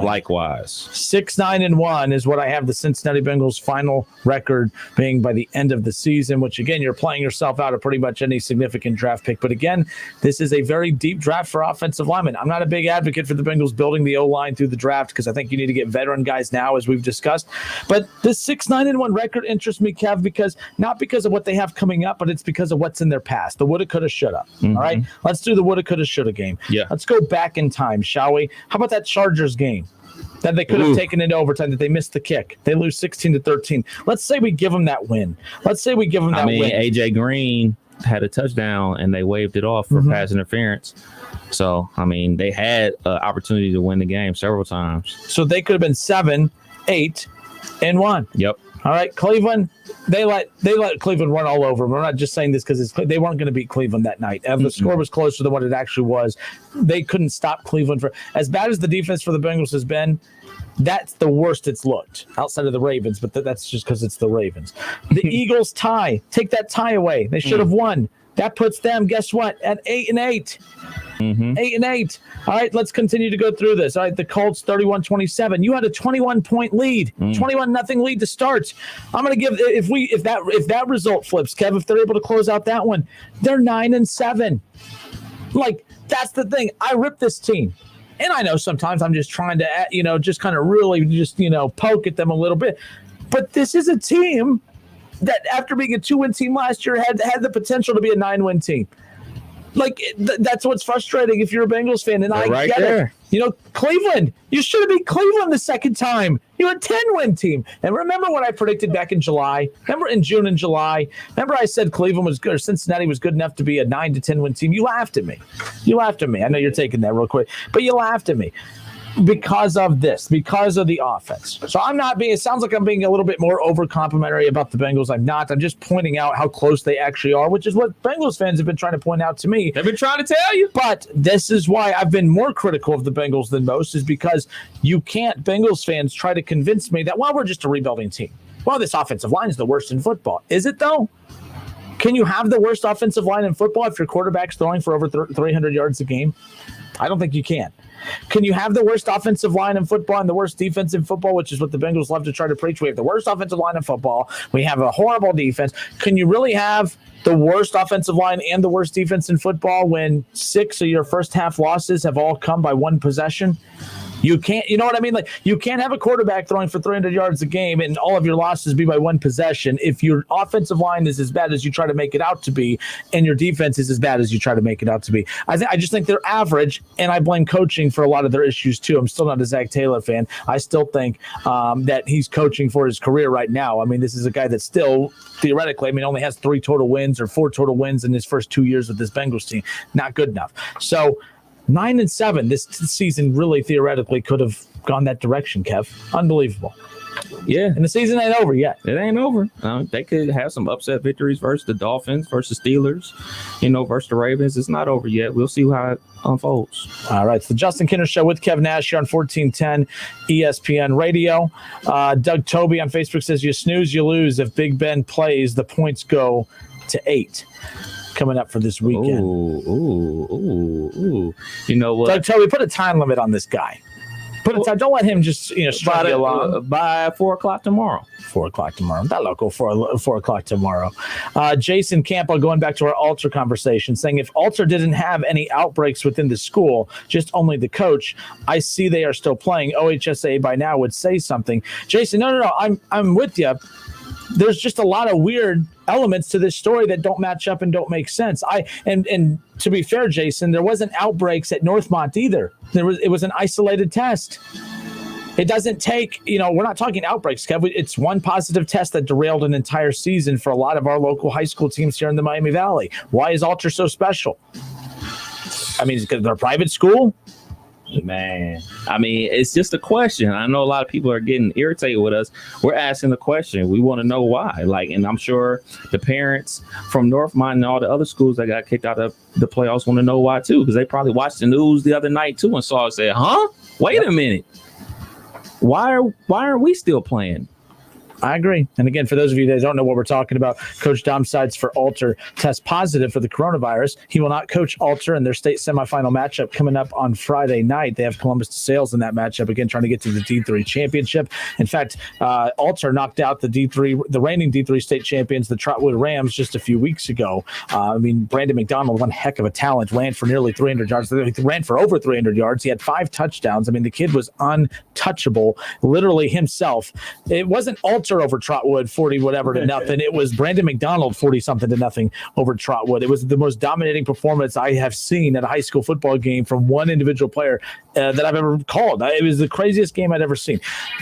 Likewise, 6-9-1 is what I have the Cincinnati Bengals final record being by the end of the season, which again, you're playing yourself out of pretty much any significant draft pick. But again, this is a very deep draft for offensive linemen. I'm not a big advocate for the Bengals building the O-line through the draft because I think you need to get veteran guys now, as we've discussed. But this 6-9-1 record interests me, Kev, because not because of what they have coming up, but it's because of what's in their past. The woulda, coulda, shoulda. Mm-hmm. All right, let's do the woulda, coulda, shoulda game. Yeah, let's go back in time, shall we? How about that Chargers game that they could have taken into overtime, that they missed the kick? They lose 16-13. Let's say we give them that win. Let's say we give them that win. AJ Green had a touchdown and they waved it off for pass interference. So, I mean, they had an opportunity to win the game several times. So they could have been 7-8-1. Yep. All right, Cleveland, they let Cleveland run all over them. We're not just saying this because they weren't going to beat Cleveland that night. The score was closer than what it actually was. They couldn't stop Cleveland. For as bad as the defense for the Bengals has been, that's the worst it's looked outside of the Ravens, but that's just because it's the Ravens. The Eagles tie. Take that tie away. They should have won. That puts them, guess what, at 8-8. 8-8. All right, let's continue to go through this. All right, the Colts 31-27. You had a 21-point lead, 21-0 lead to start. I'm going to give if that result flips, Kev, if they're able to close out that one, they're 9-7. Like, that's the thing. I rip this team. And I know sometimes I'm just trying to, just kind of really just, poke at them a little bit. But this is a team that, after being a 2-win team last year, had the potential to be a 9-win team. Like, that's what's frustrating if you're a Bengals fan, and I get it. Cleveland, you should have beat Cleveland the second time. You're a 10-win team. And remember what I predicted back in July? Remember in June and July? Remember I said Cleveland was good, or Cincinnati was good enough to be a 9 to 10-win team? You laughed at me. I know you're taking that real quick, but you laughed at me. Because of this, because of the offense. So it sounds like I'm being a little bit more over complimentary about the Bengals. I'm not. I'm just pointing out how close they actually are, which is what Bengals fans have been trying to point out to me. They've been trying to tell you. But this is why I've been more critical of the Bengals than most, is because you can't, Bengals fans, try to convince me that, well, we're just a rebuilding team. Well, this offensive line is the worst in football. Is it, though? Can you have the worst offensive line in football if your quarterback's throwing for over 300 yards a game? I don't think you can. Can you have the worst offensive line in football and the worst defense in football, which is what the Bengals love to try to preach? We have the worst offensive line in football. We have a horrible defense. Can you really have the worst offensive line and the worst defense in football when 6 of your first half losses have all come by one possession? You can't, you know what I mean? Like, you can't have a quarterback throwing for 300 yards a game and all of your losses be by one possession if your offensive line is as bad as you try to make it out to be and your defense is as bad as you try to make it out to be. I just think they're average, and I blame coaching for a lot of their issues too. I'm still not a Zach Taylor fan. I still think that he's coaching for his career right now. I mean, this is a guy that still, theoretically, only has 3 total wins or 4 total wins in his first 2 years with this Bengals team. Not good enough. So 9-7, this season really theoretically could have gone that direction, Kev. Unbelievable. Yeah. And the season ain't over yet. It ain't over. They could have some upset victories versus the Dolphins, versus Steelers, versus the Ravens. It's not over yet. We'll see how it unfolds. All right. It's the Justin Kinner Show with Kev Nash here on 1410 ESPN Radio. Doug Toby on Facebook says, you snooze, you lose. If Big Ben plays, the points go to 8. Coming up for this weekend. Ooh. You know what? Doug Toby, put a time limit on this guy. Don't let him just strike you along. By 4:00 tomorrow. 4:00 tomorrow. That local 4:00 tomorrow. Jason Campo, going back to our Alter conversation, saying if Alter didn't have any outbreaks within the school, just only the coach, I see they are still playing. OHSA by now would say something. Jason, no. I'm with you. There's just a lot of weird elements to this story that don't match up and don't make sense. And to be fair, Jason, there wasn't outbreaks at Northmont either. It was an isolated test. It doesn't take, we're not talking outbreaks, Kev. It's one positive test that derailed an entire season for a lot of our local high school teams here in the Miami Valley. Why is Alter so special? Is it because they're a private school? Man, it's just a question. I know a lot of people are getting irritated with us. We're asking the question. We want to know why. And I'm sure the parents from Northmont and all the other schools that got kicked out of the playoffs want to know why too, because they probably watched the news the other night too and saw it. Said, "Huh? Wait a minute. Why are we still playing?" I agree. And again, for those of you that don't know what we're talking about, Coach Dom Sides for Alter tests positive for the coronavirus. He will not coach Alter in their state semifinal matchup coming up on Friday night. They have Columbus DeSales in that matchup, again, trying to get to the D3 championship. In fact, Alter knocked out the reigning D3 state champions, the Trotwood Rams, just a few weeks ago. Brandon McDonald, one heck of a talent, ran for nearly 300 yards. He ran for over 300 yards. He had 5 touchdowns. The kid was untouchable, literally himself. It wasn't Alter over Trotwood 40 whatever to nothing. It was Brandon McDonald 40 something to nothing over Trotwood. It was the most dominating performance I have seen at a high school football game from one individual player that I've ever called. It was the craziest game I'd ever seen.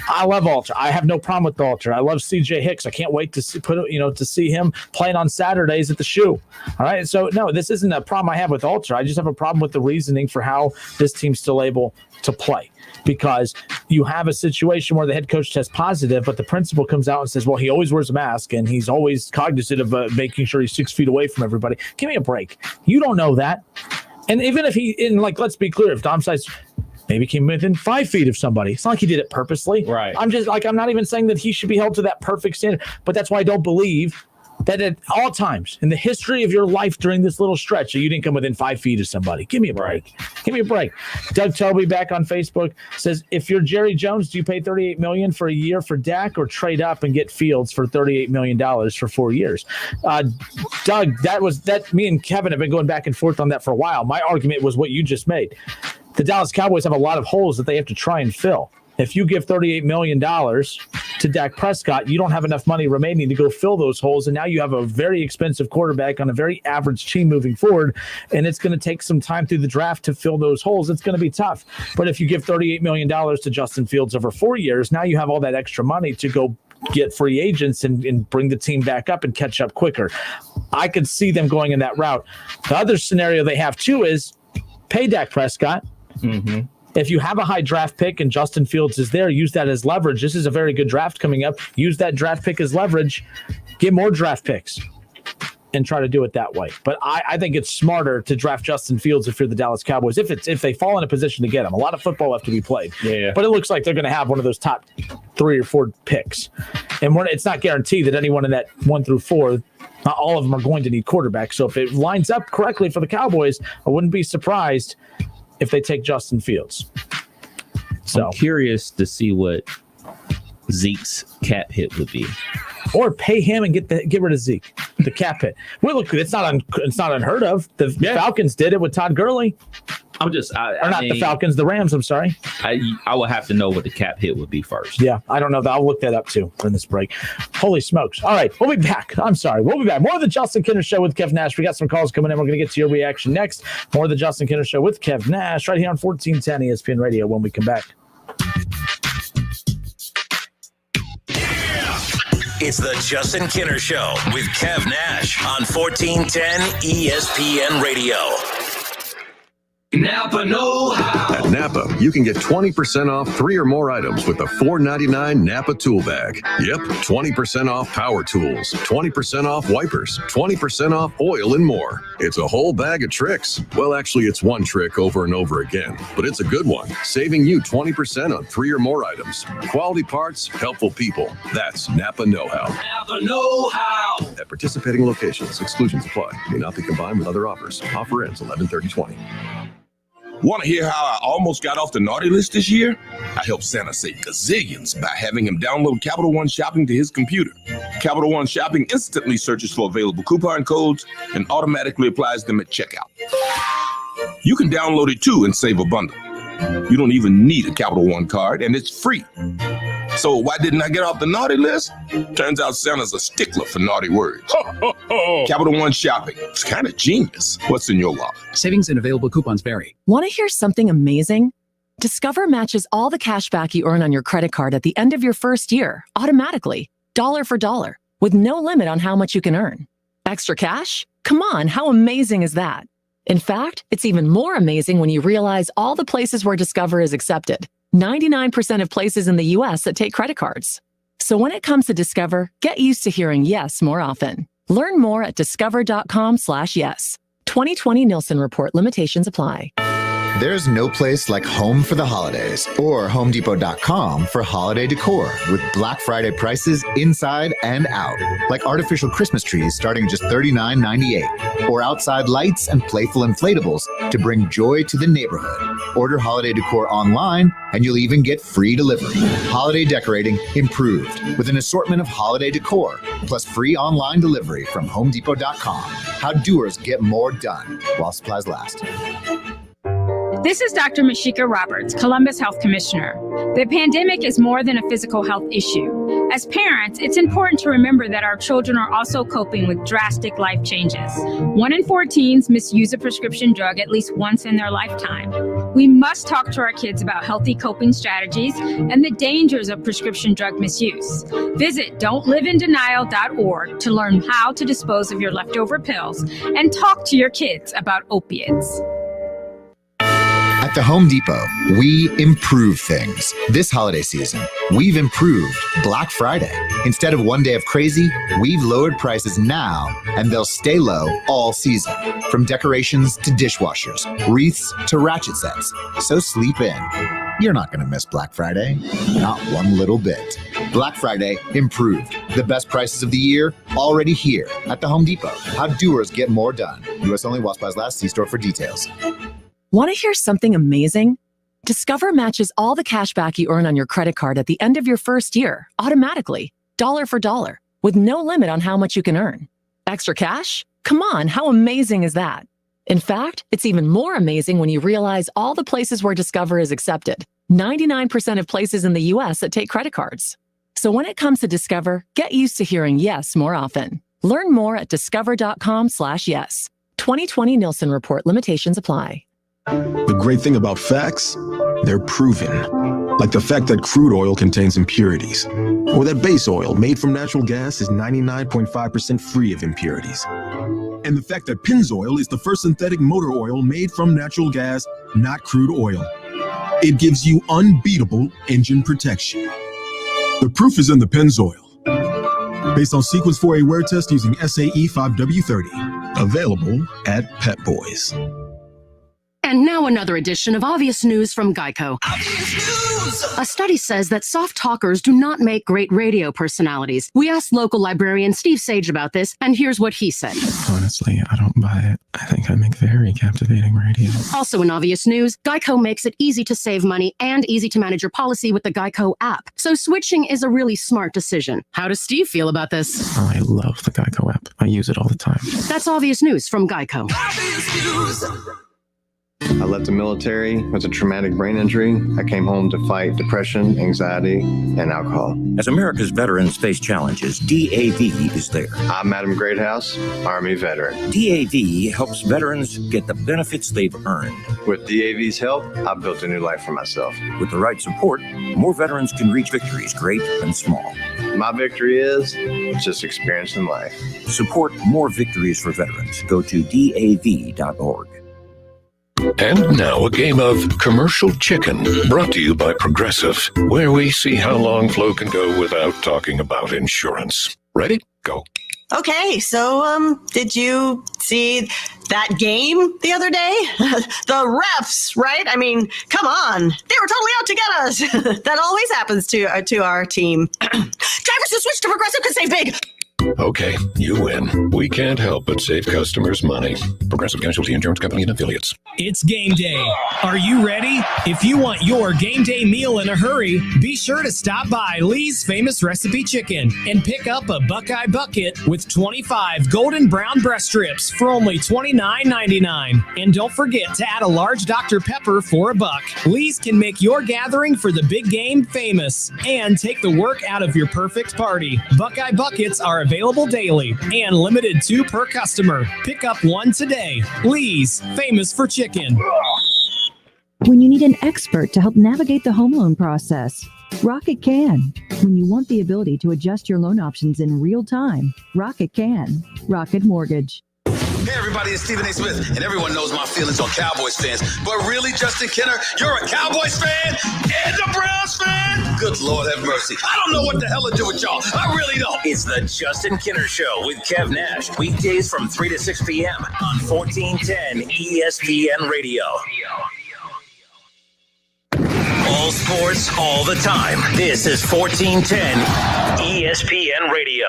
I love Alter. I have no problem with Alter. I love CJ Hicks. I can't wait to see him playing on Saturdays at the Shoe. All right. So no, this isn't a problem I have with Alter. I just have a problem with the reasoning for how this team's still able to play. Because you have a situation where the head coach tests positive, but the principal comes out and says, well, he always wears a mask and he's always cognizant of making sure he's 6 feet away from everybody. Give me a break. You don't know that. And even if let's be clear, if Dom Sides maybe came within 5 feet of somebody, it's not like he did it purposely. Right. I'm not even saying that he should be held to that perfect standard, but that's why I don't believe that at all times in the history of your life during this little stretch, you didn't come within 5 feet of somebody. Give me a break. Give me a break. Doug Toby back on Facebook says, if you're Jerry Jones, do you pay $38 million for a year for Dak or trade up and get Fields for $38 million for 4 years? Doug, that me and Kevin have been going back and forth on that for a while. My argument was what you just made. The Dallas Cowboys have a lot of holes that they have to try and fill. If you give $38 million to Dak Prescott, you don't have enough money remaining to go fill those holes. And now you have a very expensive quarterback on a very average team moving forward. And it's going to take some time through the draft to fill those holes. It's going to be tough. But if you give $38 million to Justin Fields over 4 years, now you have all that extra money to go get free agents and bring the team back up and catch up quicker. I could see them going in that route. The other scenario they have too is pay Dak Prescott. Mm-hmm. If you have a high draft pick and Justin Fields is there, use that as leverage. This is a very good draft coming up. Use that draft pick as leverage. Get more draft picks and try to do it that way. But I think it's smarter to draft Justin Fields if you're the Dallas Cowboys, if they fall in a position to get him. A lot of football left to be played. Yeah. But it looks like they're going to have one of those top 3 or 4 picks. And it's not guaranteed that anyone in that 1 through 4, not all of them are going to need quarterbacks. So if it lines up correctly for the Cowboys, I wouldn't be surprised if they take Justin Fields. So I'm curious to see what Zeke's cap hit would be. Or pay him and get rid of Zeke, the cap hit. Well, look, it's not unheard of. The Falcons did it with Todd Gurley. The Falcons, the Rams. I'm sorry. I will have to know what the cap hit would be first. Yeah, I don't know. I'll look that up too in this break. Holy smokes! All right, we'll be back. I'm sorry, we'll be back. More of the Justin Kinner Show with Kev Nash. We got some calls coming in. We're going to get to your reaction next. More of the Justin Kinner Show with Kev Nash right here on 1410 ESPN Radio. When we come back. It's the Justin Kinner Show with Kev Nash on 1410 ESPN Radio. Napa know-how. At Napa, you can get 20% off 3 or more items with the $4.99 Napa Tool Bag. Yep, 20% off power tools, 20% off wipers, 20% off oil, and more. It's a whole bag of tricks. Well, actually, it's one trick over and over again, but it's a good one, saving you 20% on 3 or more items. Quality parts, helpful people. That's Napa know-how. Napa know-how. At participating locations, exclusions apply. May not be combined with other offers. Offer ends 11/30/20. Want to hear how I almost got off the naughty list this year? I helped Santa save gazillions by having him download Capital One Shopping to his computer. Capital One Shopping instantly searches for available coupon codes and automatically applies them at checkout. You can download it too and save a bundle. You don't even need a Capital One card, and it's free. So why didn't I get off the naughty list? Turns out Santa's a stickler for naughty words. Capital One Shopping. It's kind of genius. What's in your wallet? Savings and available coupons vary. Want to hear something amazing? Discover matches all the cash back you earn on your credit card at the end of your first year, automatically, dollar for dollar, with no limit on how much you can earn. Extra cash? Come on, how amazing is that? In fact, it's even more amazing when you realize all the places where Discover is accepted. 99% of places in the U.S. that take credit cards. So when it comes to Discover, get used to hearing yes more often. Learn more at discover.com/yes. 2020 Nielsen Report. Limitations apply. There's no place like home for the holidays or HomeDepot.com for holiday decor with Black Friday prices inside and out, like artificial Christmas trees starting at just $39.98, or outside lights and playful inflatables to bring joy to the neighborhood. Order holiday decor online and you'll even get free delivery. Holiday decorating improved with an assortment of holiday decor plus free online delivery from HomeDepot.com. How doers get more done while supplies last. This is Dr. Mashika Roberts, Columbus Health Commissioner. The pandemic is more than a physical health issue. As parents, it's important to remember that our children are also coping with drastic life changes. 1 in 4 teens misuse a prescription drug at least once in their lifetime. We must talk to our kids about healthy coping strategies and the dangers of prescription drug misuse. Visit don'tliveinDenial.org to learn how to dispose of your leftover pills and talk to your kids about opiates. At the Home Depot, we improve things. This holiday season, we've improved Black Friday. Instead of one day of crazy, we've lowered prices now, and they'll stay low all season. From decorations to dishwashers, wreaths to ratchet sets. So sleep in. You're not going to miss Black Friday. Not one little bit. Black Friday improved. The best prices of the year already here at the Home Depot. How doers get more done. U.S. only while supplies last. See store for details. Want to hear something amazing? Discover matches all the cash back you earn on your credit card at the end of your first year, automatically, dollar for dollar, with no limit on how much you can earn. Extra cash? Come on, how amazing is that? In fact, it's even more amazing when you realize all the places where Discover is accepted. 99% of places in the U.S. that take credit cards. So when it comes to Discover, get used to hearing yes more often. Learn more at discover.com/yes. 2020 Nielsen Report. Limitations apply. The great thing about facts, they're proven. Like the fact that crude oil contains impurities, or that base oil made from natural gas is 99.5% free of impurities. And the fact that Pennzoil is the first synthetic motor oil made from natural gas, not crude oil. It gives you unbeatable engine protection. The proof is in the Pennzoil. Based on Sequence 4A wear test using SAE 5W30. Available at Pet Boys. And now another edition of Obvious News from Geico. A study says that soft talkers do not make great radio personalities. We asked local librarian Steve Sage about this, and here's what he said. Honestly, I don't buy it. I think I make very captivating radio. Also in Obvious News, Geico makes it easy to save money and easy to manage your policy with the Geico app. So switching is a really smart decision. How does Steve feel about this? Oh, I love the Geico app. I use it all the time. That's Obvious News from Geico. I left the military with a traumatic brain injury. I came home to fight depression, anxiety, and alcohol. As America's veterans face challenges, DAV is there. I'm Adam Greathouse, Army veteran. DAV helps veterans get the benefits they've earned. With DAV's help, I built a new life for myself. With the right support, more veterans can reach victories, great and small. My victory is just experiencing life. Support more victories for veterans. Go to DAV.org. And now a game of Commercial Chicken, brought to you by Progressive, where we see how long Flo can go without talking about insurance. Ready? Go. Okay, so did you see that game the other day? The refs, right? I mean, come on. They were totally out to get us. That always happens to our team. Drivers who switch to Progressive can save big. Okay, you win. We can't help but save customers money. Progressive Casualty Insurance Company and Affiliates. It's game day. Are you ready? If you want your game day meal in a hurry, be sure to stop by Lee's Famous Recipe Chicken and pick up a Buckeye Bucket with 25 golden brown breast strips for only $29.99. And don't forget to add a large Dr. Pepper for $1. Lee's can make your gathering for the big game famous and take the work out of your perfect party. Buckeye Buckets are available daily and limited 2 per customer. Pick up one today. Lee's, famous for chicken. When you need an expert to help navigate the home loan process, Rocket can. When you want the ability to adjust your loan options in real time, Rocket can. Rocket Mortgage. Hey everybody, it's Stephen A. Smith, and everyone knows my feelings on Cowboys fans. But really, Justin Kenner, you're a Cowboys fan and a Browns fan? Good Lord have mercy. I don't know what the hell to do with y'all. I really don't. It's the Justin Kenner Show with Kev Nash. Weekdays from 3 to 6 p.m. on 1410 ESPN Radio. All sports, all the time. This is 1410 ESPN Radio.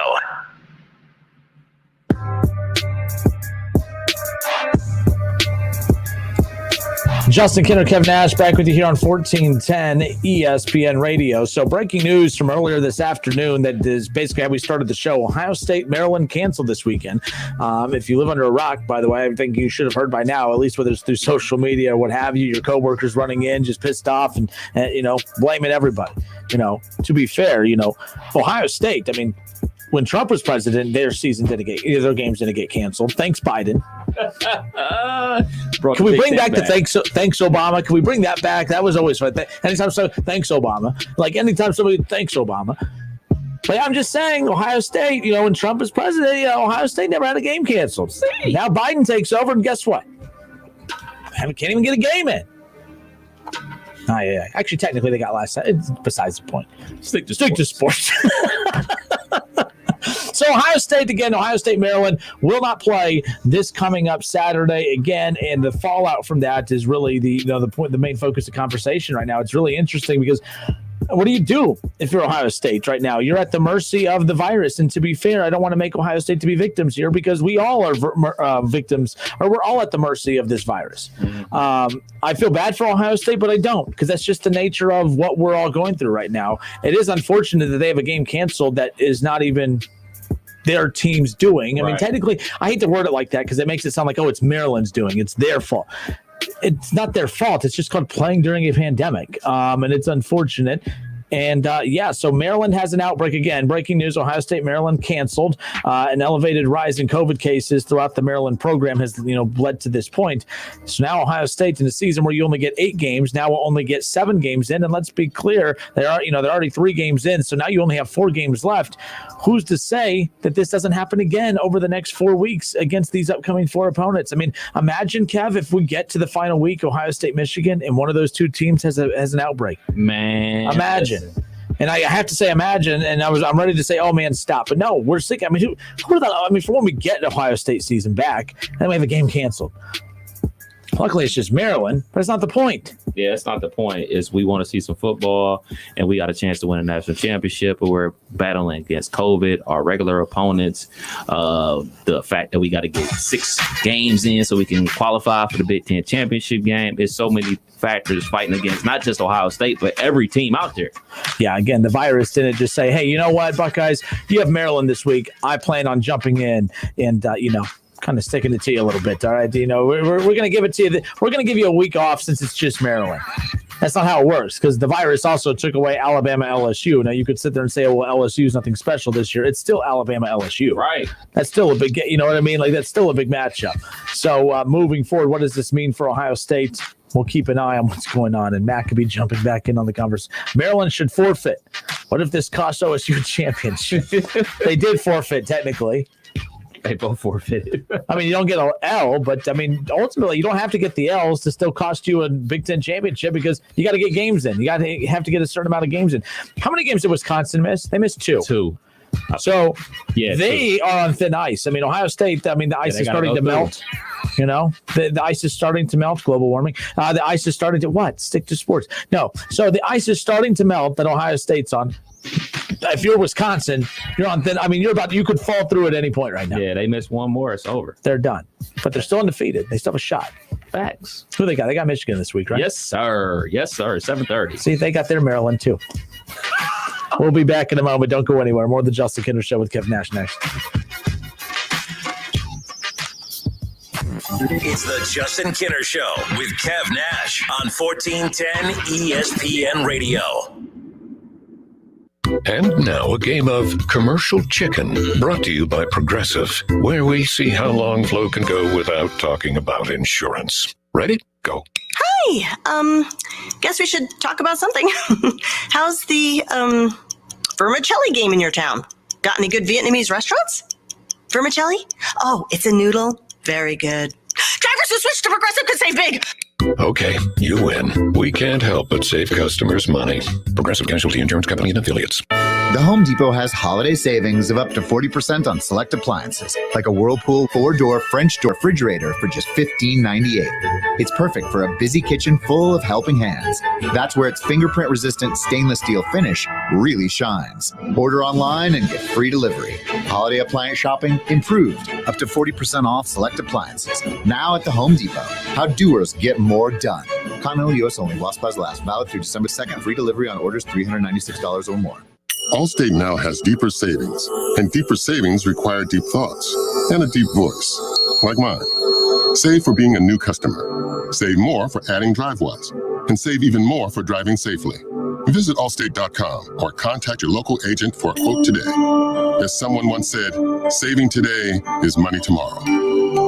Justin Kinner, Kevin Nash, back with you here on 1410 ESPN Radio. So breaking news from earlier this afternoon that is basically how we started the show. Ohio State, Maryland canceled this weekend. If you live under a rock, by the way, I think you should have heard by now, at least whether it's through social media or what have you, your coworkers running in just pissed off and blaming everybody. To be fair, Ohio State, when Trump was president, their games didn't get canceled. Thanks, Biden. Can we bring back the thanks Obama? Can we bring that back? That was always fun. Anytime thanks Obama. Like anytime somebody thanks Obama. But I'm just saying, Ohio State, when Trump was president, Ohio State never had a game canceled. Now Biden takes over, and guess what? Can't even get a game in. Oh, yeah. Actually, technically, they got last night. It's besides the point. Stick to sports. So Ohio State, Maryland will not play this coming up Saturday again, and the fallout from that is really the main focus of conversation right now. It's really interesting because what do you do if you're Ohio State right now? You're at the mercy of the virus, and to be fair, I don't want to make Ohio State to be victims here because we all are victims, or we're all at the mercy of this virus. I feel bad for Ohio State, but I don't, because that's just the nature of what we're all going through right now. It is unfortunate that they have a game canceled that is not even their team's doing. I mean, technically, I hate to word it like that because it makes it sound like, it's Maryland's doing. It's their fault. It's not their fault. It's just called playing during a pandemic. And it's unfortunate. And so Maryland has an outbreak again. Breaking news: Ohio State, Maryland canceled. An elevated rise in COVID cases throughout the Maryland program has led to this point. So now Ohio State, in a season where you only get 8 games, now will only get 7 games in. And let's be clear, they're already 3 games in. So now you only have 4 games left. Who's to say that this doesn't happen again over the next 4 weeks against these upcoming 4 opponents? I mean, imagine, Kev, if we get to the final week, Ohio State, Michigan, and one of those 2 teams has an outbreak. Man, imagine. And I have to say, imagine, and I'm ready to say, oh man, stop. But no, we're sick. I mean, for when we get Ohio State season back, then we have a game canceled. Luckily, it's just Maryland, but it's not the point. Yeah, it's not the point. Is we want to see some football, and we got a chance to win a national championship, but we're battling against COVID, our regular opponents, the fact that we got to get 6 games in so we can qualify for the Big Ten championship game. There's so many factors fighting against not just Ohio State, but every team out there. Yeah, again, the virus didn't just say, hey, you know what, Buckeyes, you have Maryland this week. I plan on jumping in and, kind of sticking it to you a little bit. All right. We're going to give it to you. We're going to give you a week off since it's just Maryland. That's not how it works, because the virus also took away Alabama, LSU. Now you could sit there and say, well, LSU is nothing special this year. It's still Alabama, LSU. Right. That's still a big, what I mean? Like, that's still a big matchup. So moving forward, what does this mean for Ohio State? We'll keep an eye on what's going on, and Matt could be jumping back in on the conversation. Maryland should forfeit. What if this cost OSU a championship? They did forfeit, technically. They both forfeited. I mean, you don't get an L, but ultimately, you don't have to get the L's to still cost you a Big Ten championship, because you got to get games in. You have to get a certain amount of games in. How many games did Wisconsin miss? They missed 2. 2. So they are on thin ice. I mean, Ohio State, the ice is starting to melt. The ice is starting to melt. Global warming. The ice is starting to stick to sports. No. So the ice is starting to melt that Ohio State's on. If you're Wisconsin, you're on thin. I mean, you could fall through at any point right now. Yeah, they miss one more, it's over. They're done. But they're still undefeated. They still have a shot. Facts. Who they got? They got Michigan this week, right? Yes, sir. 7:30. See, they got their Maryland too. We'll be back in a moment. Don't go anywhere. More of the Justin Kinner Show with Kevin Nash next. It's the Justin Kinner Show with Kev Nash on 1410 ESPN Radio. And now a game of Commercial Chicken, brought to you by Progressive, where we see how long Flo can go without talking about insurance. Ready? Go. Hi. Guess we should talk about something. How's the vermicelli game in your town? Got any good Vietnamese restaurants? Vermicelli? Oh, it's a noodle. Very good. Drivers who switch to Progressive could save big. Okay, you win. We can't help but save customers money. Progressive Casualty Insurance Company and Affiliates. The Home Depot has holiday savings of up to 40% on select appliances, like a Whirlpool 4-door French door refrigerator for just $15.98. It's perfect for a busy kitchen full of helping hands. That's where its fingerprint-resistant stainless steel finish really shines. Order online and get free delivery. Holiday appliance shopping improved, up to 40% off select appliances. Now at the Home Depot. How doers get more done. Continental U.S. only, while supplies last. Valid through December 2nd. Free delivery on orders $396 or more. Allstate now has deeper savings, and deeper savings require deep thoughts and a deep voice, like mine. Save for being a new customer. Save more for adding DriveWise, and save even more for driving safely. Visit allstate.com or contact your local agent for a quote today. As someone once said, saving today is money tomorrow.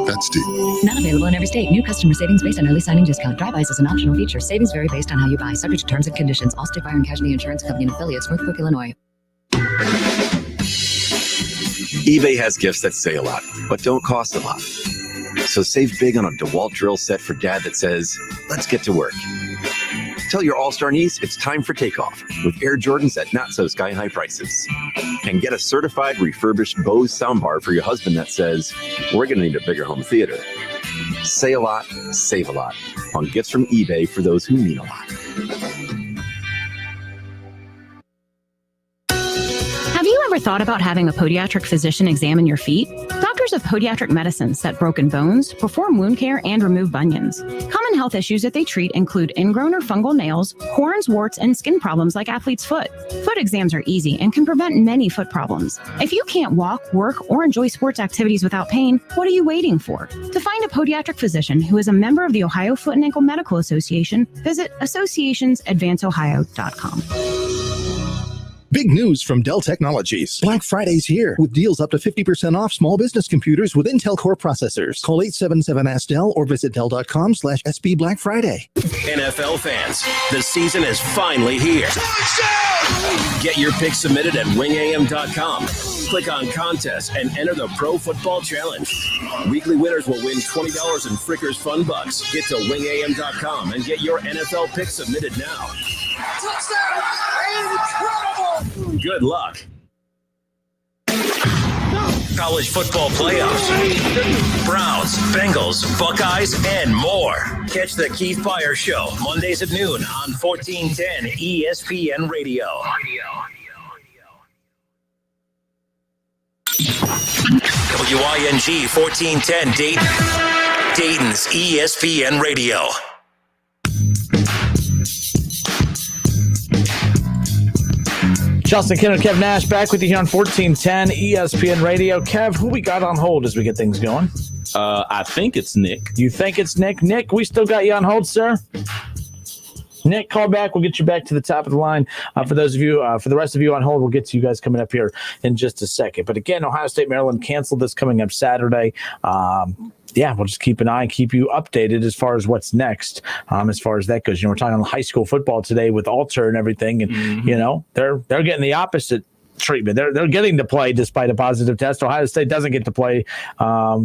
That's deep. Not available in every state. New customer savings based on early signing discount. DriveWise is an optional feature. Savings vary based on how you buy. Subject to terms and conditions. Allstate Fire and Casualty Insurance Company and affiliates, Northbrook, Illinois. eBay has gifts that say a lot, but don't cost a lot. So save big on a DeWalt drill set for dad that says, let's get to work. Tell your all-star niece it's time for takeoff with Air Jordans at not-so-sky-high prices. And get a certified refurbished Bose soundbar for your husband that says, we're going to need a bigger home theater. Say a lot, save a lot on gifts from eBay for those who mean a lot. Have you ever thought about having a podiatric physician examine your feet? Doctors of podiatric medicine set broken bones, perform wound care, and remove bunions. Common health issues that they treat include ingrown or fungal nails, corns, warts, and skin problems like athlete's foot. Foot exams are easy and can prevent many foot problems. If you can't walk, work, or enjoy sports activities without pain, what are you waiting for? To find a podiatric physician who is a member of the Ohio Foot and Ankle Medical Association, visit associationsadvanceohio.com. Big news from Dell Technologies. Black Friday's here with deals up to 50% off small business computers with Intel Core processors. Call 877-ASK-DELL or visit Dell.com/SB Black Friday. NFL fans, the season is finally here. Get your picks submitted at wingam.com. Click on contest and enter the Pro Football Challenge. Weekly winners will win $20 in Frickers Fun Bucks. Get to wingam.com and get your NFL picks submitted now. Touchdown! Incredible! Good luck. College football playoffs, Browns, Bengals, Buckeyes, and more. Catch the Keith Fire Show Mondays at noon on 1410 ESPN Radio. WING 1410 Dayton, Dayton's ESPN Radio. Justin Kinner, Kev Nash, back with you here on 1410 ESPN Radio. Kev, who we got on hold as we get things going? I think it's Nick. You think it's Nick? Nick, we still got you on hold, sir. Nick, call back. We'll get you back to the top of the line. For those of you, for the rest of you on hold, we'll get to you guys coming up here in just a second. But again, Ohio State, Maryland canceled this coming up Saturday. Yeah, we'll just keep an eye and keep you updated as far as what's next, as far as that goes. You know, we're talking high school football today with Alter and everything, and you know they're getting the opposite treatment. They're getting to play despite a positive test. Ohio State doesn't get to play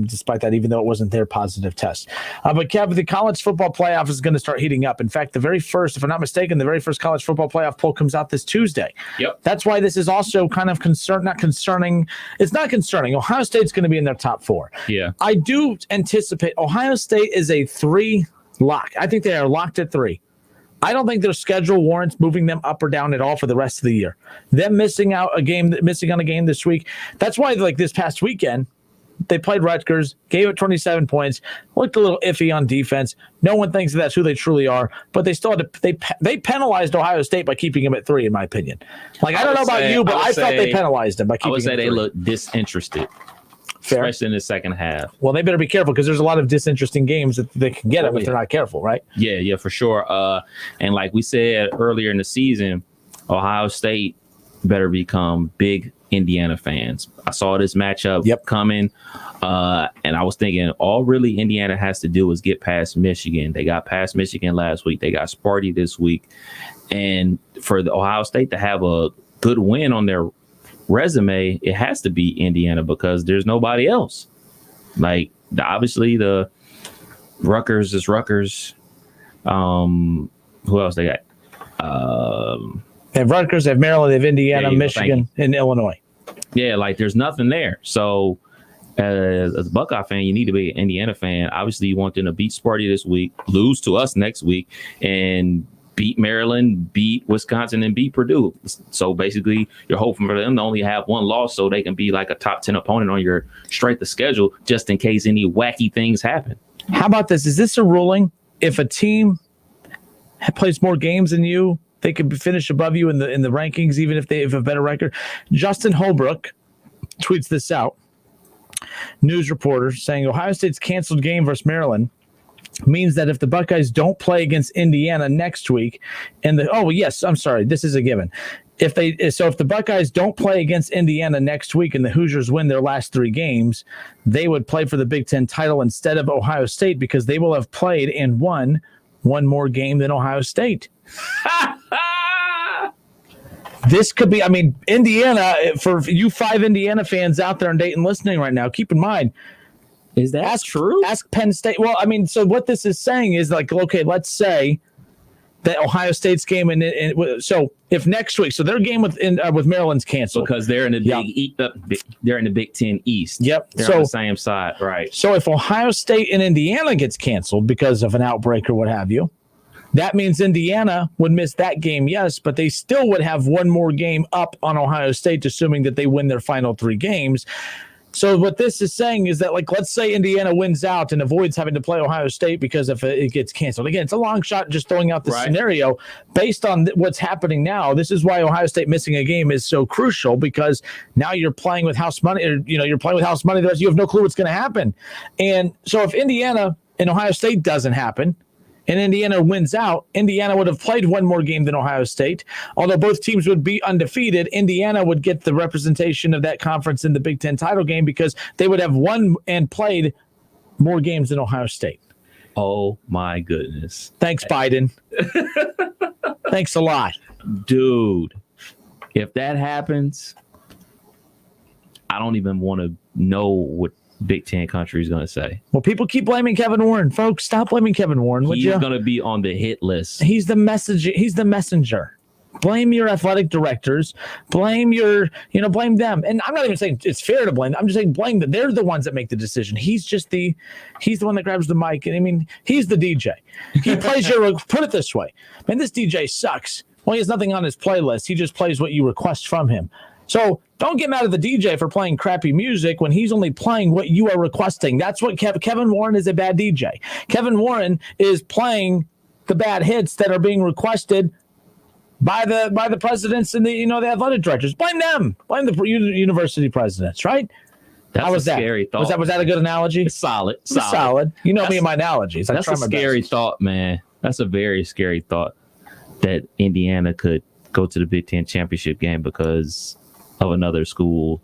despite that, even though it wasn't their positive test. But Kev, the college football playoff is going to start heating up. In fact, the very first, if I'm not mistaken, the very first college football playoff poll comes out this Tuesday. Yep. That's why this is also kind of not concerning. It's not concerning. Ohio State's going to be in their top four. Yeah. I do anticipate Ohio State is a 3 lock. I think they are locked at 3. I don't think their schedule warrants moving them up or down at all for the rest of the year. Them missing on a game this week. That's why, like this past weekend, they played Rutgers, gave it 27 points, looked a little iffy on defense. No one thinks that's who they truly are, but they still had to, they penalized Ohio State by keeping them at 3, in my opinion. Like I don't know about you, but I felt they penalized them by keeping them at 3. I would say they look disinterested. Fair. Especially in the second half. Well, they better be careful because there's a lot of disinteresting games that they can get them if they're not careful, right? Yeah, for sure. And like we said earlier in the season, Ohio State better become big Indiana fans. I saw this matchup coming, and I was thinking all really Indiana has to do is get past Michigan. They got past Michigan last week. They got Sparty this week. And for the Ohio State to have a good win on their resume, it has to be Indiana because there's nobody else. Like obviously the Rutgers is Rutgers. Who else they got? They have Rutgers, they have Maryland, they have Indiana, Michigan, and Illinois. Yeah, like there's nothing there. So as a Buckeye fan, you need to be an Indiana fan. Obviously, you want them to beat Sparty this week, lose to us next week, and beat Maryland, beat Wisconsin, and beat Purdue. So basically, you're hoping for them to only have one loss so they can be like a top 10 opponent on your strength of schedule just in case any wacky things happen. How about this? Is this a ruling? If a team plays more games than you, they could finish above you in the rankings, even if they have a better record. Justin Holbrook tweets this out. News reporter saying Ohio State's canceled game versus Maryland means that if the Buckeyes don't play against Indiana next week, this is a given. If the Buckeyes don't play against Indiana next week and the Hoosiers win their last 3 games, they would play for the Big Ten title instead of Ohio State because they will have played and won one more game than Ohio State. This could be, Indiana, for you 5 Indiana fans out there in Dayton listening right now, keep in mind, is that true? Ask Penn State. Well, so what this is saying is like, okay, let's say that Ohio State's game, so if next week, so their game with Maryland's canceled because they're in the they're in the Big Ten East. Yep, they're on the same side, right? So if Ohio State and Indiana gets canceled because of an outbreak or what have you, that means Indiana would miss that game, yes, but they still would have one more game up on Ohio State, assuming that they win their final 3 games. So what this is saying is that, like, let's say Indiana wins out and avoids having to play Ohio State because if it gets canceled. Again, it's a long shot just throwing out the scenario. Based on what's happening now, this is why Ohio State missing a game is so crucial, because now you're playing with house money. You're playing with house money. The rest you have no clue what's going to happen. And so if Indiana and Ohio State doesn't happen, and Indiana wins out, Indiana would have played one more game than Ohio State. Although both teams would be undefeated, Indiana would get the representation of that conference in the Big Ten title game because they would have won and played more games than Ohio State. Oh, my goodness. Thanks, Biden. Thanks a lot. Dude, if that happens, I don't even want to know what Big Ten country is going to say. Well, people keep blaming Kevin Warren. Folks, stop blaming Kevin Warren. He's going to be on the hit list. He's the messenger. Blame your athletic directors. Blame blame them. And I'm not even saying it's fair to blame them. I'm just saying blame them. They're the ones that make the decision. He's the one that grabs the mic. And he's the DJ. He plays put it this way. Man, this DJ sucks. Well, he has nothing on his playlist. He just plays what you request from him. So don't get mad at the DJ for playing crappy music when he's only playing what you are requesting. That's what Kevin Warren is, a bad DJ. Kevin Warren is playing the bad hits that are being requested by the presidents and the athletic directors. Blame them. Blame the university presidents, right? That's How was that? Scary thought. Was that a good analogy? It's solid. You know me and my analogies. That's a scary thought, man. That's a very scary thought that Indiana could go to the Big Ten championship game because of another school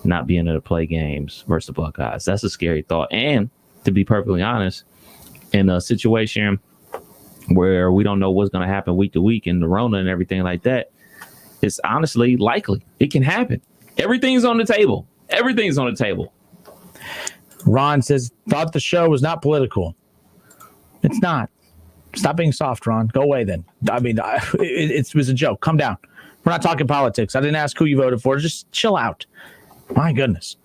not being able to play games versus the Buckeyes. That's a scary thought. And to be perfectly honest, in a situation where we don't know what's going to happen week to week in the Rona and everything like that, it's honestly likely it can happen. Everything's on the table. Everything's on the table. Ron says, thought the show was not political. It's not. Stop being soft, Ron. Go away then. It was a joke. Come down. We're not talking politics. I didn't ask who you voted for. Just chill out. My goodness.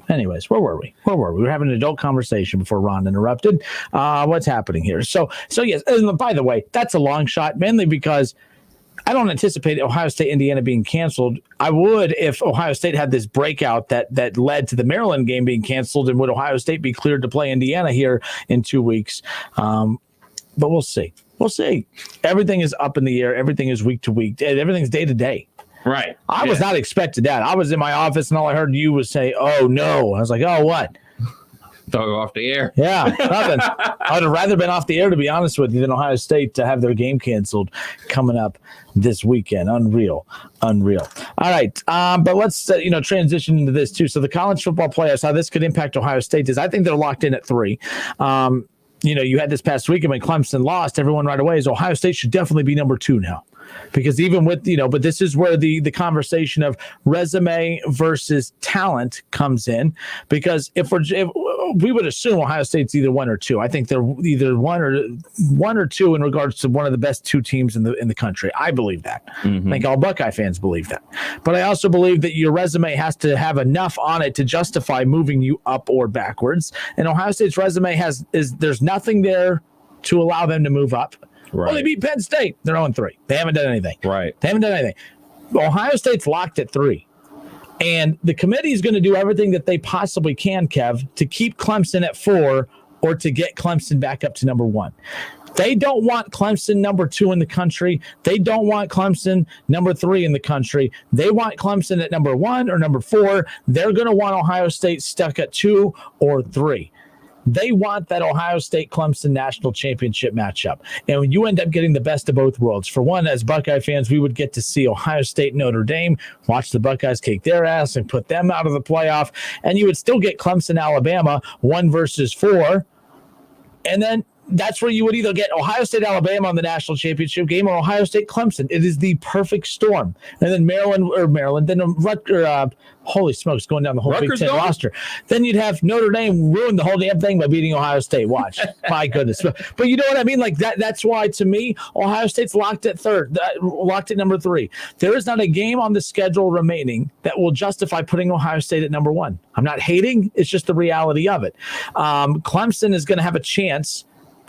Anyways, where were we? We were having an adult conversation before Ron interrupted. What's happening here? So yes. And by the way, that's a long shot, mainly because I don't anticipate Ohio State, Indiana being canceled. I would if Ohio State had this breakout that led to the Maryland game being canceled, and would Ohio State be cleared to play Indiana here in 2 weeks? But we'll see. We'll see. Everything is up in the air. Everything is week to week. Everything's day to day. Right. I was not expecting that. I was in my office and all I heard you was say, "Oh no." I was like, "Oh what?" Throw off the air. Yeah, nothing. I would have rather been off the air, to be honest with you, than Ohio State to have their game canceled coming up this weekend. Unreal. All right, but let's transition into this too. So the college football playoffs, how this could impact Ohio State is I think they're locked in at 3. You had this past weekend when Clemson lost, everyone right away is Ohio State should definitely be number 2 now. Because even with, but this is where the conversation of resume versus talent comes in. Because if we would assume Ohio State's either 1 or 2. I think they're either one or two in regards to one of the best 2 teams in the country. I believe that. I think all Buckeye fans believe that. But I also believe that your resume has to have enough on it to justify moving you up or backwards. And Ohio State's resume there's nothing there to allow them to move up. Right. Well, they beat Penn State. They're 0-3. They haven't done anything. Right. They haven't done anything. Ohio State's locked at 3. And the committee is going to do everything that they possibly can, Kev, to keep Clemson at 4 or to get Clemson back up to number 1. They don't want Clemson number 2 in the country. They don't want Clemson number 3 in the country. They want Clemson at number 1 or number 4. They're going to want Ohio State stuck at 2 or 3. They want that Ohio State-Clemson national championship matchup. And when you end up getting the best of both worlds, for one, as Buckeye fans, we would get to see Ohio State-Notre Dame, watch the Buckeyes kick their ass and put them out of the playoff. And you would still get Clemson-Alabama 1 versus 4. And then that's where you would either get Ohio State-Alabama on the national championship game or Ohio State-Clemson. It is the perfect storm. And then Maryland, then Rutgers, holy smokes, going down the whole Big Ten roster. Then you'd have Notre Dame ruin the whole damn thing by beating Ohio State. Watch. My goodness. But you know what I mean? Like that's why, to me, Ohio State's locked at number 3. There is not a game on the schedule remaining that will justify putting Ohio State at number 1. I'm not hating. It's just the reality of it. Clemson is going to have a chance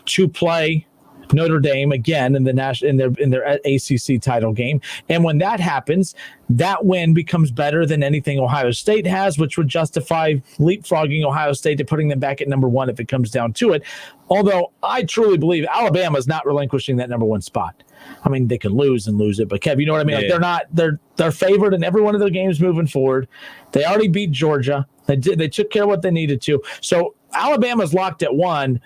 to play Notre Dame again in their ACC title game. And when that happens, that win becomes better than anything Ohio State has, which would justify leapfrogging Ohio State to putting them back at number 1 if it comes down to it. Although I truly believe Alabama is not relinquishing that number 1 spot. I mean, they could lose it, but Kev, you know what I mean? Yeah. Like they're favored in every one of their games moving forward. They already beat Georgia. They took care of what they needed to. So Alabama's locked at 1.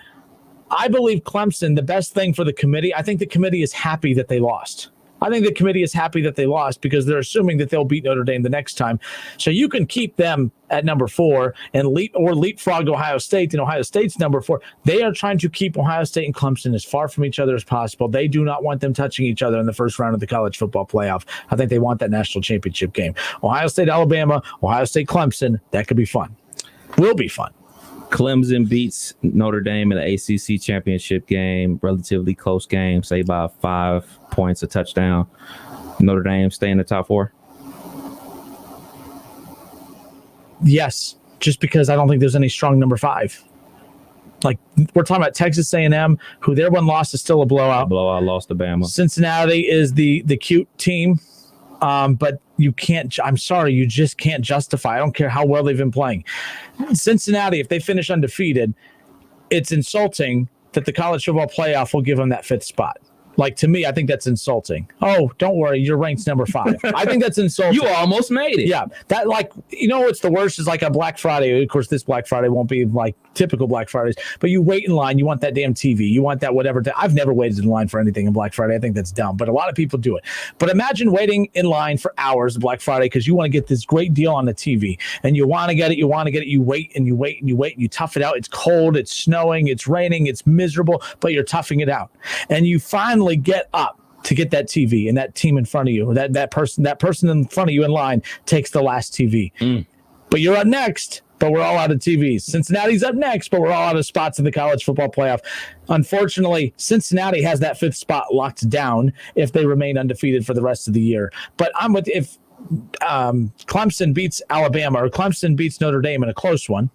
I believe Clemson, the best thing for the committee, I think the committee is happy that they lost. I think the committee is happy that they lost because they're assuming that they'll beat Notre Dame the next time. So you can keep them at number 4 and leapfrog Ohio State, and Ohio State's number 4. They are trying to keep Ohio State and Clemson as far from each other as possible. They do not want them touching each other in the first round of the college football playoff. I think they want that national championship game. Ohio State, Alabama, Ohio State, Clemson, that could be fun. Will be fun. Clemson beats Notre Dame in the ACC championship game, relatively close game, say by 5 points, a touchdown. Notre Dame stay in the top 4? Yes, just because I don't think there's any strong number 5. Like, we're talking about Texas A&M, who their one loss is still a blowout. Lost to Bama. Cincinnati is the cute team. But you can't, I'm sorry, you just can't justify. I don't care how well they've been playing. Cincinnati, if they finish undefeated, it's insulting that the college football playoff will give them that 5th spot. Like, to me, I think that's insulting. Oh, don't worry, you're ranked number 5. I think that's insulting. You almost made it. Yeah. That, like, you know what's the worst is like a Black Friday. Of course, this Black Friday won't be like typical Black Fridays, but you wait in line. You want that damn TV. You want that whatever. I've never waited in line for anything in Black Friday. I think that's dumb, but a lot of people do it. But imagine waiting in line for hours Black Friday because you want to get this great deal on the TV, and you want to get it. You want to get it. You wait and you wait and you wait and you tough it out. It's cold. It's snowing. It's raining. It's miserable, but you're toughing it out, and you finally get up to get that TV, and that team in front of you, or that person in front of you in line takes the last TV. But you're up next, but we're all out of TVs. Cincinnati's up next, but we're all out of spots in the college football playoff. Unfortunately, Cincinnati has that 5th spot locked down if they remain undefeated for the rest of the year. But if Clemson beats Alabama or Clemson beats Notre Dame in a close one,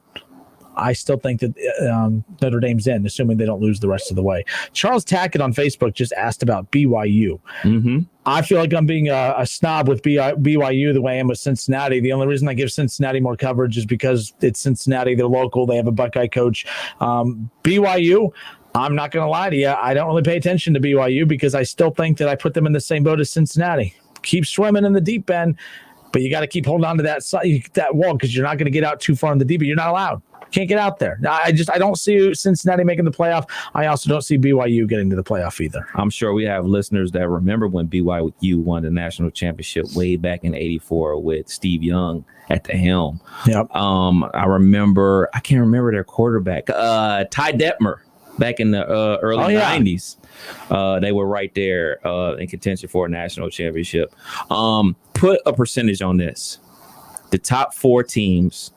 I still think that Notre Dame's in, assuming they don't lose the rest of the way. Charles Tackett on Facebook just asked about BYU. Mm-hmm. I feel like I'm being a snob with BYU the way I am with Cincinnati. The only reason I give Cincinnati more coverage is because it's Cincinnati. They're local. They have a Buckeye coach. BYU, I'm not going to lie to you. I don't really pay attention to BYU because I still think that I put them in the same boat as Cincinnati. Keep swimming in the deep end, but you got to keep holding on to that wall because you're not going to get out too far in the deep end. You're not allowed. Can't get out there. I don't see Cincinnati making the playoff. I also don't see BYU getting to the playoff either. I'm sure we have listeners that remember when BYU won the national championship way back in '84 with Steve Young at the helm. Yep. I can't remember their quarterback, Ty Detmer, back in the early 90s. They were right there in contention for a national championship. Put a percentage on this. The top 4 teams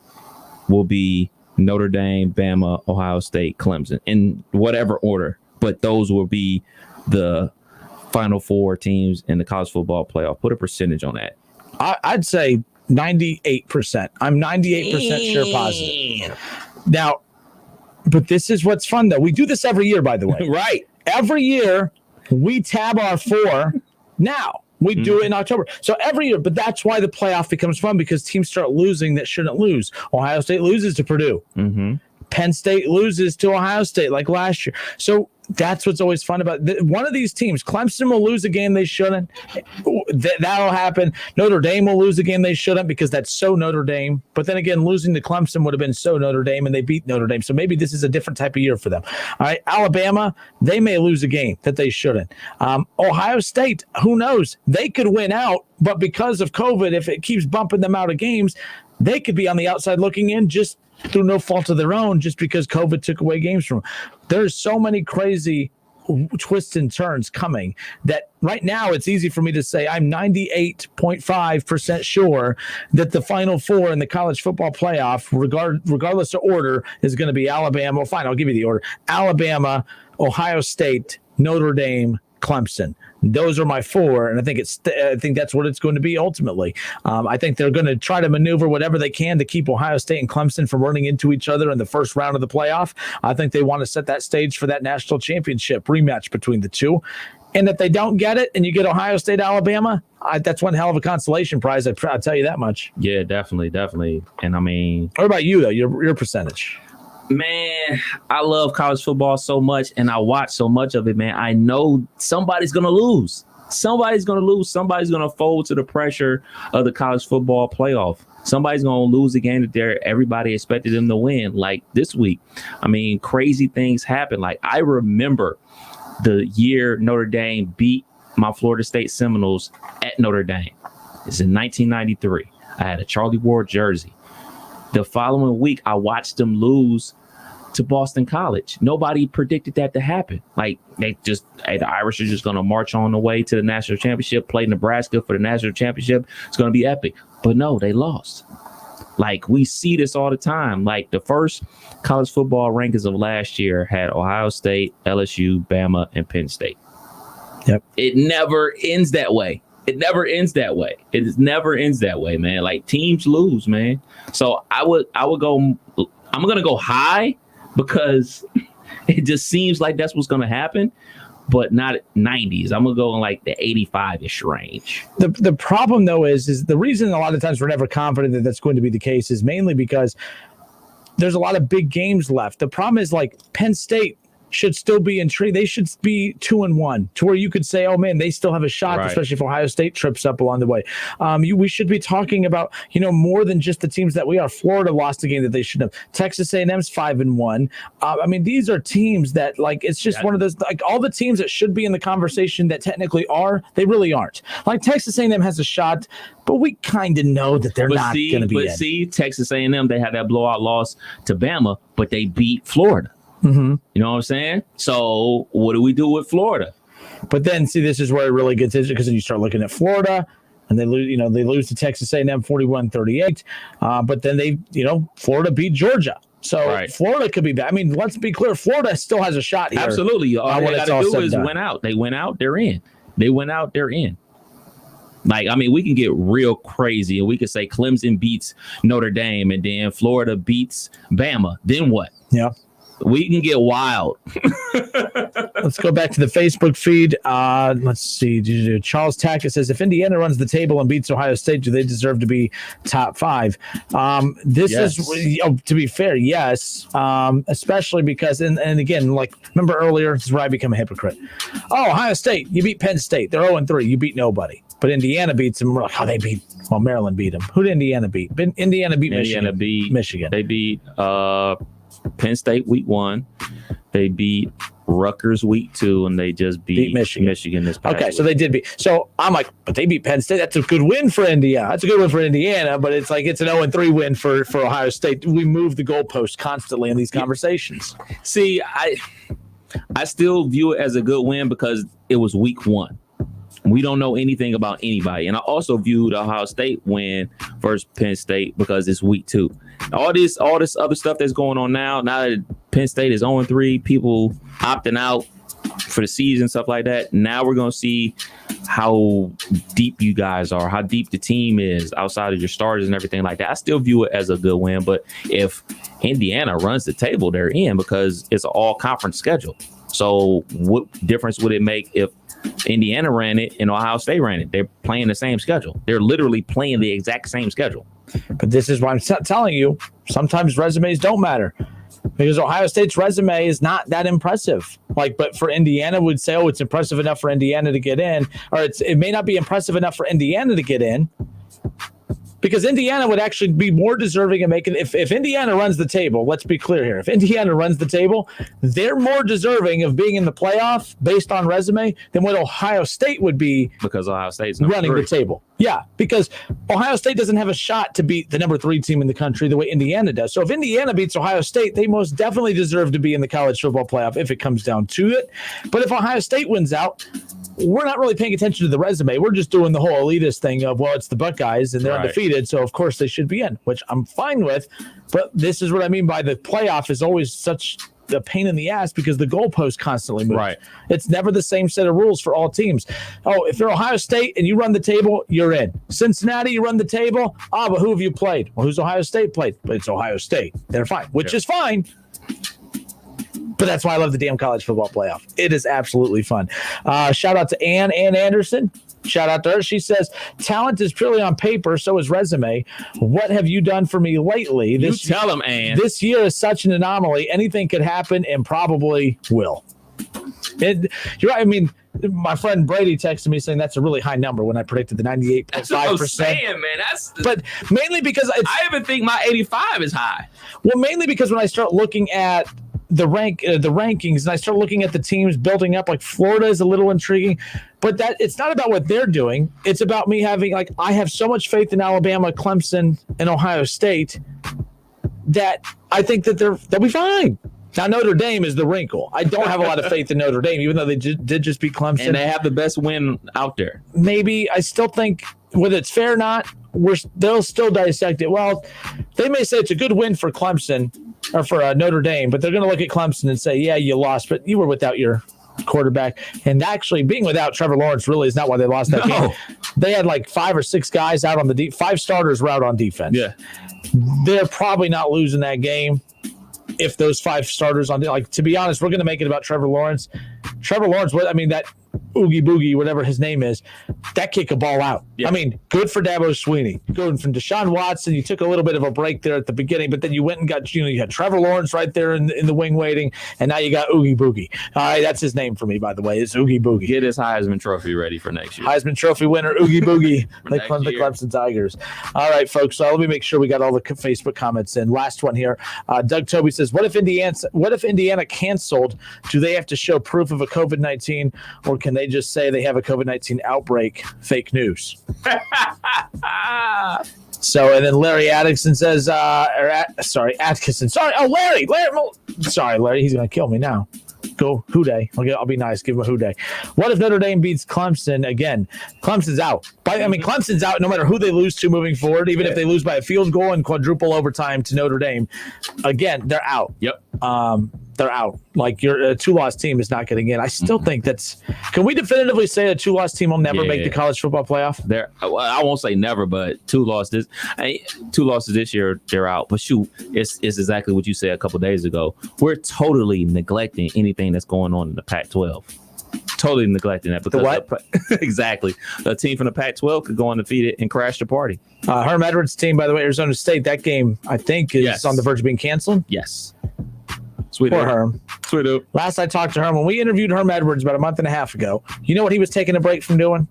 will be Notre Dame, Bama, Ohio State, Clemson, in whatever order. But those will be the final 4 teams in the college football playoff. Put a percentage on that. I'd say 98%. I'm 98% sure positive. Now, but this is what's fun, though. We do this every year, by the way. Right. Every year, we tab our 4 now. We do it in October. So every year, but that's why the playoff becomes fun, because teams start losing that shouldn't lose. Ohio State loses to Purdue. Penn State loses to Ohio State like last year. So that's what's always fun about one of these teams. Clemson will lose a game they shouldn't. That'll happen. Notre Dame will lose a game they shouldn't, because that's so Notre Dame. But then again, losing to Clemson would have been so Notre Dame, and they beat Notre Dame. So maybe this is a different type of year for them. All right, Alabama, they may lose a game that they shouldn't. Ohio State, who knows? They could win out, but because of COVID, if it keeps bumping them out of games, they could be on the outside looking in just through no fault of their own, just because COVID took away games from them. There's so many crazy twists and turns coming that right now it's easy for me to say I'm 98.5% sure that the Final 4 in the college football playoff, regardless of order, is going to be Alabama. Well, fine, I'll give you the order. Alabama, Ohio State, Notre Dame, Clemson. Those are my 4, and I think that's what it's going to be ultimately. I think they're going to try to maneuver whatever they can to keep Ohio State and Clemson from running into each other in the first round of the playoff. I think they want to set that stage for that national championship rematch between the two. And if they don't get it, and you get Ohio State, Alabama, that's one hell of a consolation prize. I'll tell you that much. Yeah, definitely. And I mean, what about you though? Your percentage? Man, I love college football so much, and I watch so much of it, man. I know somebody's going to lose. Somebody's going to fold to the pressure of the college football playoff. Somebody's going to lose the game that everybody expected them to win, like this week. I mean, crazy things happen. Like, I remember the year Notre Dame beat my Florida State Seminoles at Notre Dame. It's in 1993. I had a Charlie Ward jersey. The following week, I watched them lose to Boston College. Nobody predicted that to happen. Like, the Irish are just going to march on the way to the national championship, play Nebraska for the national championship. It's going to be epic. But no, they lost. Like, we see this all the time. Like, the first college football rankings of last year had Ohio State, LSU, Bama, and Penn State. Yep. It never ends that way. It never ends that way. It never ends that way, man. Like, teams lose, man. So I would go, I'm going to go high because it just seems like that's what's going to happen, but not 90s. I'm going to go in like the 85-ish range. The problem though is the reason a lot of times we're never confident that that's going to be the case is mainly because there's a lot of big games left. The problem is, like, Penn State should still be intrigued. They should be 2-1 to where you could say, oh man, they still have a shot, right, especially if Ohio State trips up along the way. We should be talking about, more than just the teams that we are. Florida lost a game that they shouldn't have. Texas A&M's 5-1. I mean, these are teams that, like, it's just one of those, like, all the teams that should be in the conversation that technically are, they really aren't. Like, Texas A&M has a shot, but we kind of know that they're not going to be in. But see, Texas A&M, they had that blowout loss to Bama, but they beat Florida. Mm-hmm. You know what I'm saying? So what do we do with Florida? But then, see, this is where it really gets interesting, because then you start looking at Florida, and they lose to Texas A&M 41-38. But then Florida beat Georgia. So right. Florida could be bad. I mean, let's be clear, Florida still has a shot here. Absolutely. All they got to do is win out. They went out, they're in. They went out, they're in. Like, I mean, we can get real crazy, and we could say Clemson beats Notre Dame, and then Florida beats Bama. Then what? Yeah. We can get wild. Let's go back to the Facebook feed. Let's see. Charles Tackett says, if Indiana runs the table and beats Ohio State, do they deserve to be top 5? Yes. To be fair, yes. Especially because, and again, like, remember earlier, this is where I become a hypocrite. Oh, Ohio State, you beat Penn State. They're 0-3. You beat nobody. But Indiana beats them. Maryland beat them. Who did Indiana beat? Indiana beat Michigan. They beat Penn State week 1. They beat Rutgers week 2, and they just beat Michigan this past week. So they did beat. So I'm like, but they beat Penn State. That's a good win for Indiana. That's a good win for Indiana, but it's like it's an 0-3 win for Ohio State. We move the goalpost constantly in these conversations. See, I still view it as a good win because it was week 1. We don't know anything about anybody. And I also viewed Ohio State win versus Penn State because it's week 2. All this other stuff that's going on now that Penn State is 0-3, people opting out for the season, stuff like that. Now we're going to see how deep you guys are, how deep the team is outside of your starters and everything like that. I still view it as a good win, but if Indiana runs the table, they're in because it's an all-conference schedule. So what difference would it make if Indiana ran it and Ohio State ran it? They're playing the same schedule. They're literally playing the exact same schedule. But this is why I'm telling you, sometimes resumes don't matter. Because Ohio State's resume is not that impressive. But for Indiana, we'd say, it's impressive enough for Indiana to get in. Or it may not be impressive enough for Indiana to get in. Because Indiana would actually be more deserving of making, if Indiana runs the table, let's be clear here. If Indiana runs the table, they're more deserving of being in the playoff based on resume than what Ohio State would be. Because Ohio State's running the table. Yeah, because Ohio State doesn't have a shot to beat the number 3 team in the country the way Indiana does. So if Indiana beats Ohio State, they most definitely deserve to be in the college football playoff if it comes down to it. But if Ohio State wins out, we're not really paying attention to the resume. We're just doing the whole elitist thing of, it's the Buckeyes and they're undefeated, so of course they should be in, which I'm fine with. But this is what I mean by the playoff is always such a pain in the ass because the goalpost constantly moves. Right. It's never the same set of rules for all teams. If you're Ohio State and you run the table, you're in. Cincinnati, you run the table. But who have you played? Well, who's Ohio State played? But it's Ohio State. They're fine, which is fine. But that's why I love the damn college football playoff. It is absolutely fun. Shout out to Ann Anderson. Shout out to her. She says, talent is purely on paper, so is resume. What have you done for me lately? You tell them, Ann. This year is such an anomaly. Anything could happen and probably will. You're right. I mean, my friend Brady texted me saying that's a really high number when I predicted the 98.5%. That's what I'm saying, man. But mainly because I even think my 85 is high. Well, mainly because when I start looking at the rankings and I start looking at the teams building up, like Florida is a little intriguing, but that it's not about what they're doing. It's about me having I have so much faith in Alabama, Clemson, and Ohio State that I think that they'll be fine. Now, Notre Dame is the wrinkle. I don't have a lot of faith in Notre Dame, even though they did just beat Clemson. And they have the best win out there. Maybe. I still think, whether it's fair or not, they'll still dissect it. Well, they may say it's a good win for Clemson or for Notre Dame, but they're going to look at Clemson and say, yeah, you lost, but you were without your quarterback. And actually, being without Trevor Lawrence really is not why they lost that game. They had 5 or 6 guys out on the 5 starters were out on defense. Yeah. They're probably not losing that game. If those 5 starters to be honest, we're going to make it about Trevor Lawrence. That Oogie Boogie, whatever his name is, that kick a ball out. Yeah. I mean, good for Dabo Swinney. Going from Deshaun Watson, you took a little bit of a break there at the beginning, but then you went and got, you had Trevor Lawrence right there in the wing waiting, and now you got Oogie Boogie. All right, that's his name for me, by the way. It's Oogie Boogie. Get his Heisman Trophy ready for next year. Heisman Trophy winner, Oogie Boogie. The Clemson Tigers. All right, folks, so let me make sure we got all the Facebook comments in. Last one here. Doug Toby says, what if Indiana canceled? Do they have to show proof of a COVID-19, or can they just say they have a COVID-19 outbreak? Fake news. So, and then Larry Atkinson says, Atkinson. Sorry. Oh, Larry. Sorry, Larry. He's going to kill me now. Go Houday. I'll be nice. Give him a Houday. What if Notre Dame beats Clemson again? Clemson's out. Clemson's out no matter who they lose to moving forward, even if they lose by a field goal and quadruple overtime to Notre Dame. Again, they're out. Yep. They're out. Your 2-loss team is not getting in. I still think can we definitively say a 2-loss team will never make the college football playoff? I won't say never, but 2 losses this year, they're out. But shoot, it's exactly what you said a couple of days ago. We're totally neglecting anything that's going on in the Pac-12. Totally neglecting that. Because exactly. A team from the Pac-12 could go undefeated and crash the party. Herm Edwards' team, by the way, Arizona State, that game, I think, is on the verge of being canceled. Yes. Sweet Poor Herm. Sweet up. Last I talked to Herm, when we interviewed Herm Edwards about a month and a half ago, you know what he was taking a break from doing?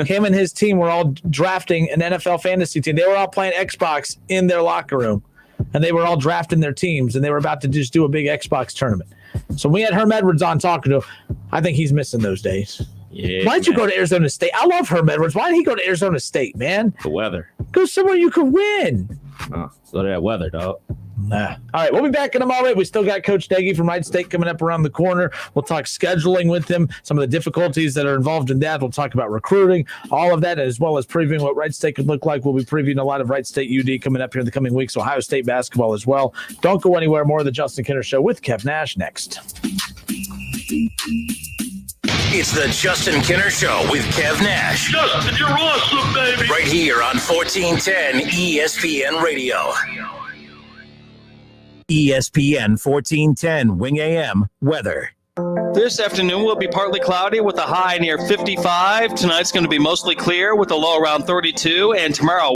Him and his team were all drafting an NFL fantasy team. They were all playing Xbox in their locker room, and they were all drafting their teams, and they were about to just do a big Xbox tournament. So when we had Herm Edwards on talking to him, I think he's missing those days. Yeah. Why'd you go to Arizona State? I love Herm Edwards. Why did he go to Arizona State, man? The weather. Go somewhere you could win. Go to that weather, dog. Nah. All right, we'll be back in a moment. We still got Coach Nagy from Wright State coming up around the corner. We'll talk scheduling with him, some of the difficulties that are involved in that. We'll talk about recruiting, all of that, as well as previewing what Wright State could look like. We'll be previewing a lot of Wright State UD coming up here in the coming weeks, Ohio State basketball as well. Don't go anywhere. More of the Justin Kinner Show with Kev Nash next. It's the Justin Kinner Show with Kev Nash. Justin, you're awesome, baby. Right here on 1410 ESPN Radio. ESPN 1410 Wing AM weather. This afternoon will be partly cloudy with a high near 55. Tonight's going to be mostly clear with a low around 32. And tomorrow,